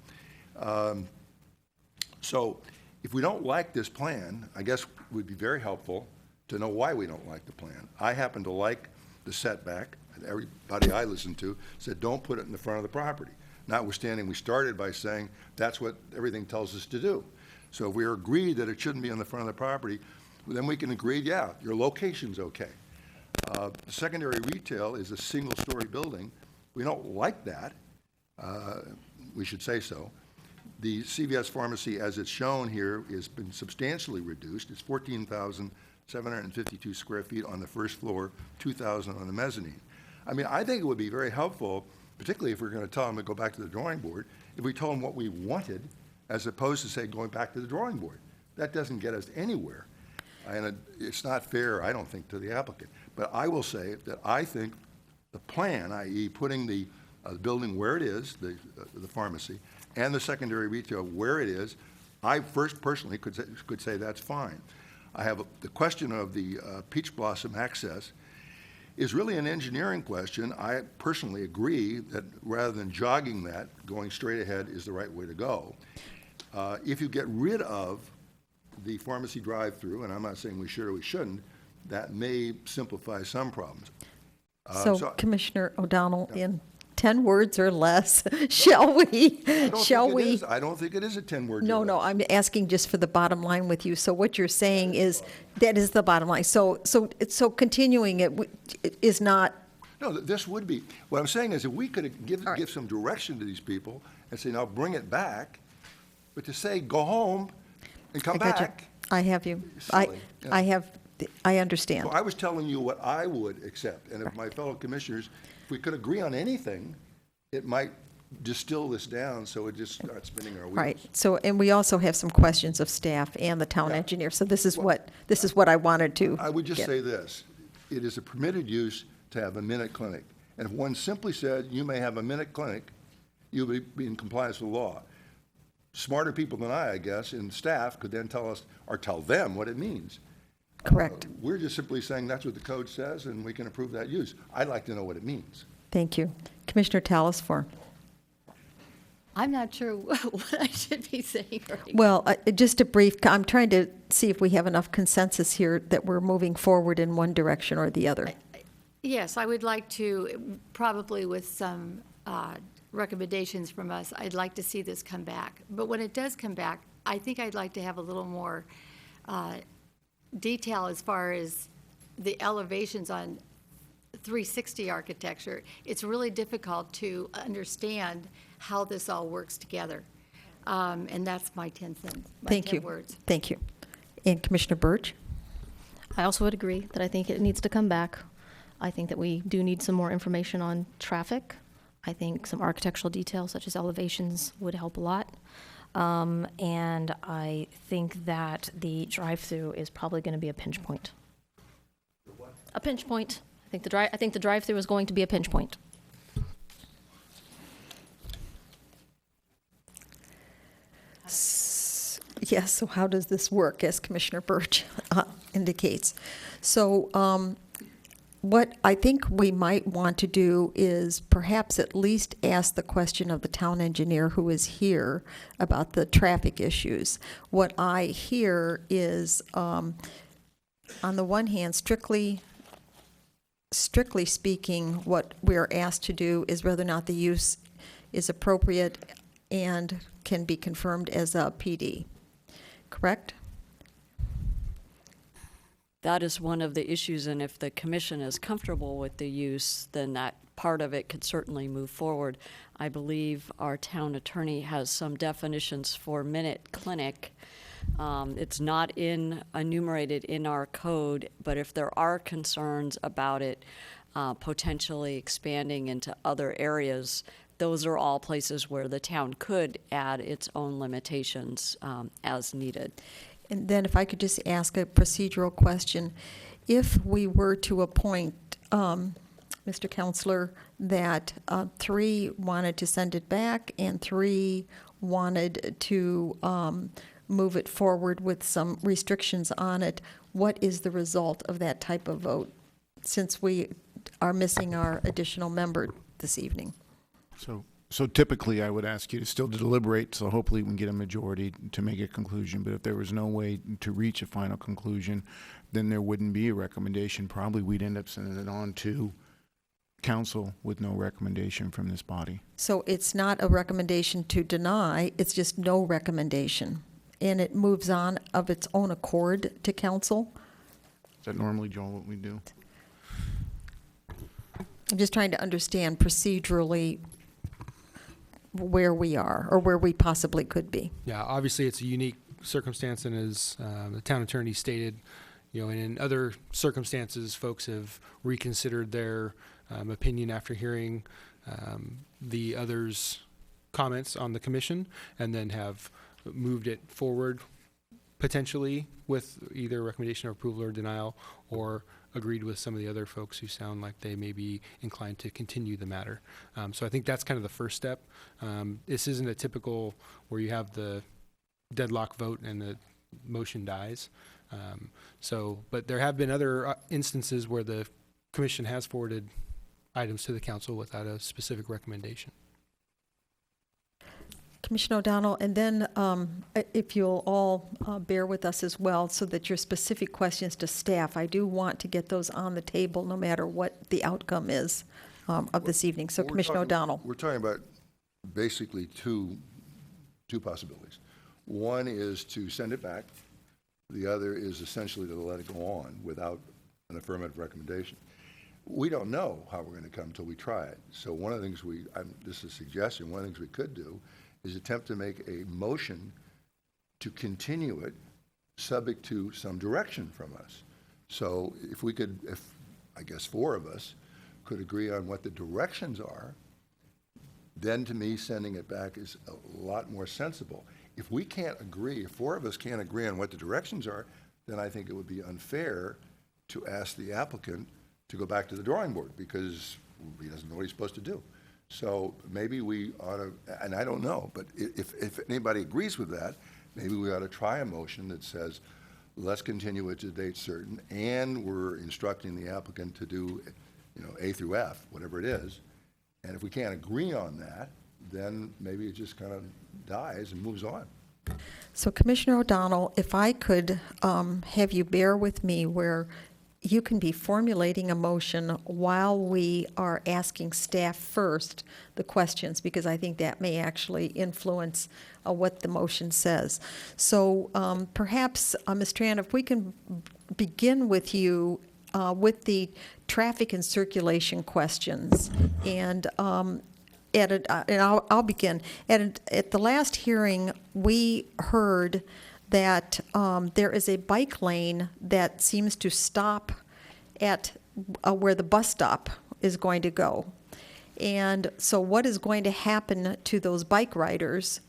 So if we don't like this plan, I guess it would be very helpful to know why we don't like the plan. I happen to like the setback. Everybody I listened to said don't put it in the front of the property. Notwithstanding, we started by saying that's what everything tells us to do. So if we agreed that it shouldn't be on the front of the property, then we can agree, yeah, your location's okay. Secondary retail is a single-story building. We don't like that. We should say so. The CVS pharmacy, as it's shown here, has been substantially reduced. It's 14,752 square feet on the first floor, 2,000 on the mezzanine. I mean, I think it would be very helpful, particularly if we're going to tell them to go back to the drawing board, if we told them what we wanted, as opposed to, say, going back to the drawing board. That doesn't get us anywhere. And it's not fair, I don't think, to the applicant. But I will say that I think the plan, i.e. putting the building where it is, the pharmacy, and the secondary retail where it is, I personally could say that's fine. I have the question of the Peach Blossom access is really an engineering question. I personally agree that rather than jogging that, going straight ahead is the right way to go. If you get rid of the pharmacy drive-through, and I'm not saying we should or we shouldn't, that may simplify some problems. So Commissioner O'Donnell, in 10 words or less, shall we? I don't think it is a 10-word. No, I'm asking just for the bottom line with you. So what you're saying is, that is the bottom line. So continuing it is not. No, this would be. What I'm saying is, if we could give some direction to these people and say, now bring it back, but to say, go home and come back. I have you. Silly. I understand. Well, I was telling you what I would accept, and if my fellow commissioners, if we could agree on anything, it might distill this down so it just starts spinning our wheels. Right. So, and we also have some questions of staff and the town engineer. So this is what I wanted to. I would just get. say this: it is a permitted use to have a minute clinic, and if one simply said you may have a minute clinic, you would be in compliance with the law. Smarter people than I guess, and staff could then tell us or tell them what it means. Correct. We're just simply saying that's what the code says, and we can approve that use. I'd like to know what it means. Thank you. Commissioner Talasfor. I'm not sure what I should be saying right Well, just a brief, I'm trying to see if we have enough consensus here that we're moving forward in one direction or the other. Yes, I would like to, probably with some recommendations from us, I'd like to see this come back. But when it does come back, I think I'd like to have a little more detail as far as the elevations on 360 architecture. It's really difficult to understand how this all works together. And that's my 10 cents, my Thank 10 you. words. Thank you. And Commissioner Birch? I also would agree that I think it needs to come back. I think that we do need some more information on traffic. I think some architectural details such as elevations would help a lot. And I think that the drive-through is probably going to be a pinch point. A pinch point. I think the drive-through is going to be a pinch point. Yes, so how does this work, as Commissioner Birch indicates? So what I think we might want to do is perhaps at least ask the question of the town engineer who is here about the traffic issues. What I hear is, on the one hand, strictly speaking, what we're asked to do is whether or not the use is appropriate and can be confirmed as a PD. Correct? That is one of the issues, and if the commission is comfortable with the use, then that part of it could certainly move forward. I believe our town attorney has some definitions for minute clinic. It's not enumerated in our code, but if there are concerns about it potentially expanding into other areas, those are all places where the town could add its own limitations as needed. And then if I could just ask a procedural question. If we were to appoint, Mr. Counselor, that 3 wanted to send it back and 3 wanted to move it forward with some restrictions on it, what is the result of that type of vote, since we are missing our additional member this evening? So typically, I would ask you to still deliberate, so hopefully we can get a majority to make a conclusion. But if there was no way to reach a final conclusion, then there wouldn't be a recommendation. Probably we'd end up sending it on to council with no recommendation from this body. So it's not a recommendation to deny, it's just no recommendation. And it moves on of its own accord to council? Is that normally, Joel, what we do? I'm just trying to understand procedurally where we are or where we possibly could be. Yeah, obviously it's a unique circumstance, and as the town attorney stated, and in other circumstances, folks have reconsidered their opinion after hearing the others' comments on the commission, and then have moved it forward potentially with either recommendation of approval or denial, or agreed with some of the other folks who sound like they may be inclined to continue the matter. So I think that's kind of the first step. This isn't a typical where you have the deadlock vote and the motion dies. But there have been other instances where the commission has forwarded items to the council without a specific recommendation. Commissioner O'Donnell, and then if you'll all bear with us as well, so that your specific questions to staff, I do want to get those on the table no matter what the outcome is of this evening. So Commissioner O'Donnell. We're talking about basically two possibilities. One is to send it back. The other is essentially to let it go on without an affirmative recommendation. We don't know how we're going to come until we try it. So one of the things this is a suggestion, one of the things we could do is attempt to make a motion to continue it subject to some direction from us. So if I guess 4 of us could agree on what the directions are, then to me, sending it back is a lot more sensible. If we can't agree, if 4 of us can't agree on what the directions are, then I think it would be unfair to ask the applicant to go back to the drawing board because he doesn't know what he's supposed to do. So maybe we ought to, and I don't know, but if anybody agrees with that, maybe we ought to try a motion that says, let's continue it to a date certain, and we're instructing the applicant to do, A through F, whatever it is. And if we can't agree on that, then maybe it just kind of dies and moves on. So Commissioner O'Donnell, if I could have you bear with me where you can be formulating a motion while we are asking staff first the questions, because I think that may actually influence what the motion says. So perhaps, Ms. Tran, if we can begin with you with the traffic and circulation questions. And I'll begin. At the last hearing, we heard that there is a bike lane that seems to stop at where the bus stop is going to go. And so what is going to happen to those bike riders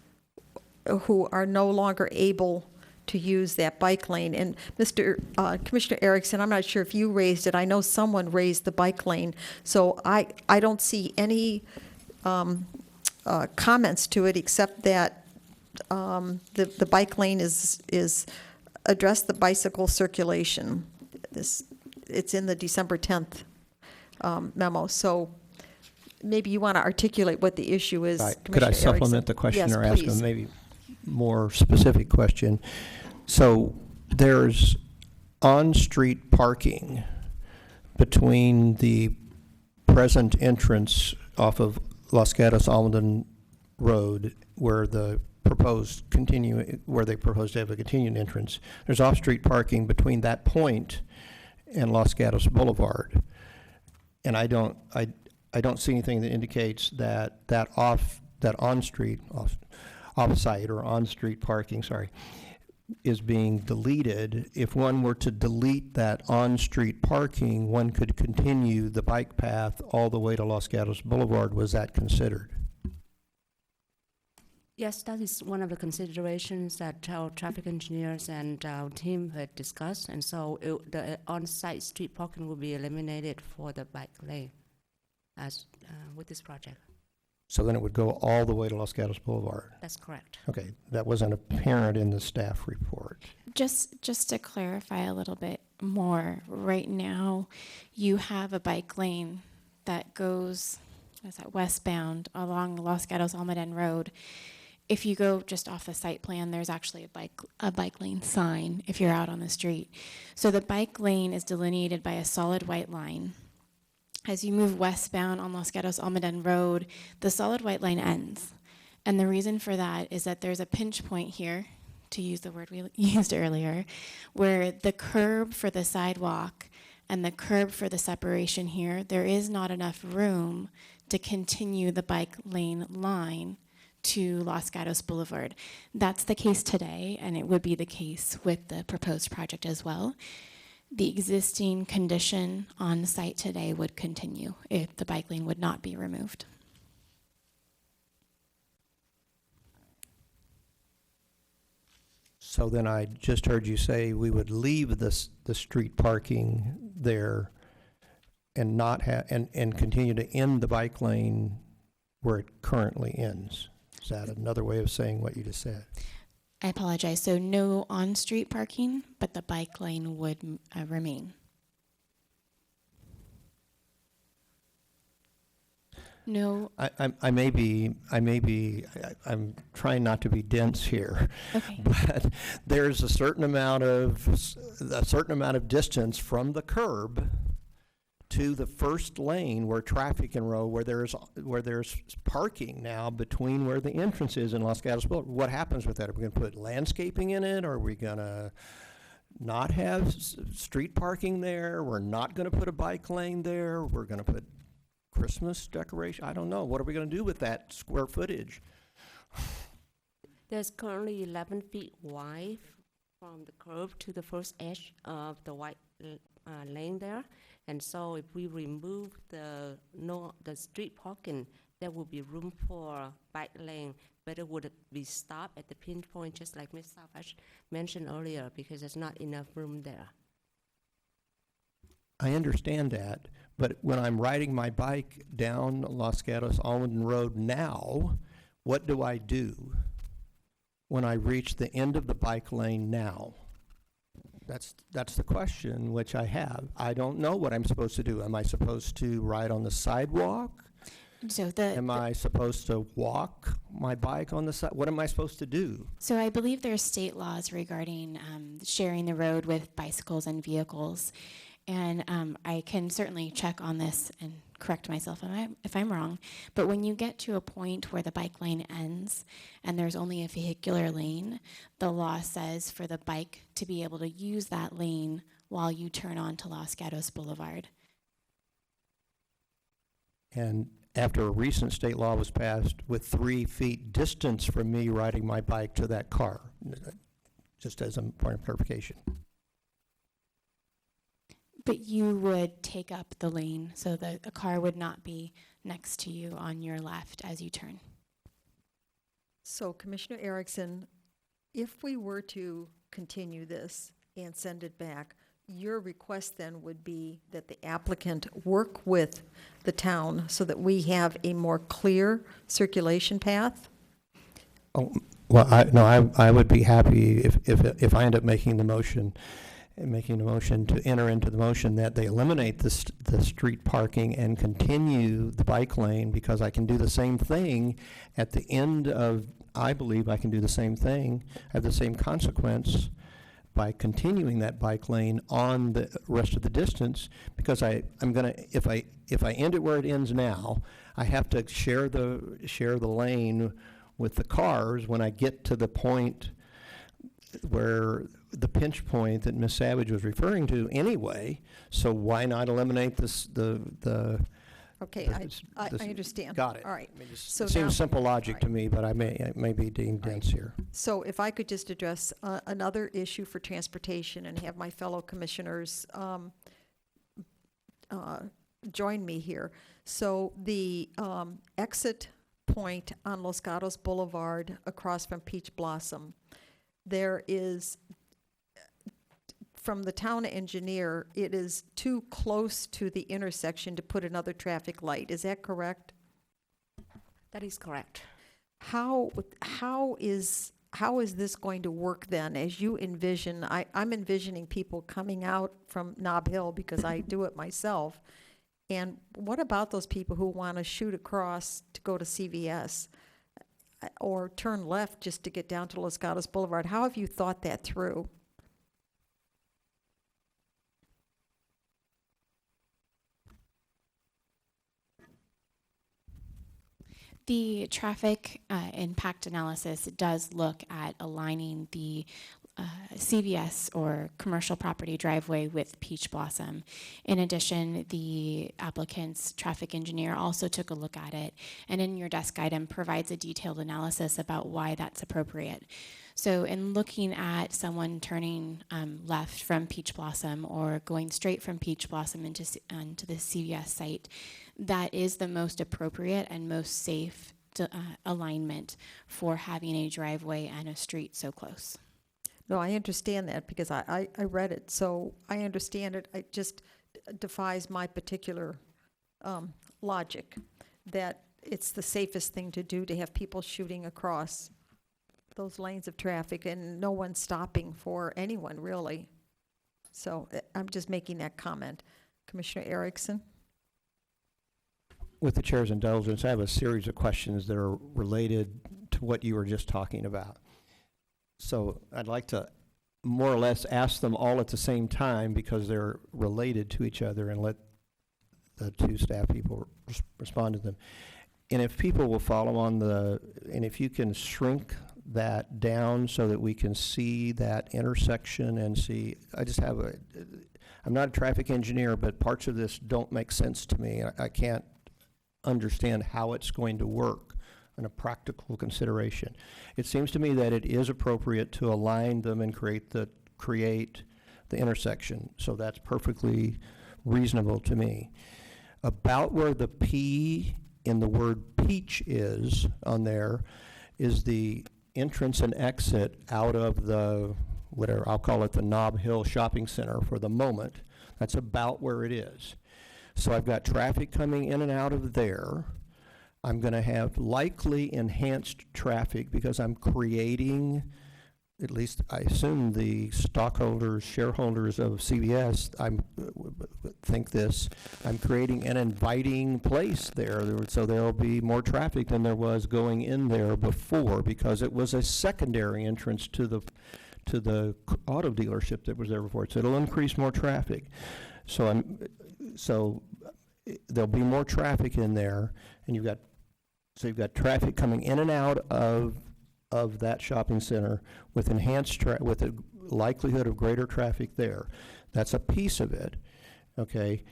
who are no longer able to use that bike lane? And Commissioner Erickson, I'm not sure if you raised it. I know someone raised the bike lane. So I don't see any comments to it except that the bike lane is address the bicycle circulation. It's in the December 10th memo. So maybe you want to articulate what the issue is. Could I supplement the question or ask a maybe more specific question? So there's on-street parking between the present entrance off of Los Gatos Almaden Road where they propose to have a continued entrance. There's off-street parking between that point and Los Gatos Boulevard, and I don't see anything that indicates that on-site or on-street parking, is being deleted. If one were to delete that on-street parking, one could continue the bike path all the way to Los Gatos Boulevard. Was that considered? Yes, that is one of the considerations that our traffic engineers and our team had discussed, and so the on-site street parking will be eliminated for the bike lane as with this project. So then it would go all the way to Los Gatos Boulevard? That's correct. Okay, that wasn't apparent in the staff report. Just to clarify a little bit more, right now you have a bike lane that goes westbound along Los Gatos Almaden Road. If you go just off the site plan, there's actually a bike lane sign if you're out on the street. So the bike lane is delineated by a solid white line. As you move westbound on Los Gatos Almaden Road, the solid white line ends. And the reason for that is that there's a pinch point here, to use the word we used earlier, where the curb for the sidewalk and the curb for the separation here, there is not enough room to continue the bike lane line to Los Gatos Boulevard. That's the case today, and it would be the case with the proposed project as well. The existing condition on site today would continue if the bike lane would not be removed. So then I just heard you say we would leave the street parking there and not have, and continue to end the bike lane where it currently ends. Is that another way of saying what you just said? I apologize. So no on-street parking, but the bike lane would remain. No. I'm trying not to be dense here, okay. But there's a certain amount of distance from the curb to the first lane where traffic can roll, where there's parking now between where the entrance is in Los Gatos Boulevard. What happens with that? Are we going to put landscaping in it? Are we going to not have street parking there? We're not going to put a bike lane there. We're going to put Christmas decoration. I don't know. What are we going to do with that square footage? There's currently 11 feet wide from the curb to the first edge of the white lane there. And so if we remove the street parking, there will be room for bike lane, but it would be stopped at the pinpoint, just like Ms. Savage mentioned earlier, because there's not enough room there. I understand that, but when I'm riding my bike down Los Gatos Almaden Road now, what do I do when I reach the end of the bike lane now? That's the question which I have. I don't know what I'm supposed to do. Am I supposed to ride on the sidewalk? Am I supposed to walk my bike on the side? What am I supposed to do? So I believe there's state laws regarding sharing the road with bicycles and vehicles. And I can certainly check on this and correct myself if I'm wrong. But when you get to a point where the bike lane ends and there's only a vehicular lane, the law says for the bike to be able to use that lane while you turn onto Los Gatos Boulevard. And after a recent state law was passed with 3 feet distance from me riding my bike to that car, just as a point of clarification. But you would take up the lane so that a car would not be next to you on your left as you turn. So Commissioner Erickson, if we were to continue this and send it back, your request then would be that the applicant work with the town so that we have a more clear circulation path? Oh, well, I would be happy if I end up making the motion to enter into the motion that they eliminate the street parking and continue the bike lane, because I can do the same thing at the end of, I believe I can do the same thing, have the same consequence by continuing that bike lane on the rest of the distance, because I'm gonna, if I end it where it ends now, I have to share the lane with the cars when I get to the point where the pinch point that Ms. Savage was referring to anyway. So why not eliminate this, Okay, I understand. Got it. All right. So it seems simple logic to me, but I may be deemed dense here. So if I could just address another issue for transportation and have my fellow commissioners join me here. So the exit point on Los Gatos Boulevard across from Peach Blossom, there is, from the town engineer, it is too close to the intersection to put another traffic light. Is that correct? That is correct. How is this going to work then, as you envision? I'm envisioning people coming out from Nob Hill, because I do it myself. And what about those people who want to shoot across to go to CVS or turn left just to get down to Los Gatos Boulevard? How have you thought that through? The traffic impact analysis does look at aligning the CVS or commercial property driveway with Peach Blossom. In addition, the applicant's traffic engineer also took a look at it, and in your desk item provides a detailed analysis about why that's appropriate. So in looking at someone turning left from Peach Blossom or going straight from Peach Blossom into the CVS site, that is the most appropriate and most safe alignment for having a driveway and a street so close. No, I understand that because I read it, so I understand it. It just defies my particular logic that it's the safest thing to do to have people shooting across those lanes of traffic and no one stopping for anyone, really. So I'm just making that comment. Commissioner Erickson? With the chair's indulgence, I have a series of questions that are related to what you were just talking about. So I'd like to more or less ask them all at the same time because they're related to each other, and let the two staff people respond to them. And if people will follow on and if you can shrink that down so that we can see that intersection and see, I'm not a traffic engineer, but parts of this don't make sense to me. I can't understand how it's going to work in a practical consideration. It seems to me that it is appropriate to align them and create the intersection. So that's perfectly reasonable to me. About where the P in the word peach is on there is the entrance and exit out of the, whatever, I'll call it the Nob Hill Shopping Center for the moment. That's about where it is. So I've got traffic coming in and out of there. I'm going to have likely enhanced traffic because I'm creating, at least I assume the stockholders, shareholders of CVS, I'm creating an inviting place there. So there'll be more traffic than there was going in there before because it was a secondary entrance to the auto dealership that was there before. So it'll increase more traffic. So there'll be more traffic in there, and you've got traffic coming in and out of that shopping center with with a likelihood of greater traffic there. That's a piece of it. Okay.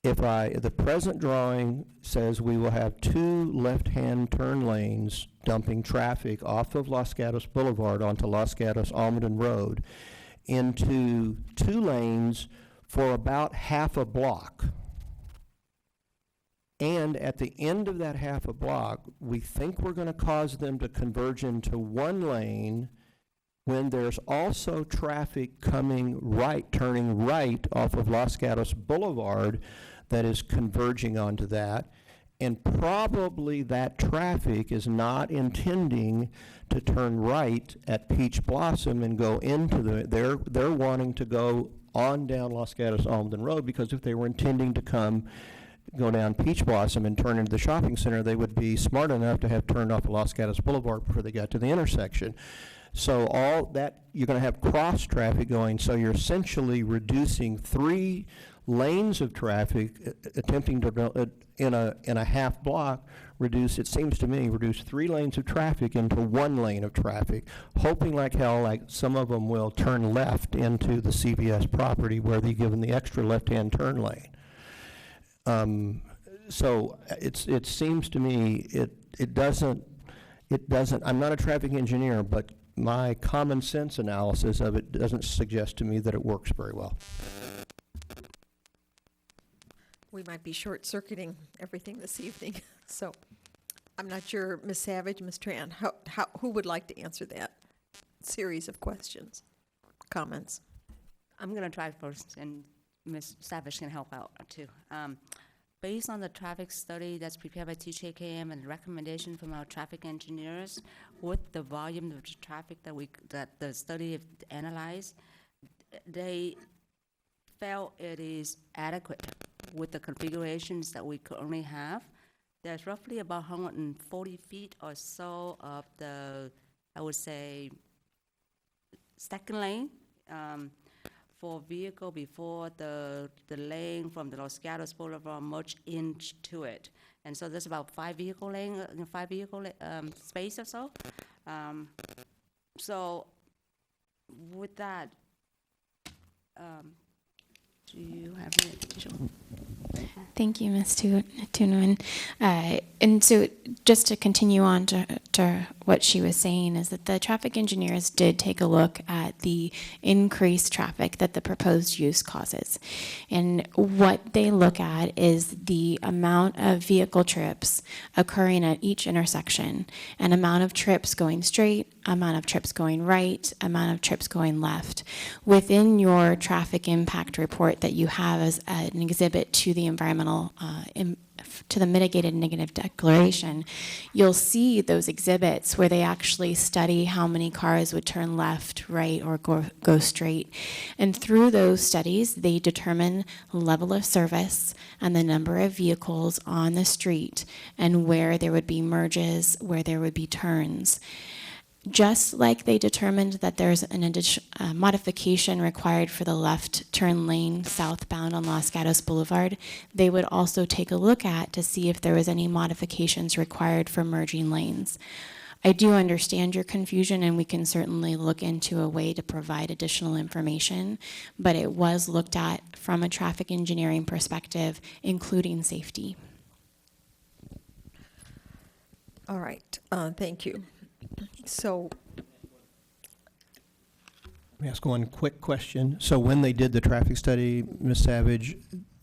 The present drawing says we will have 2 left-hand turn lanes dumping traffic off of Los Gatos Boulevard onto Los Gatos Almaden Road into 2 lanes for about half a block. And at the end of that half a block, we think we're going to cause them to converge into 1 lane when there's also traffic coming right, turning right off of Los Gatos Boulevard that is converging onto that. And probably that traffic is not intending to turn right at Peach Blossom and go into they're wanting to go on down Los Gatos Almaden Road, because if they were intending to go down Peach Blossom and turn into the shopping center, they would be smart enough to have turned off Los Gatos Boulevard before they got to the intersection. So all that, you're going to have cross traffic going, so you're essentially reducing 3 lanes of traffic, attempting to, in a half block, it seems to me, reduce 3 lanes of traffic into 1 lane of traffic, hoping like hell like some of them will turn left into the CVS property where they give them the extra left-hand turn lane. So it seems to me it doesn't, I'm not a traffic engineer, but my common sense analysis of it doesn't suggest to me that it works very well. We might be short-circuiting everything this evening, so I'm not sure, Ms. Savage, Ms. Tran, who would like to answer that series of questions, comments? I'm going to try first, and Ms. Savage can help out too. Based on the traffic study that's prepared by TJKM and the recommendation from our traffic engineers, with the volume of traffic that the study analyzed, they felt it is adequate with the configurations that we currently have. There's roughly about 140 feet or so of the, I would say, second lane for vehicle before the lane from the Los Gatos Boulevard merge into it. And so there's about 5 vehicle space or so. So with that, do you have any additional? Thank you, Ms. Tunoin. And so just to continue on to what she was saying is that the traffic engineers did take a look at the increased traffic that the proposed use causes. And what they look at is the amount of vehicle trips occurring at each intersection, and amount of trips going straight, amount of trips going right, amount of trips going left. Within your traffic impact report that you have as an exhibit to the to the mitigated negative declaration, you'll see those exhibits where they actually study how many cars would turn left, right, or go straight. And through those studies, they determine level of service and the number of vehicles on the street and where there would be merges, where there would be turns. Just like they determined that there's an modification required for the left turn lane southbound on Los Gatos Boulevard, they would also take a look at to see if there was any modifications required for merging lanes. I do understand your confusion, and we can certainly look into a way to provide additional information, but it was looked at from a traffic engineering perspective, including safety. All right, thank you. So, Let me ask one quick question. So when they did the traffic study, Ms. Savage,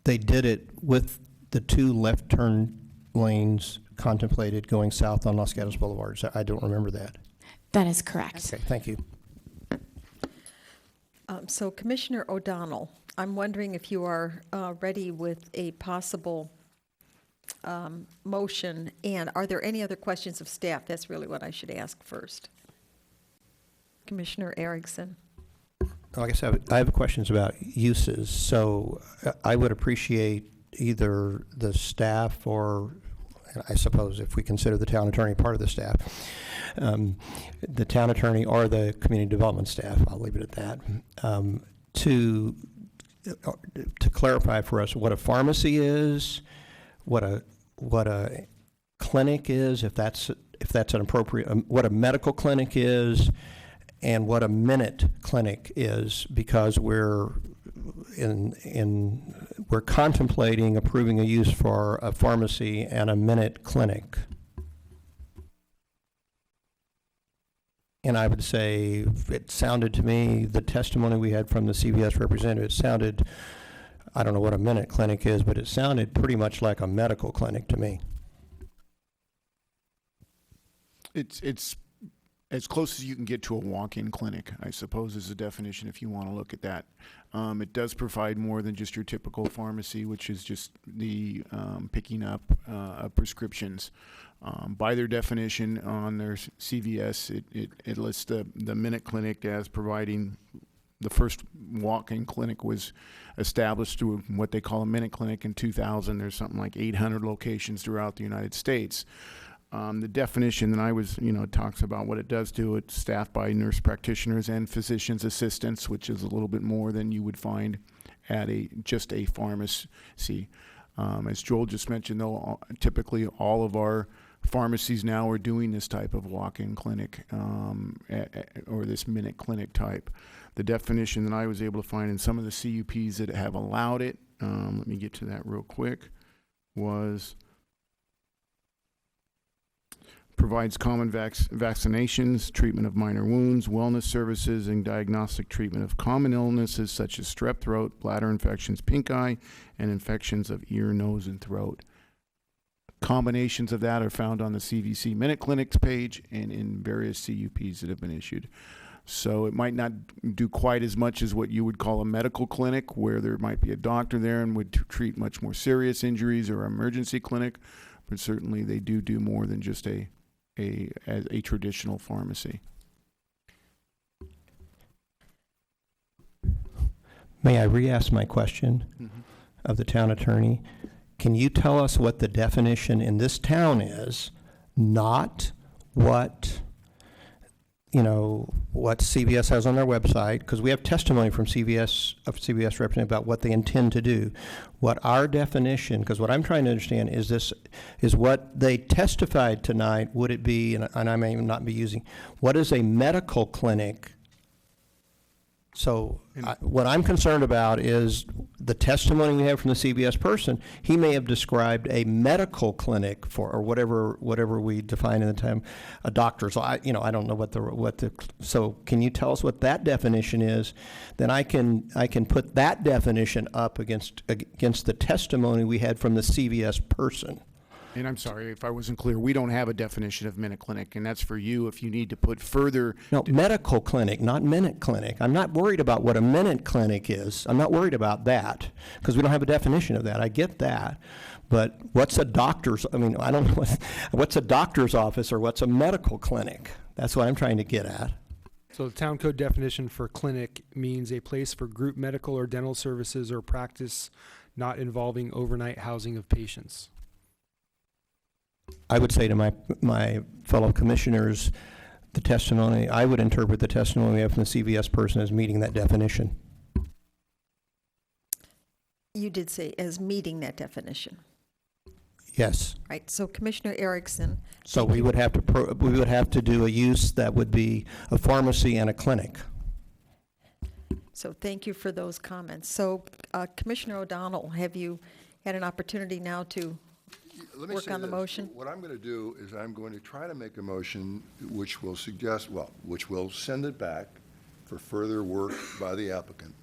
they did it with the two left turn lanes contemplated going south on Los Gatos Boulevard. So I don't remember that. That is correct. Okay, thank you. so Commissioner O'Donnell, I'm wondering if you are ready with a possible motion, and are there any other questions of staff? That's really what I should ask first. Commissioner Erickson. I guess I have questions about uses. So I would appreciate either the staff or, I suppose if we consider the town attorney part of the staff, the town attorney or the community development staff, I'll leave it at that, to clarify for us what a pharmacy is, what a clinic is, if that's an appropriate, what a medical clinic is, and what a minute clinic is, because we're contemplating approving a use for a pharmacy and a minute clinic. And I would say it sounded to me, the testimony we had from the CVS representative, it sounded, I don't know what a minute clinic is, but it sounded pretty much like a medical clinic to me. It's as close as you can get to a walk-in clinic, I suppose, is the definition if you want to look at that. It does provide more than just your typical pharmacy, which is just the picking up prescriptions. By their definition on their CVS, it lists the minute clinic as providing. The first walk-in clinic was established through what they call a minute clinic in 2000. There's something like 800 locations throughout the United States. The definition that I was, talks about what it does to it, staffed by nurse practitioners and physician's assistants, which is a little bit more than you would find at just a pharmacy. As Joel just mentioned, though, typically all of our pharmacies now are doing this type of walk-in clinic or this minute clinic type. The definition that I was able to find in some of the CUPs that have allowed it, let me get to that real quick, was provides common vaccinations, treatment of minor wounds, wellness services, and diagnostic treatment of common illnesses such as strep throat, bladder infections, pink eye, and infections of ear, nose, and throat. Combinations of that are found on the CVC Minute Clinics page and in various CUPs that have been issued. So it might not do quite as much as what you would call a medical clinic, where there might be a doctor there and would treat much more serious injuries, or emergency clinic, but certainly they do more than just a traditional pharmacy. May I re-ask my question of the town attorney? Can you tell us what the definition in this town is, not what CVS has on their website, because we have testimony from CVS representative about what they intend to do. What our definition, because what I'm trying to understand is what they testified tonight, would it be, and I may not be using, what is a medical clinic So what I'm concerned about is the testimony we have from the CVS person. He may have described a medical clinic or whatever we define in the time, a doctor's. I don't know so can you tell us what that definition is? Then I can put that definition up against the testimony we had from the CVS person. And I'm sorry if I wasn't clear, we don't have a definition of minute clinic, and that's for you if you need to put further. No, medical clinic, not minute clinic. I'm not worried about what a minute clinic is. I'm not worried about that because we don't have a definition of that. I get that. But what's a doctor's, I don't know what's a doctor's office or what's a medical clinic? That's what I'm trying to get at. So the town code definition for clinic means a place for group medical or dental services or practice not involving overnight housing of patients. I would say to my fellow commissioners, I would interpret the testimony we have from the CVS person as meeting that definition. You did say as meeting that definition. Yes. Right, so Commissioner Erickson. So we would have to do a use that would be a pharmacy and a clinic. So thank you for those comments. So Commissioner O'Donnell, have you had an opportunity now to work on the motion? What I'm going to do is I'm going to try to make a motion which will which will send it back for further work by the applicant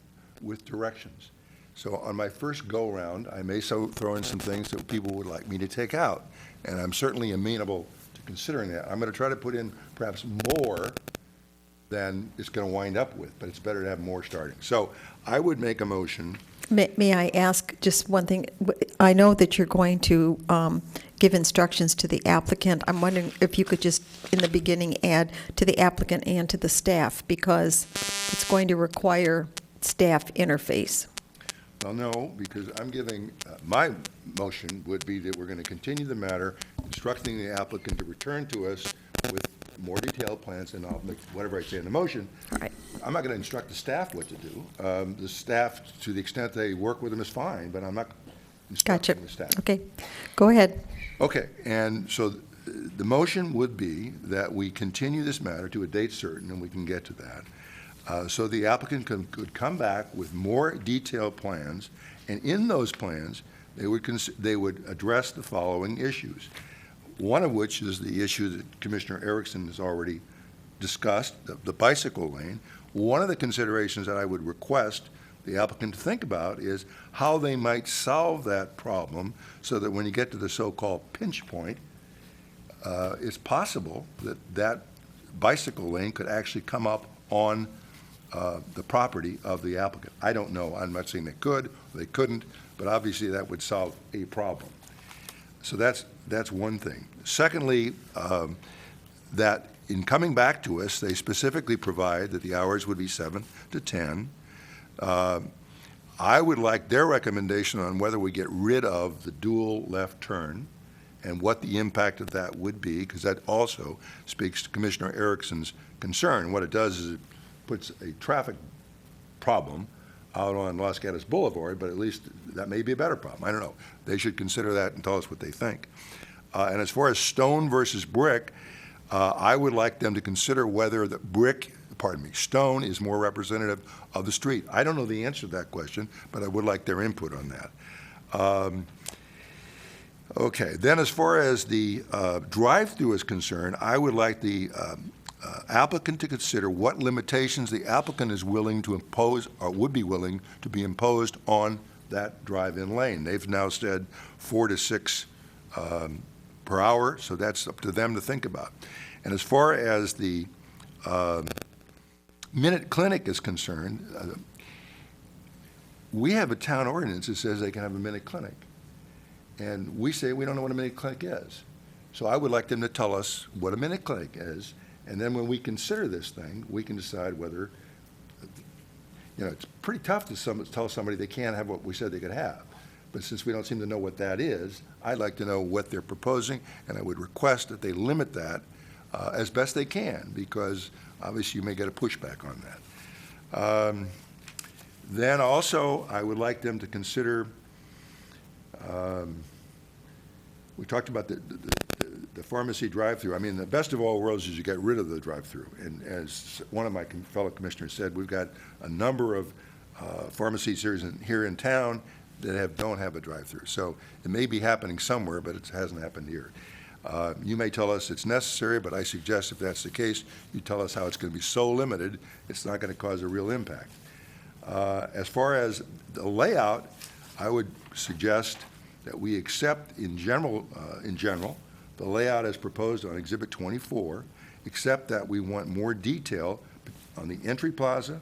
with directions. So on my first go-round, I may throw in some things that people would like me to take out, and I'm certainly amenable to considering that. I'm going to try to put in perhaps more than it's going to wind up with, but it's better to have more starting. So I would make a motion. May I ask just one thing? I know that you're going to give instructions to the applicant. I'm wondering if you could just, in the beginning, add to the applicant and to the staff, because it's going to require staff interface. Well, no, because I'm giving, my motion would be that we're going to continue the matter, instructing the applicant to return to us with more detailed plans, and I'll make whatever I say in the motion. All right. I'm not going to instruct the staff what to do. The staff, to the extent they work with them, is fine, but I'm not instructing the staff. Okay, go ahead. Okay, and so the motion would be that we continue this matter to a date certain, and we can get to that. So the applicant could come back with more detailed plans, and in those plans, they would address the following issues. One of which is the issue that Commissioner Erickson has already discussed, the bicycle lane. One of the considerations that I would request the applicant to think about is how they might solve that problem so that when you get to the so-called pinch point, it's possible that that bicycle lane could actually come up on the property of the applicant. I don't know. I'm not saying they could or they couldn't, but obviously that would solve a problem. So that's one thing. Secondly, that in coming back to us, they specifically provide that the hours would be 7 to 10. I would like their recommendation on whether we get rid of the dual left turn and what the impact of that would be, because that also speaks to Commissioner Erickson's concern. What it does is it puts a traffic problem out on Los Gatos Boulevard, but at least that may be a better problem. I don't know. They should consider that and tell us what they think. And as far as stone versus brick, I would like them to consider whether the stone is more representative of the street. I don't know the answer to that question, but I would like their input on that. Okay, then as far as the drive-through is concerned, I would like the applicant to consider what limitations the applicant is willing to impose or would be willing to be imposed on that drive-in lane. They've now said 4 to 6 per hour, so that's up to them to think about. And as far as the Minute Clinic is concerned, we have a town ordinance that says they can have a Minute Clinic. And we say we don't know what a Minute Clinic is. So I would like them to tell us what a Minute Clinic is, and then when we consider this thing, we can decide whether, it's pretty tough to tell somebody they can't have what we said they could have. But since we don't seem to know what that is, I'd like to know what they're proposing, and I would request that they limit that as best they can, because obviously you may get a pushback on that. Then also, I would like them to consider, we talked about the the pharmacy drive-through, I mean, the best of all worlds is you get rid of the drive-through. And as one of my fellow commissioners said, we've got a number of pharmacies here in town that don't have a drive-through. So it may be happening somewhere, but it hasn't happened here. You may tell us it's necessary, but I suggest if that's the case, you tell us how it's going to be so limited, it's not going to cause a real impact. As far as the layout, I would suggest that we accept in general, the layout as proposed on Exhibit 24, except that we want more detail on the entry plaza,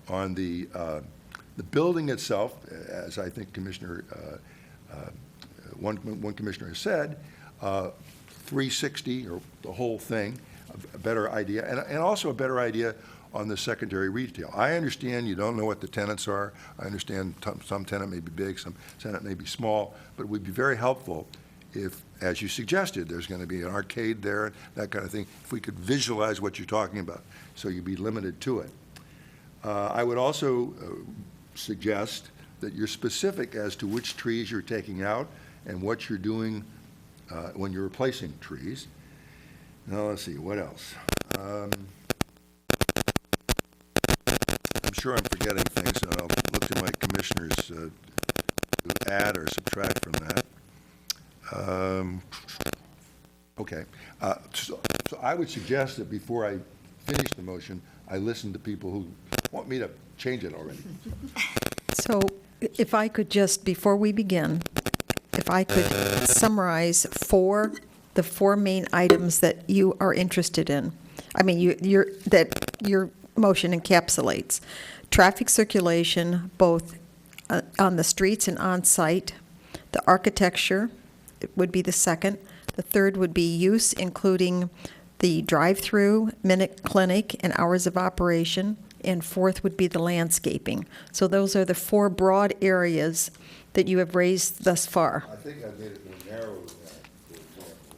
on the building itself, as I think one commissioner has said, 360 or the whole thing, a better idea, and also a better idea on the secondary retail. I understand you don't know what the tenants are. I understand some tenant may be big, some tenant may be small, but it would be very helpful if, as you suggested, there's going to be an arcade there, that kind of thing, if we could visualize what you're talking about, so you'd be limited to it. I would also suggest that you're specific as to which trees you're taking out and what you're doing when you're replacing trees. Now, let's see, what else? I'm sure I'm forgetting things, and I'll look to my commissioners to add or subtract from that. Okay. So I would suggest that before I finish the motion, I listen to people who want me to change it already. So if I could just, before we begin, if I could summarize the four main items that you are interested in. I mean, that your motion encapsulates. Traffic circulation, both on the streets and on-site. The architecture would be the second. The third would be use, including the drive-through, minute clinic, and hours of operation. And fourth would be the landscaping. So those are the four broad areas that you have raised thus far. I think I made it more narrow than that, for example,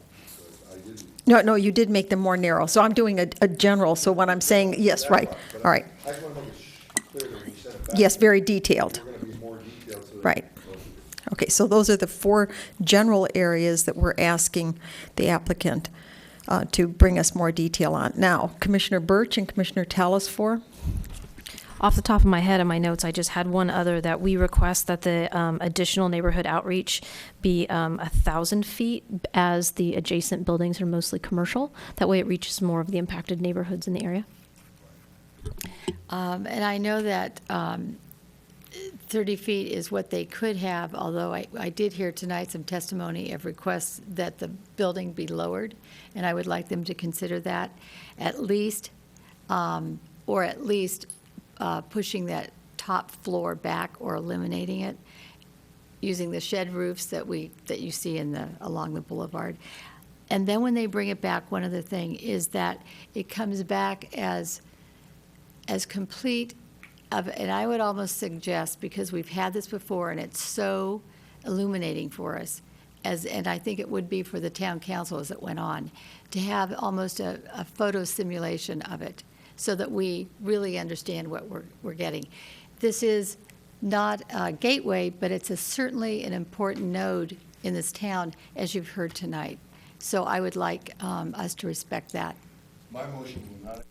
but I didn't. No, you did make them more narrow. So I'm doing a general, so when I'm saying, yes, right, all right. I just want to make it clear that when you send it back. Yes, very detailed. We're going to be more detailed. So that Right. Okay, so those are the four general areas that we're asking the applicant to bring us more detail on. Now, Commissioner Birch and Commissioner Talasfor. Off the top of my head in my notes, I just had one other that we request that the additional neighborhood outreach be 1,000 feet as the adjacent buildings are mostly commercial. That way it reaches more of the impacted neighborhoods in the area. And I know that 30 feet is what they could have, although I did hear tonight some testimony of requests that the building be lowered, and I would like them to consider that at least, or at least pushing that top floor back or eliminating it, using the shed roofs that you see along the boulevard. And then when they bring it back, one other thing is that it comes back as complete and I would almost suggest, because we've had this before and it's so illuminating for us, and I think it would be for the town council as it went on, to have almost a photo simulation of it so that we really understand what we're getting. This is not a gateway, but it's certainly an important node in this town, as you've heard tonight. So I would like us to respect that. My motion will not.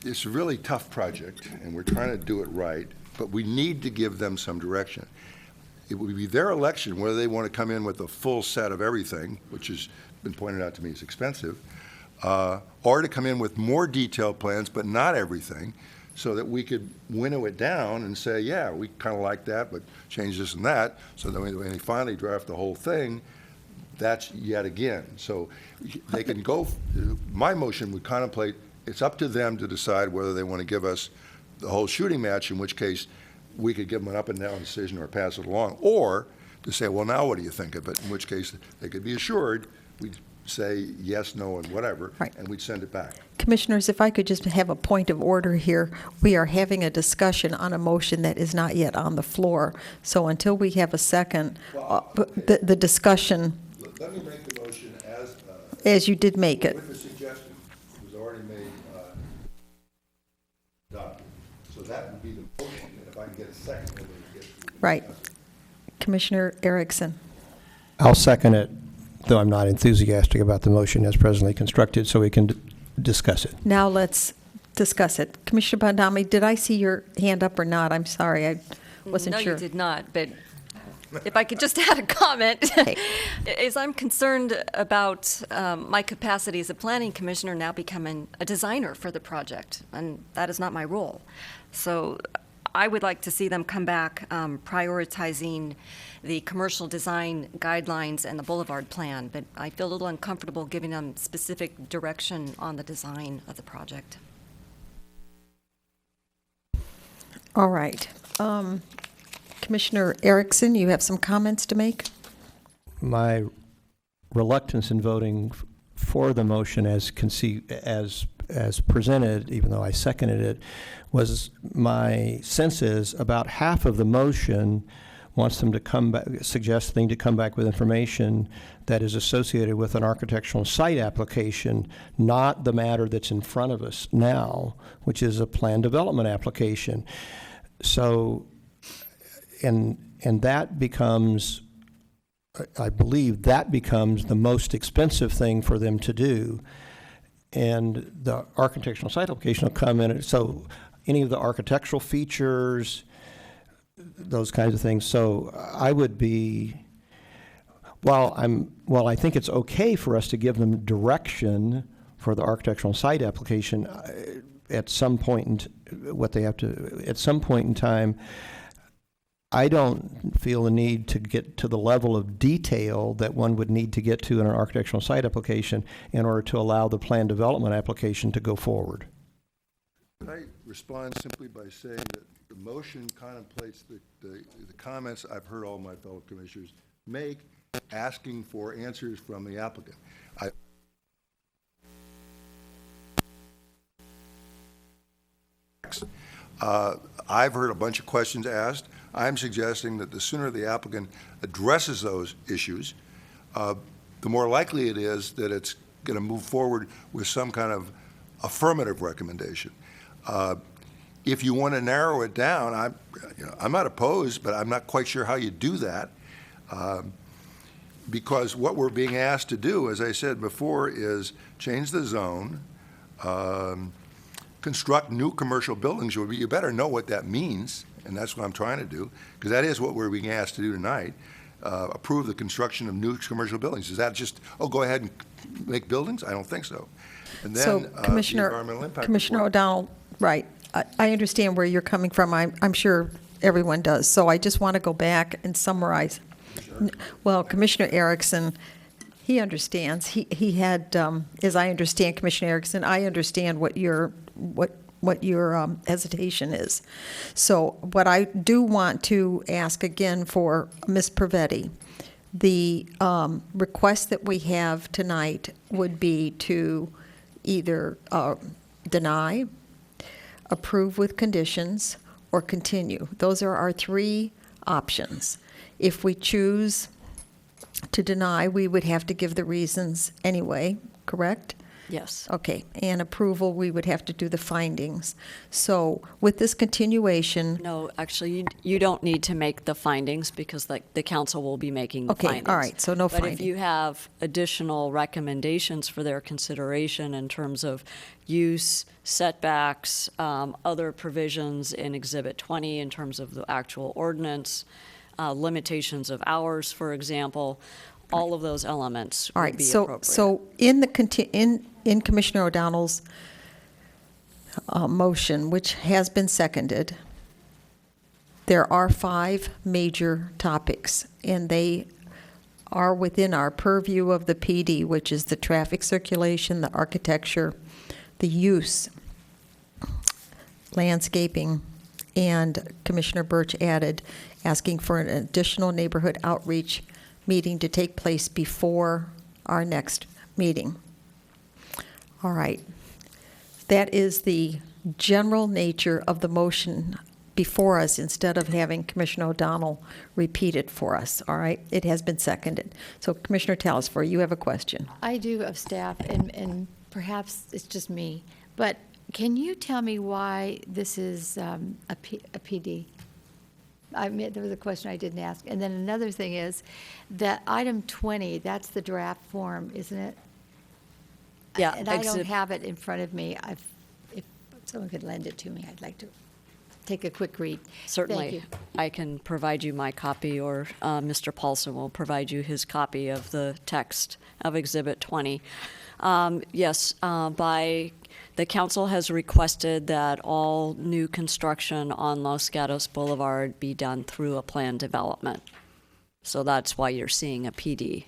It's a really tough project, and we're trying to do it right, but we need to give them some direction. It would be their election whether they want to come in with a full set of everything, which has been pointed out to me is expensive, or to come in with more detailed plans, but not everything, so that we could winnow it down and say, yeah, we kind of like that, but change this and that, so that when they finally draft the whole thing, that's yet again. So they can go, my motion would contemplate, it's up to them to decide whether they want to give us the whole shooting match, in which case we could give them an up and down decision or pass it along, or to say, well, now what do you think of it? In which case they could be assured we'd say yes, no, and whatever, Right. and we'd send it back. Commissioners, if I could just have a point of order here. We are having a discussion on a motion that is not yet on the floor. So until we have a second, the discussion, Let me make the motion as you did make it. with the suggestion that was already made, adopted. So that would be the motion, and if I can get a second, then we get to Right. Commissioner Erickson. I'll second it, though I'm not enthusiastic about the motion as presently constructed, so we can discuss it. Now let's discuss it. Commissioner Bandami, did I see your hand up or not? I'm sorry, I wasn't No, sure. you did not, but if I could just add a comment, is I'm concerned about my capacity as a planning commissioner now becoming a designer for the project, and that is not my role. So I would like to see them come back prioritizing the commercial design guidelines and the boulevard plan, but I feel a little uncomfortable giving them specific direction on the design of the project. All right. Commissioner Erickson, you have some comments to make? My reluctance in voting for the motion as presented, even though I seconded it, was my sense is about half of the motion wants them to come back, suggests them to come back with information that is associated with an architectural site application, not the matter that's in front of us now, which is a plan development application. So, and that becomes, I believe that becomes the most expensive thing for them to do. And the architectural site application will come in, so any of the architectural features, those kinds of things. So I would be, while I think it's okay for us to give them direction for the architectural site application, at some point at some point in time, I don't feel the need to get to the level of detail that one would need to get to in an architectural site application in order to allow the plan development application to go forward. Can I respond simply by saying that the motion contemplates the comments I've heard all my fellow commissioners make, asking for answers from the applicant. I've heard a bunch of questions asked. I'm suggesting that the sooner the applicant addresses those issues, the more likely it is that it's going to move forward with some kind of affirmative recommendation. If you want to narrow it down, I'm not opposed, but I'm not quite sure how you do that, because what we're being asked to do, as I said before, is change the zone, construct new commercial buildings. You better know what that means, and that's what I'm trying to do, because that is what we're being asked to do tonight. Approve the construction of new commercial buildings. Is that just, oh, go ahead and make buildings? I don't think so. And then So the Commissioner environmental impact Commissioner report. O'Donnell, right. I understand where you're coming from. I'm sure everyone does. So I just want to go back and summarize. Well, Commissioner Erickson, he understands. He had, as I understand, Commissioner Erickson, I understand what your hesitation is. So what I do want to ask again for Ms. Pravetti, the request that we have tonight would be to either deny, approve with conditions, or continue. Those are our three options. If we choose to deny, we would have to give the reasons anyway, correct? Yes. Okay, and approval, we would have to do the findings. So with this continuation, No, actually, you don't need to make the findings because the council will be making the Okay, all findings. right, so no But if finding. you have additional recommendations for their consideration in terms of use, setbacks, other provisions in Exhibit 20 in terms of the actual ordinance, limitations of hours, for example, all of those elements all would right, be so, appropriate. so in Commissioner O'Donnell's motion, which has been seconded, there are 5 major topics, and they are within our purview of the PD, which is the traffic circulation, the architecture, the use, landscaping, and Commissioner Birch added, asking for an additional neighborhood outreach meeting to take place before our next meeting. All right. That is the general nature of the motion before us, instead of having Commissioner O'Donnell repeat it for us, all right? It has been seconded. So Commissioner Telesfor, you have a question. I do of staff, and perhaps it's just me, but can you tell me why this is a PD? I admit there was a question I didn't ask. And then another thing is that item 20, that's the draft form, isn't it? Yeah. And I don't have it in front of me. If someone could lend it to me, I'd like to take a quick read. Certainly. Thank you. I can provide you my copy, or Mr. Paulson will provide you his copy of the text of Exhibit 20. Yes, the council has requested that all new construction on Los Gatos Boulevard be done through a plan development. So that's why you're seeing a PD.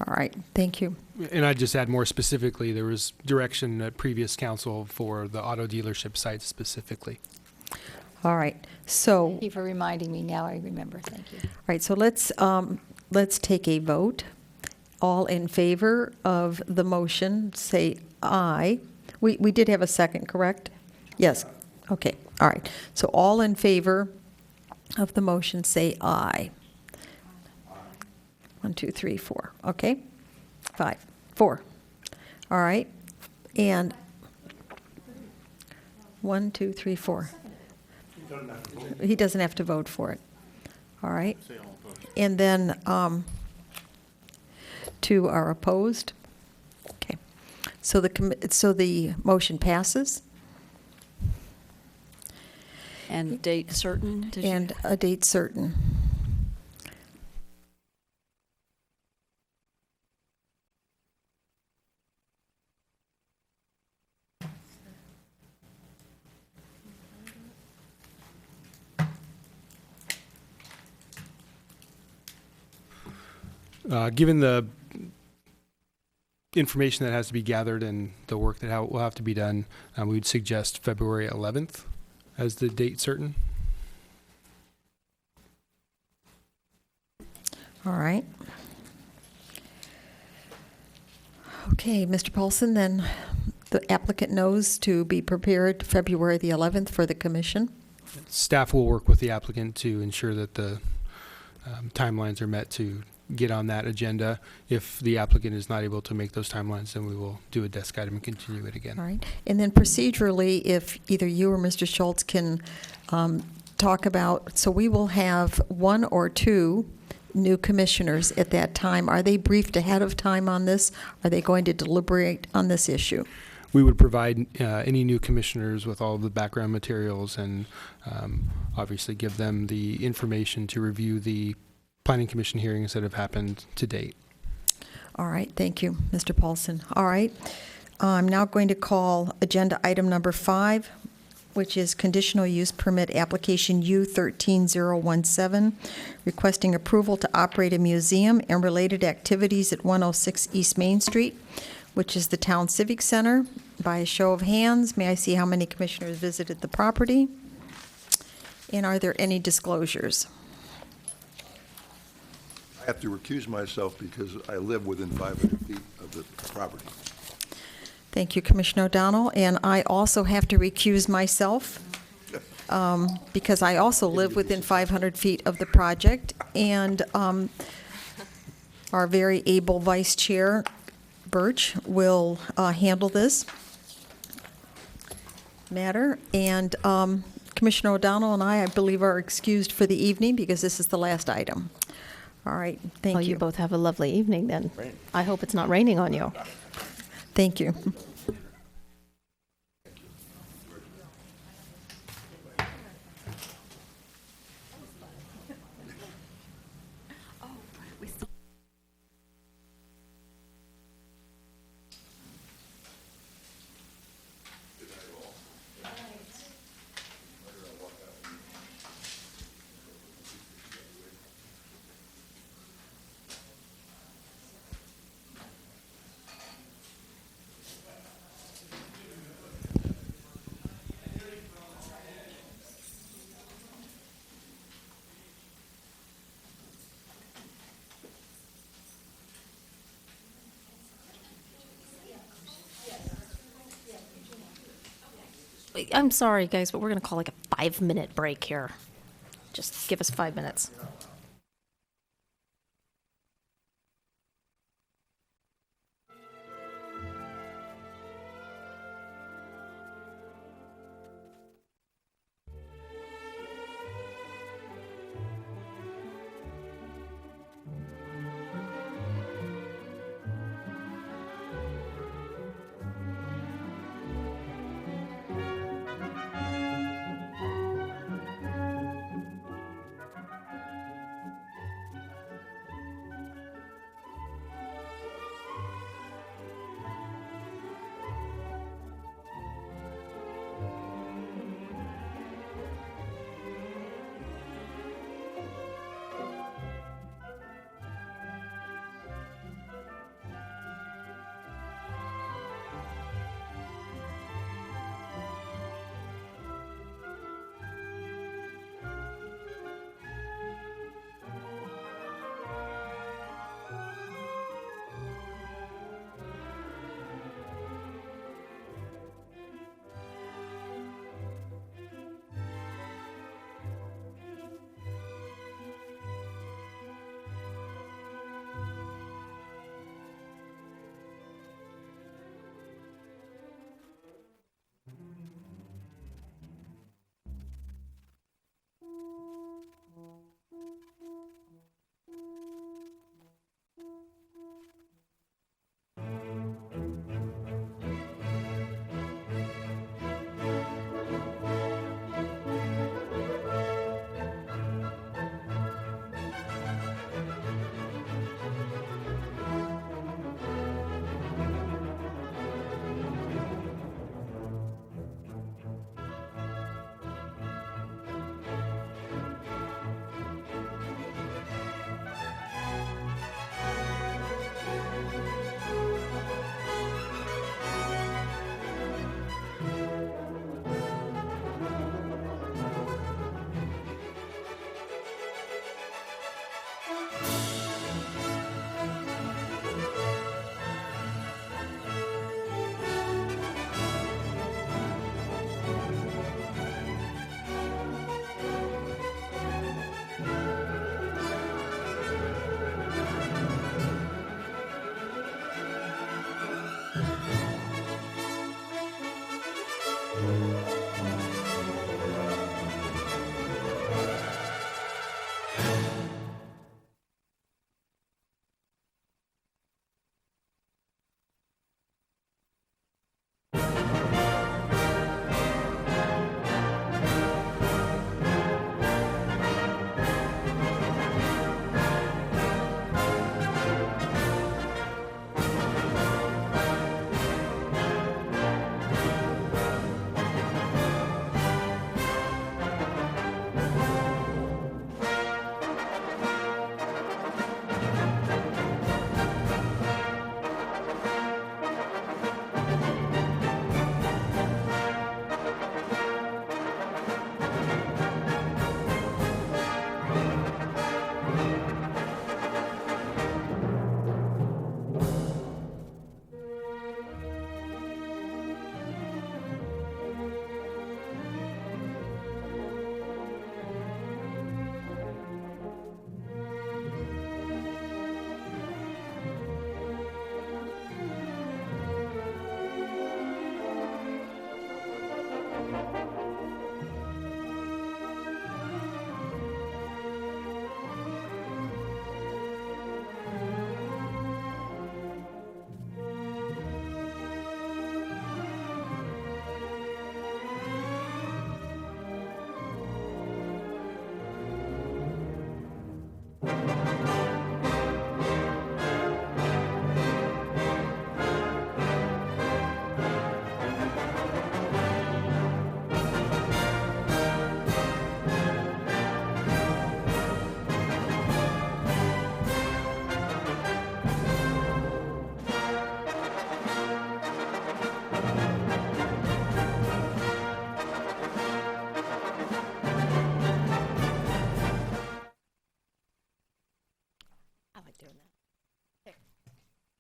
All right, thank you. And I'd just add more specifically, there was direction at previous council for the auto dealership sites specifically. All right, so. Thank you for reminding me. Now I remember. Thank you. All right, so let's take a vote. All in favor of the motion, say aye. We did have a second, correct? Yes. Okay, all right. So all in favor of the motion, say aye. 1, 2, 3, 4. Okay? 5, 4. All right. And 1, 2, 3, 4. He doesn't have to vote for it. All right. And then 2 are opposed. Okay. So the motion passes. And date certain? Did you- And a date certain. Given the information that has to be gathered and the work that will have to be done, we would suggest February 11th as the date certain. All right. Okay, Mr. Paulson, then the applicant knows to be prepared February the 11th for the commission. Staff will work with the applicant to ensure that the timelines are met to get on that agenda. If the applicant is not able to make those timelines, then we will do a desk item and continue it again. All right. And then procedurally, if either you or Mr. Schultz can talk about, so we will have 1 or 2 new commissioners at that time. Are they briefed ahead of time on this? Are they going to deliberate on this issue? We would provide any new commissioners with all of the background materials and obviously give them the information to review the Planning Commission hearings that have happened to date. All right, thank you, Mr. Paulson. All right, I'm now going to call agenda item number 5, which is conditional use permit application U13017, requesting approval to operate a museum and related activities at 106 East Main Street, which is the Town Civic Center. By a show of hands, may I see how many commissioners visited the property? And are there any disclosures? I have to recuse myself because I live within 500 feet of the property. Thank you, Commissioner O'Donnell. And I also have to recuse myself because I also live within 500 feet of the project. And our very able Vice Chair, Birch, will handle this matter. And Commissioner O'Donnell and I believe, are excused for the evening because this is the last item. All right, thank Well, you. you both have a lovely evening then. I hope it's not raining on you. Thank you. I'm sorry, guys, but we're going to call like a 5-minute break here. Just give us 5 minutes.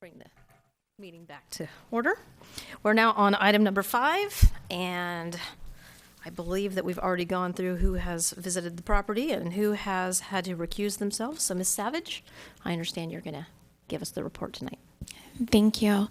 Bring the meeting back to order. We're now on item number 5, and I believe that we've already gone through who has visited the property and who has had to recuse themselves. So, Ms. Savage, I understand you're going to give us the report tonight. Thank you.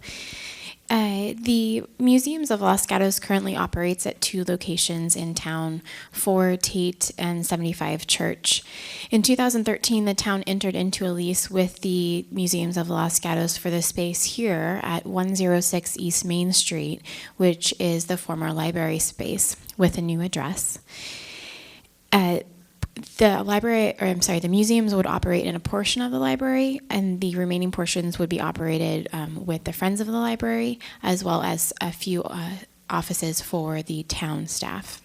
The Museums of Los Gatos currently operates at 2 locations in town, 4 Tate and 75 Church. In 2013, the town entered into a lease with the Museums of Los Gatos for the space here at 106 East Main Street, which is the former library space, with a new address. The museums would operate in a portion of the library, and the remaining portions would be operated with the Friends of the Library, as well as a few offices for the town staff.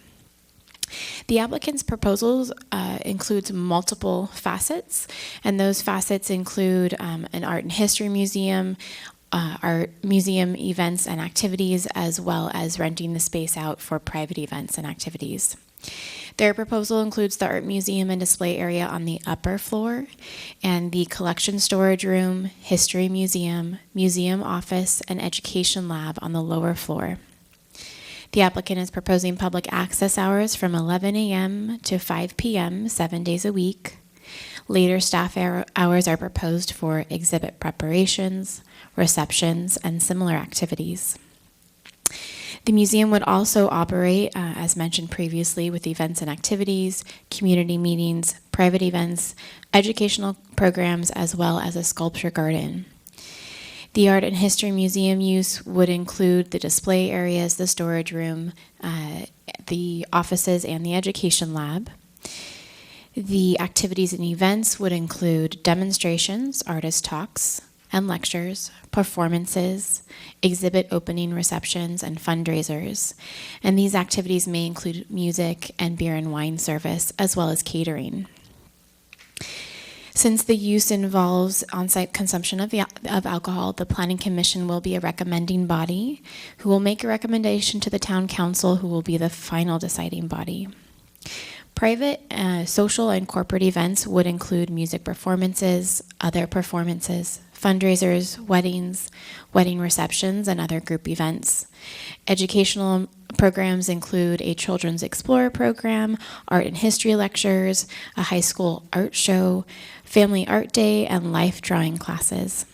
The applicant's proposals includes multiple facets, and those facets include an art and history museum, art museum events and activities, as well as renting the space out for private events and activities. Their proposal includes the art museum and display area on the upper floor, and the collection storage room, history museum, museum office, and education lab on the lower floor. The applicant is proposing public access hours from 11 a.m. to 5 p.m. 7 days a week. Later staff hours are proposed for exhibit preparations, receptions, and similar activities. The museum would also operate, as mentioned previously, with events and activities, community meetings, private events, educational programs, as well as a sculpture garden. The Art and History Museum use would include the display areas, the storage room, the offices, and the education lab. The activities and events would include demonstrations, artist talks, and lectures, performances, exhibit opening receptions, and fundraisers. And these activities may include music and beer and wine service, as well as catering. Since the use involves on-site consumption of alcohol, the Planning Commission will be a recommending body who will make a recommendation to the Town Council, who will be the final deciding body. Private, social, and corporate events would include music performances, other performances, fundraisers, weddings, wedding receptions, and other group events. Educational programs include a Children's Explorer program, art and history lectures, a high school art show, family art day, and life drawing classes.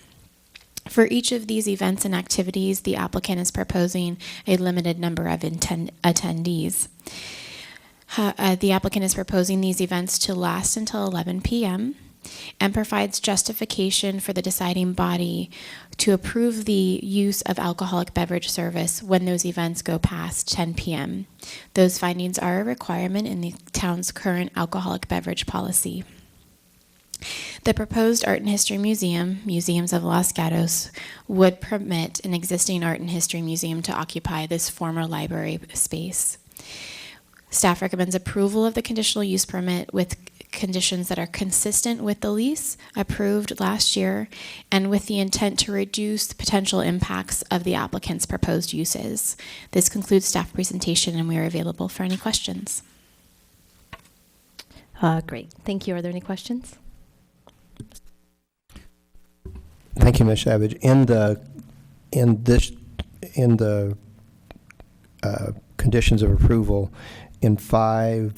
For each of these events and activities, the applicant is proposing a limited number of attendees. The applicant is proposing these events to last until 11 p.m. and provides justification for the deciding body to approve the use of alcoholic beverage service when those events go past 10 p.m. Those findings are a requirement in the town's current alcoholic beverage policy. The proposed Art and History Museum, Museums of Los Gatos, would permit an existing art and history museum to occupy this former library space. Staff recommends approval of the conditional use permit with conditions that are consistent with the lease approved last year and with the intent to reduce the potential impacts of the applicant's proposed uses. This concludes staff presentation, and we are available for any questions. Great. Thank you. Are there any questions? Thank you, Ms. Savage. In the conditions of approval, in 5B,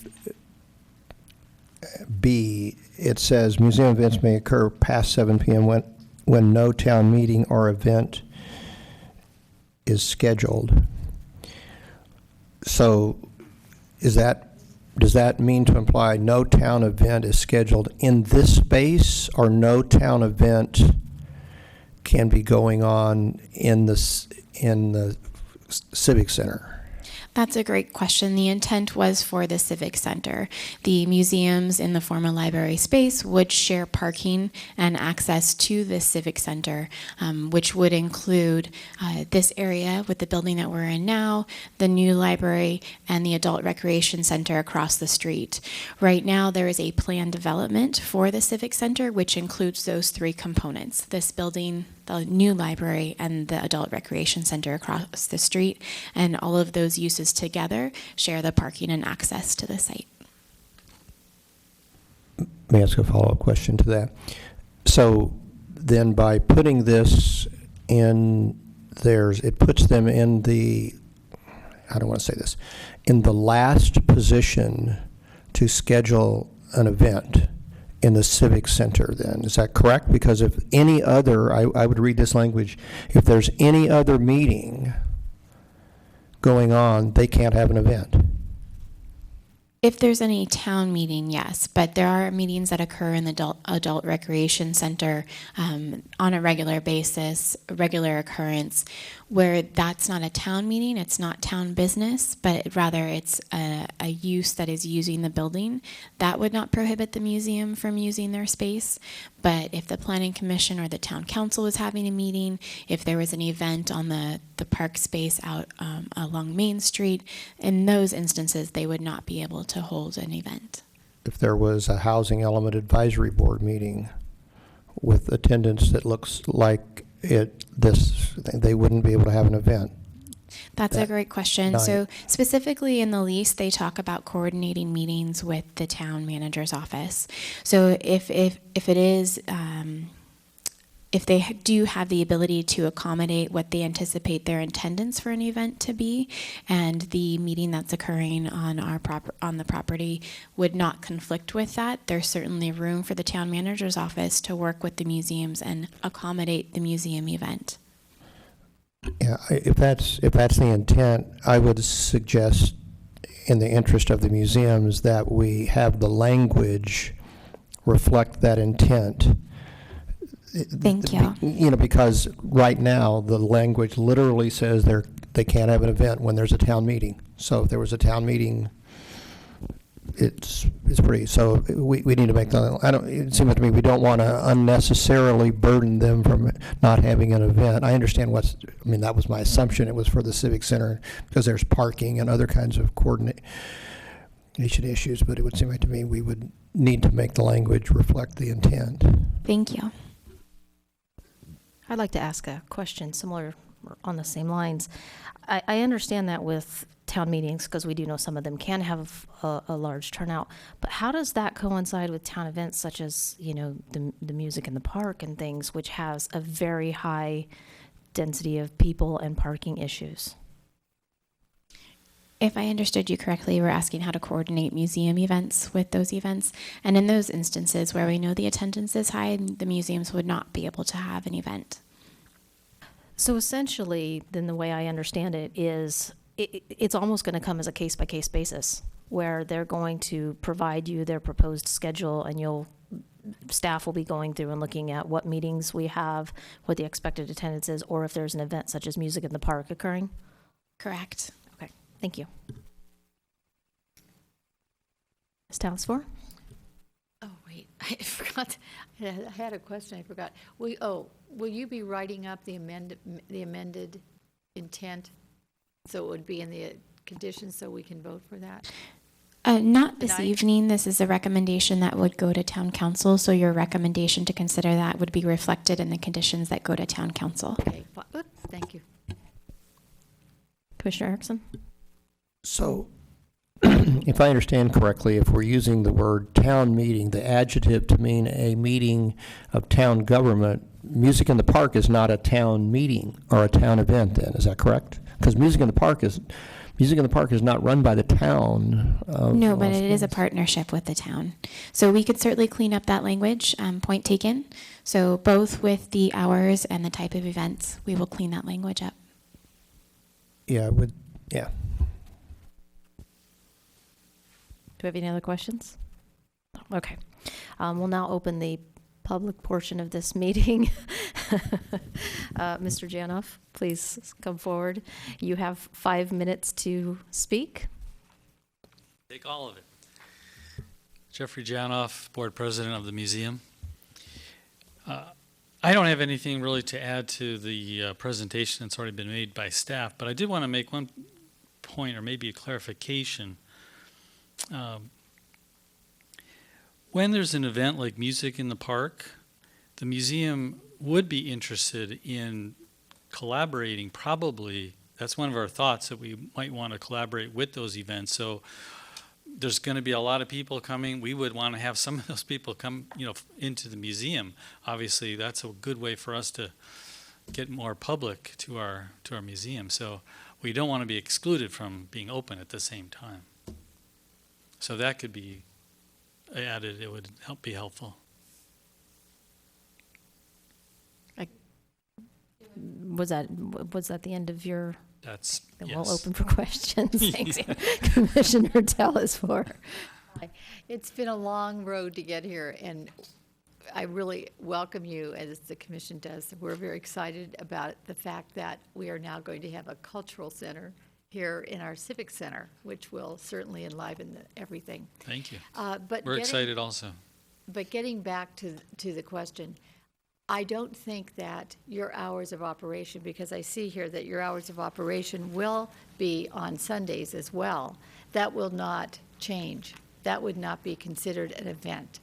it says museum events may occur past 7 p.m. when no town meeting or event is scheduled. So does that mean to imply no town event is scheduled in this space, or no town event can be going on in the Civic Center? That's a great question. The intent was for the Civic Center. The museums in the former library space would share parking and access to the Civic Center, which would include this area with the building that we're in now, the new library, and the Adult Recreation Center across the street. Right now, there is a planned development for the Civic Center, which includes those 3 components: this building, the new library, and the Adult Recreation Center across the street, and all of those uses together share the parking and access to the site. May I ask a follow-up question to that? So then by putting this in theirs, it puts them in the how do I want to say this? In the last position to schedule an event in the Civic Center then, is that correct? Because if any other, I would read this language, if there's any other meeting going on, they can't have an event. If there's any town meeting, yes, but there are meetings that occur in the adult recreation center on a regular basis, a regular occurrence, where that's not a town meeting, it's not town business, but rather it's a use that is using the building. That would not prohibit the museum from using their space, but if the planning commission or the town council was having a meeting, if there was an event on the park space out along Main Street, in those instances, they would not be able to hold an event. If there was a housing element advisory board meeting with attendance that looks like they wouldn't be able to have an event. That's a great question. night. So specifically in the lease, they talk about coordinating meetings with the town manager's office. So if it is, if they do have the ability to accommodate what they anticipate their attendance for an event to be, and the meeting that's occurring on the property would not conflict with that, there's certainly room for the town manager's office to work with the museums and accommodate the museum event. Yeah, if that's the intent, I would suggest, in the interest of the museums, that we have the language reflect that intent. Thank you. You know, because right now the language literally says they can't have an event when there's a town meeting. So if there was a town meeting, it's pretty. So we need to make the. It seems to me we don't want to unnecessarily burden them from not having an event. I understand that was my assumption. It was for the Civic Center because there's parking and other kinds of coordination issues. But it would seem like to me we would need to make the language reflect the intent. Thank you. I'd like to ask a question similar on the same lines. I understand that with town meetings, because we do know some of them can have a large turnout, but how does that coincide with town events such as, the music in the park and things, which has a very high density of people and parking issues? If I understood you correctly, you were asking how to coordinate museum events with those events. And in those instances where we know the attendance is high, the museums would not be able to have an event. So essentially, then the way I understand it is it's almost going to come as a case-by-case basis, where they're going to provide you their proposed schedule, and staff will be going through and looking at what meetings we have, what the expected attendance is, or if there's an event such as music in the park occurring? Correct. Okay, thank you. Ms. Talasfor? Oh, wait, I forgot. I had a question, I forgot. Will you be writing up the amended intent, so it would be in the conditions so we can vote for that? Not this evening. This is a recommendation that would go to town council, so your recommendation to consider that would be reflected in the conditions that go to town council. Okay, thank you. Commissioner Erickson? So, if I understand correctly, if we're using the word town meeting, the adjective to mean a meeting of town government, music in the park is not a town meeting or a town event then, is that correct? Because music in the park is not run by the town. No, but it is a partnership with the town. So we could certainly clean up that language, point taken. So both with the hours and the type of events, we will clean that language up. Yeah, yeah. Do we have any other questions? Okay. We'll now open the public portion of this meeting. Mr. Janoff, please come forward. You have 5 minutes to speak. Take all of it. Jeffrey Janoff, Board President of the Museum. I don't have anything really to add to the presentation that's already been made by staff, but I did want to make one point, or maybe a clarification. When there's an event like music in the park, the museum would be interested in collaborating. Probably that's one of our thoughts, that we might want to collaborate with those events. So there's going to be a lot of people coming. We would want to have some of those people come, into the museum. Obviously, that's a good way for us to get more public to our museum. So we don't want to be excluded from being open at the same time. So that could be added, it would be helpful. Was that the end of your? That's, Then yes. we'll open for questions. Thanks, Commissioner Tellis for. It's been a long road to get here, and I really welcome you, as the commission does. We're very excited about the fact that we are now going to have a cultural center here in our civic center, which will certainly enliven everything. Thank you. But We're excited also. But getting back to the question, I don't think that your hours of operation, because I see here that your hours of operation will be on Sundays as well, that will not change. That would not be considered an event.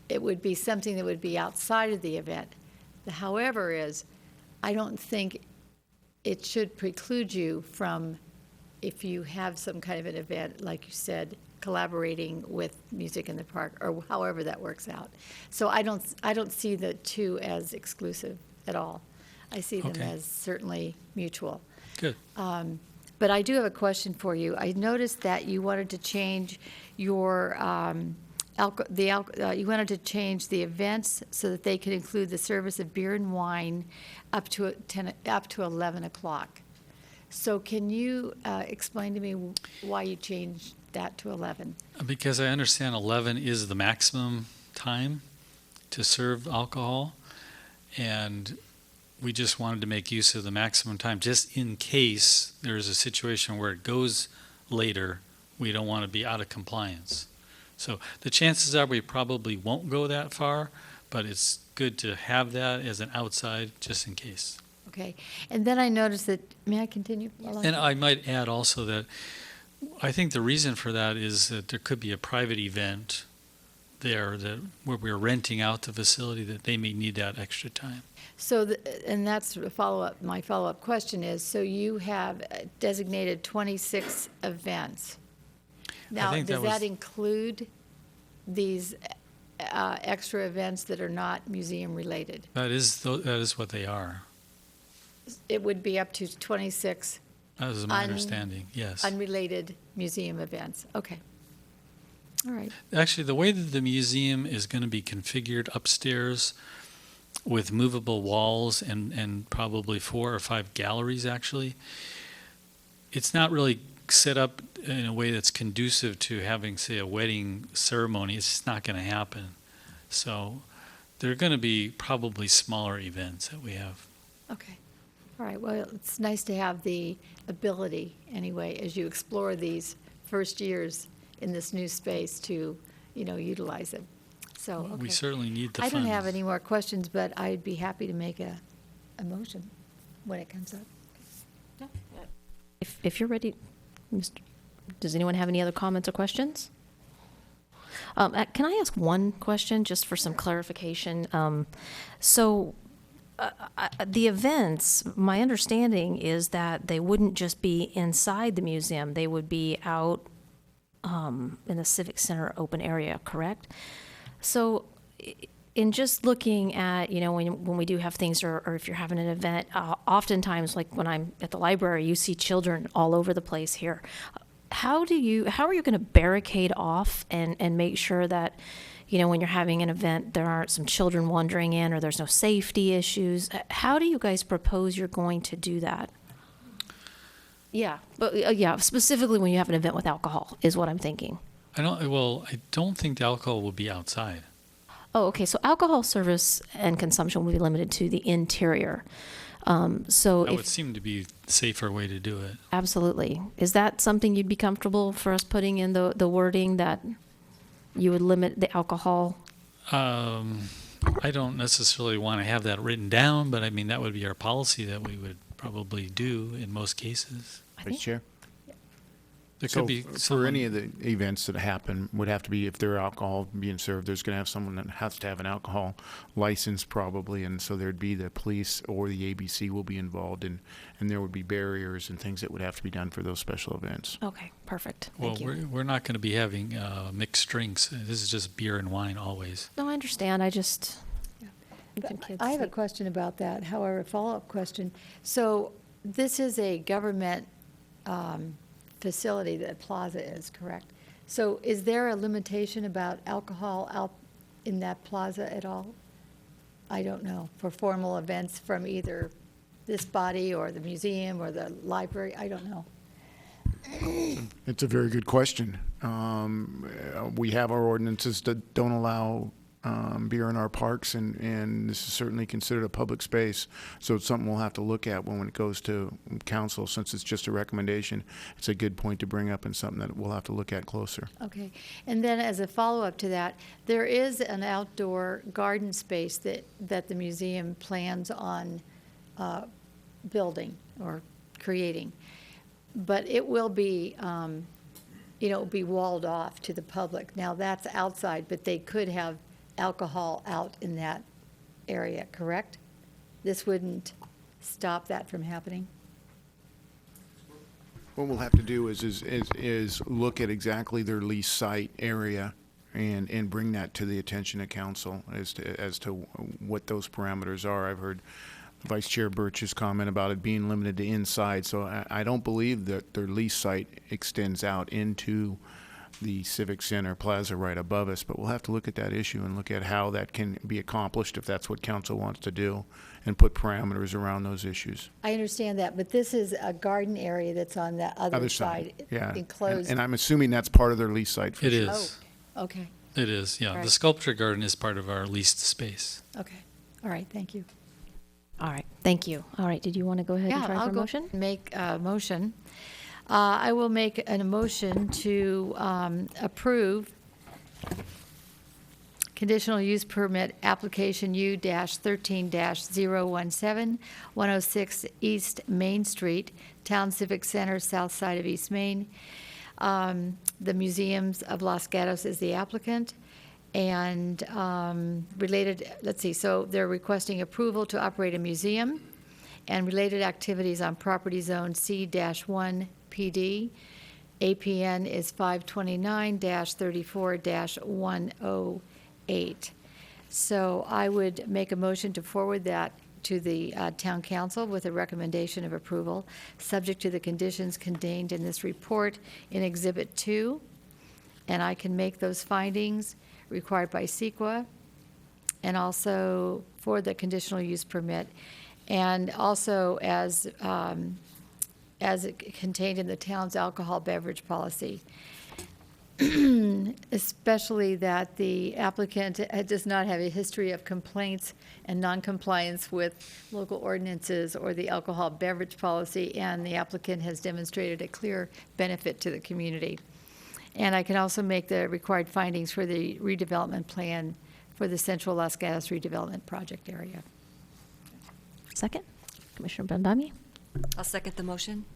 It would be something that would be outside of the event. However, I don't think it should preclude you from, if you have some kind of an event, like you said, collaborating with Music in the Park, or however that works out. So I don't see the two as exclusive at all. I see them as certainly mutual. Good. But I do have a question for you. I noticed that you wanted to change your you wanted to change the events so that they could include the service of beer and wine up to 11 o'clock. So can you explain to me why you changed that to 11? Because I understand 11 is the maximum time to serve alcohol, and we just wanted to make use of the maximum time, just in case there's a situation where it goes later, we don't want to be out of compliance. So the chances are we probably won't go that far, but it's good to have that as an outside, just in case. Okay. And then I noticed that, may I continue? And I might add also that I think the reason for that is that there could be a private event there where we're renting out the facility that they may need that extra time. So, and that's a follow-up. My follow-up question is, so you have designated 26 events. Now, does that include these extra events that are not museum-related? That is what they are. It would be up to 26. That is my understanding, yes. Unrelated museum events. Okay. All right. Actually, the way that the museum is going to be configured upstairs with movable walls and probably 4 or 5 galleries, actually, it's not really set up in a way that's conducive to having, say, a wedding ceremony. It's just not going to happen. So they're going to be probably smaller events that we have. Okay. All right. Well, it's nice to have the ability, anyway, as you explore these first years in this new space to, utilize it. So, okay. We certainly need the I funds. don't have any more questions, but I'd be happy to make a motion when it comes up. If you're ready, does anyone have any other comments or questions? Can I ask one question just for some clarification? The events, my understanding is that they wouldn't just be inside the museum, they would be out in the Civic Center open area, correct? So in just looking at, when we do have things, or if you're having an event, oftentimes, like when I'm at the library, you see children all over the place here. How are you going to barricade off and make sure that, when you're having an event, there aren't some children wandering in, or there's no safety issues? How do you guys propose you're going to do that? Yeah, but specifically when you have an event with alcohol is what I'm thinking. I don't think the alcohol will be outside. Oh, okay. So alcohol service and consumption will be limited to the interior. That would seem to be the safer way to do it. Absolutely. Is that something you'd be comfortable for us putting in the wording that you would limit the alcohol? I don't necessarily want to have that written down, but I mean, that would be our policy that we would probably do in most cases. Vice Chair? There So could be for any of the events that happen, would have to be, if there are alcohol being served, there's going to have someone that has to have an alcohol license probably, and so there'd be the police or the ABC will be involved, and there would be barriers and things that would have to be done for those special events. Okay, perfect. Well, Thank you. we're not going to be having mixed drinks. This is just beer and wine always. No, I understand. I just... I have a question about that, however, a follow-up question. So this is a government facility, the plaza is, correct? So is there a limitation about alcohol out in that plaza at all? I don't know, for formal events from either this body or the museum or the library, I don't know. It's a very good question. We have our ordinances that don't allow beer in our parks, and this is certainly considered a public space. So it's something we'll have to look at when it goes to council. Since it's just a recommendation, it's a good point to bring up and something that we'll have to look at closer. Okay, and then as a follow-up to that, there is an outdoor garden space that the museum plans on building or creating. But it will be, be walled off to the public. Now, that's outside, but they could have alcohol out in that area, correct? This wouldn't stop that from happening? What we'll have to do is look at exactly their lease site area and bring that to the attention of council as to what those parameters are. I've heard Vice Chair Birch's comment about it being limited to inside, so I don't believe that their lease site extends out into the Civic Center Plaza right above us, but we'll have to look at that issue and look at how that can be accomplished if that's what council wants to do, and put parameters around those issues. I understand that, but this is a garden area that's on the other side, Yeah, enclosed. and I'm assuming that's part of their lease site. For It sure. is. Oh, okay, It is, yeah. All right. The sculpture garden is part of our leased space. okay. All right, thank you. All right, thank you. All right, did you want to go ahead and try I'll for a go motion? make a motion. I will make a motion to approve conditional use permit application U-13-017, 106 East Main Street, Town Civic Center, south side of East Main. The Museums of Los Gatos is the applicant. And related, let's see, so they're requesting approval to operate a museum and related activities on property zone C-1 PD. APN is 529-34-108. So I would make a motion to forward that to the town council with a recommendation of approval, subject to the conditions contained in this report in Exhibit 2. And I can make those findings required by CEQA, and also for the conditional use permit, and also as contained in the town's alcohol beverage policy. Especially that the applicant does not have a history of complaints and noncompliance with local ordinances or the alcohol beverage policy, and the applicant has demonstrated a clear benefit to the community. And I can also make the required findings for the redevelopment plan for the Central Los Gatos redevelopment project area. Second, Commissioner Bandami. I'll second the motion.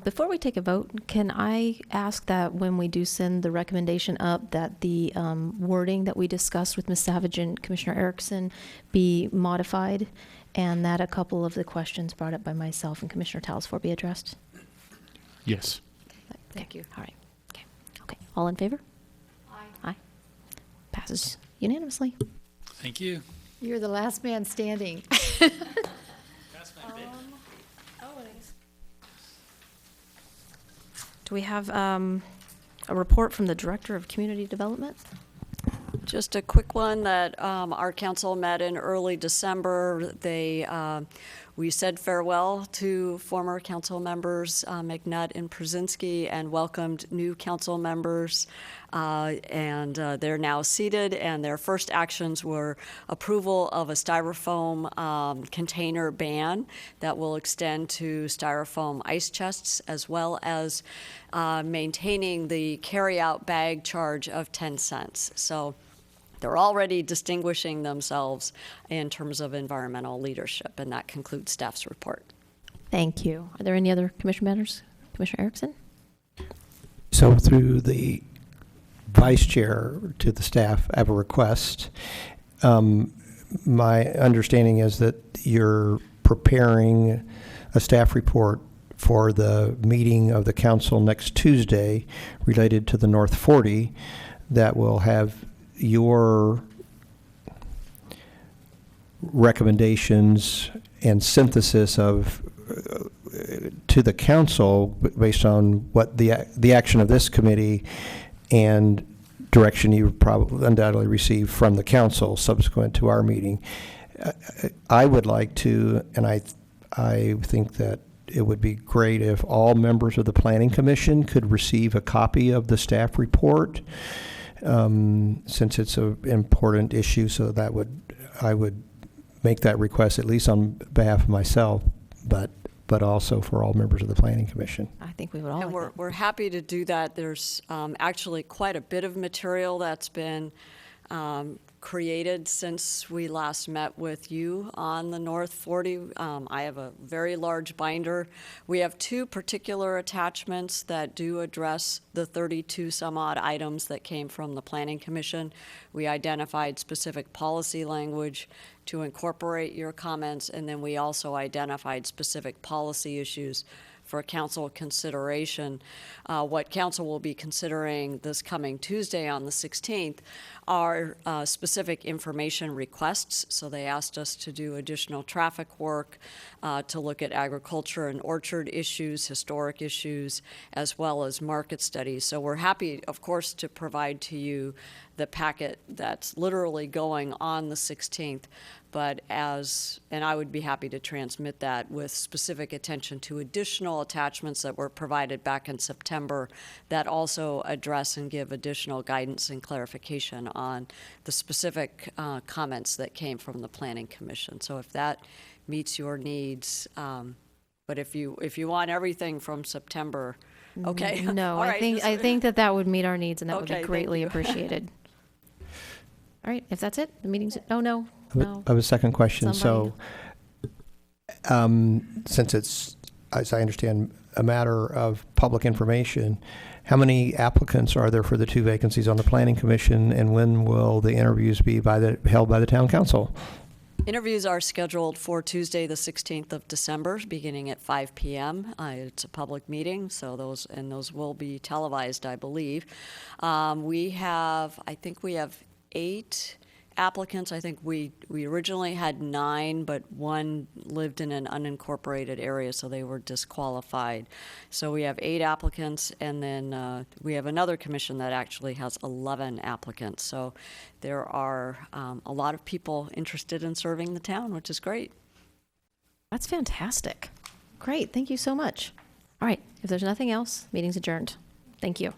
Before we take a vote, can I ask that when we do send the recommendation up, that the wording that we discussed with Ms. Savage and Commissioner Erickson be modified, and that a couple of the questions brought up by myself and Commissioner Talsfor be addressed? Yes. Thank you. All right. Okay. All in favor? Aye. Passes unanimously. Thank you. You're the last man standing. Do we have a report from the Director of Community Development? Just a quick one that our council met in early December. We said farewell to former council members McNutt and Przinski, and welcomed new council members. And they're now seated, and their first actions were approval of a styrofoam container ban that will extend to styrofoam ice chests, as well as maintaining the carry-out bag charge of 10 cents. So they're already distinguishing themselves in terms of environmental leadership, and that concludes staff's report. Thank you. Are there any other commission matters? Commissioner Erickson? So through the Vice Chair to the staff, I have a request. My understanding is that you're preparing a staff report for the meeting of the council next Tuesday related to the North 40 that will have your recommendations and synthesis of to the council based on what the action of this committee and direction you probably undoubtedly received from the council subsequent to our meeting. I would like to, and I think that it would be great if all members of the Planning Commission could receive a copy of the staff report, since it's an important issue. So I would make that request at least on behalf of myself, but also for all members of the Planning Commission. I think we would all And like that. we're happy to do that. There's actually quite a bit of material that's been created since we last met with you on the North 40. I have a very large binder. We have two particular attachments that do address the 32 some odd items that came from the Planning Commission. We identified specific policy language to incorporate your comments, and then we also identified specific policy issues for council consideration. What council will be considering this coming Tuesday on the 16th are specific information requests. So they asked us to do additional traffic work, to look at agriculture and orchard issues, historic issues, as well as market studies. So we're happy, of course, to provide to you the packet that's literally going on the 16th, and I would be happy to transmit that with specific attention to additional attachments that were provided back in September that also address and give additional guidance and clarification on the specific comments that came from the Planning Commission. So if that meets your needs, but if you want everything from September, okay. No, All right, I think that would meet our needs, and that would Okay, be thank greatly you. appreciated. All right, if that's it, the meeting's, no. I have a second question. Somebody. So, since it's, as I understand, a matter of public information, how many applicants are there for the two vacancies on the Planning Commission, and when will the interviews be held by the Town Council? Interviews are scheduled for Tuesday, the 16th of December, beginning at 5 p.m. It's a public meeting, so those will be televised, I believe. I think we have 8 applicants. I think we originally had 9, but one lived in an unincorporated area, so they were disqualified. So we have 8 applicants, and then we have another commission that actually has 11 applicants. So there are a lot of people interested in serving the town, which is great. That's fantastic. Great, thank you so much. All right, if there's nothing else, meeting's adjourned. Thank you.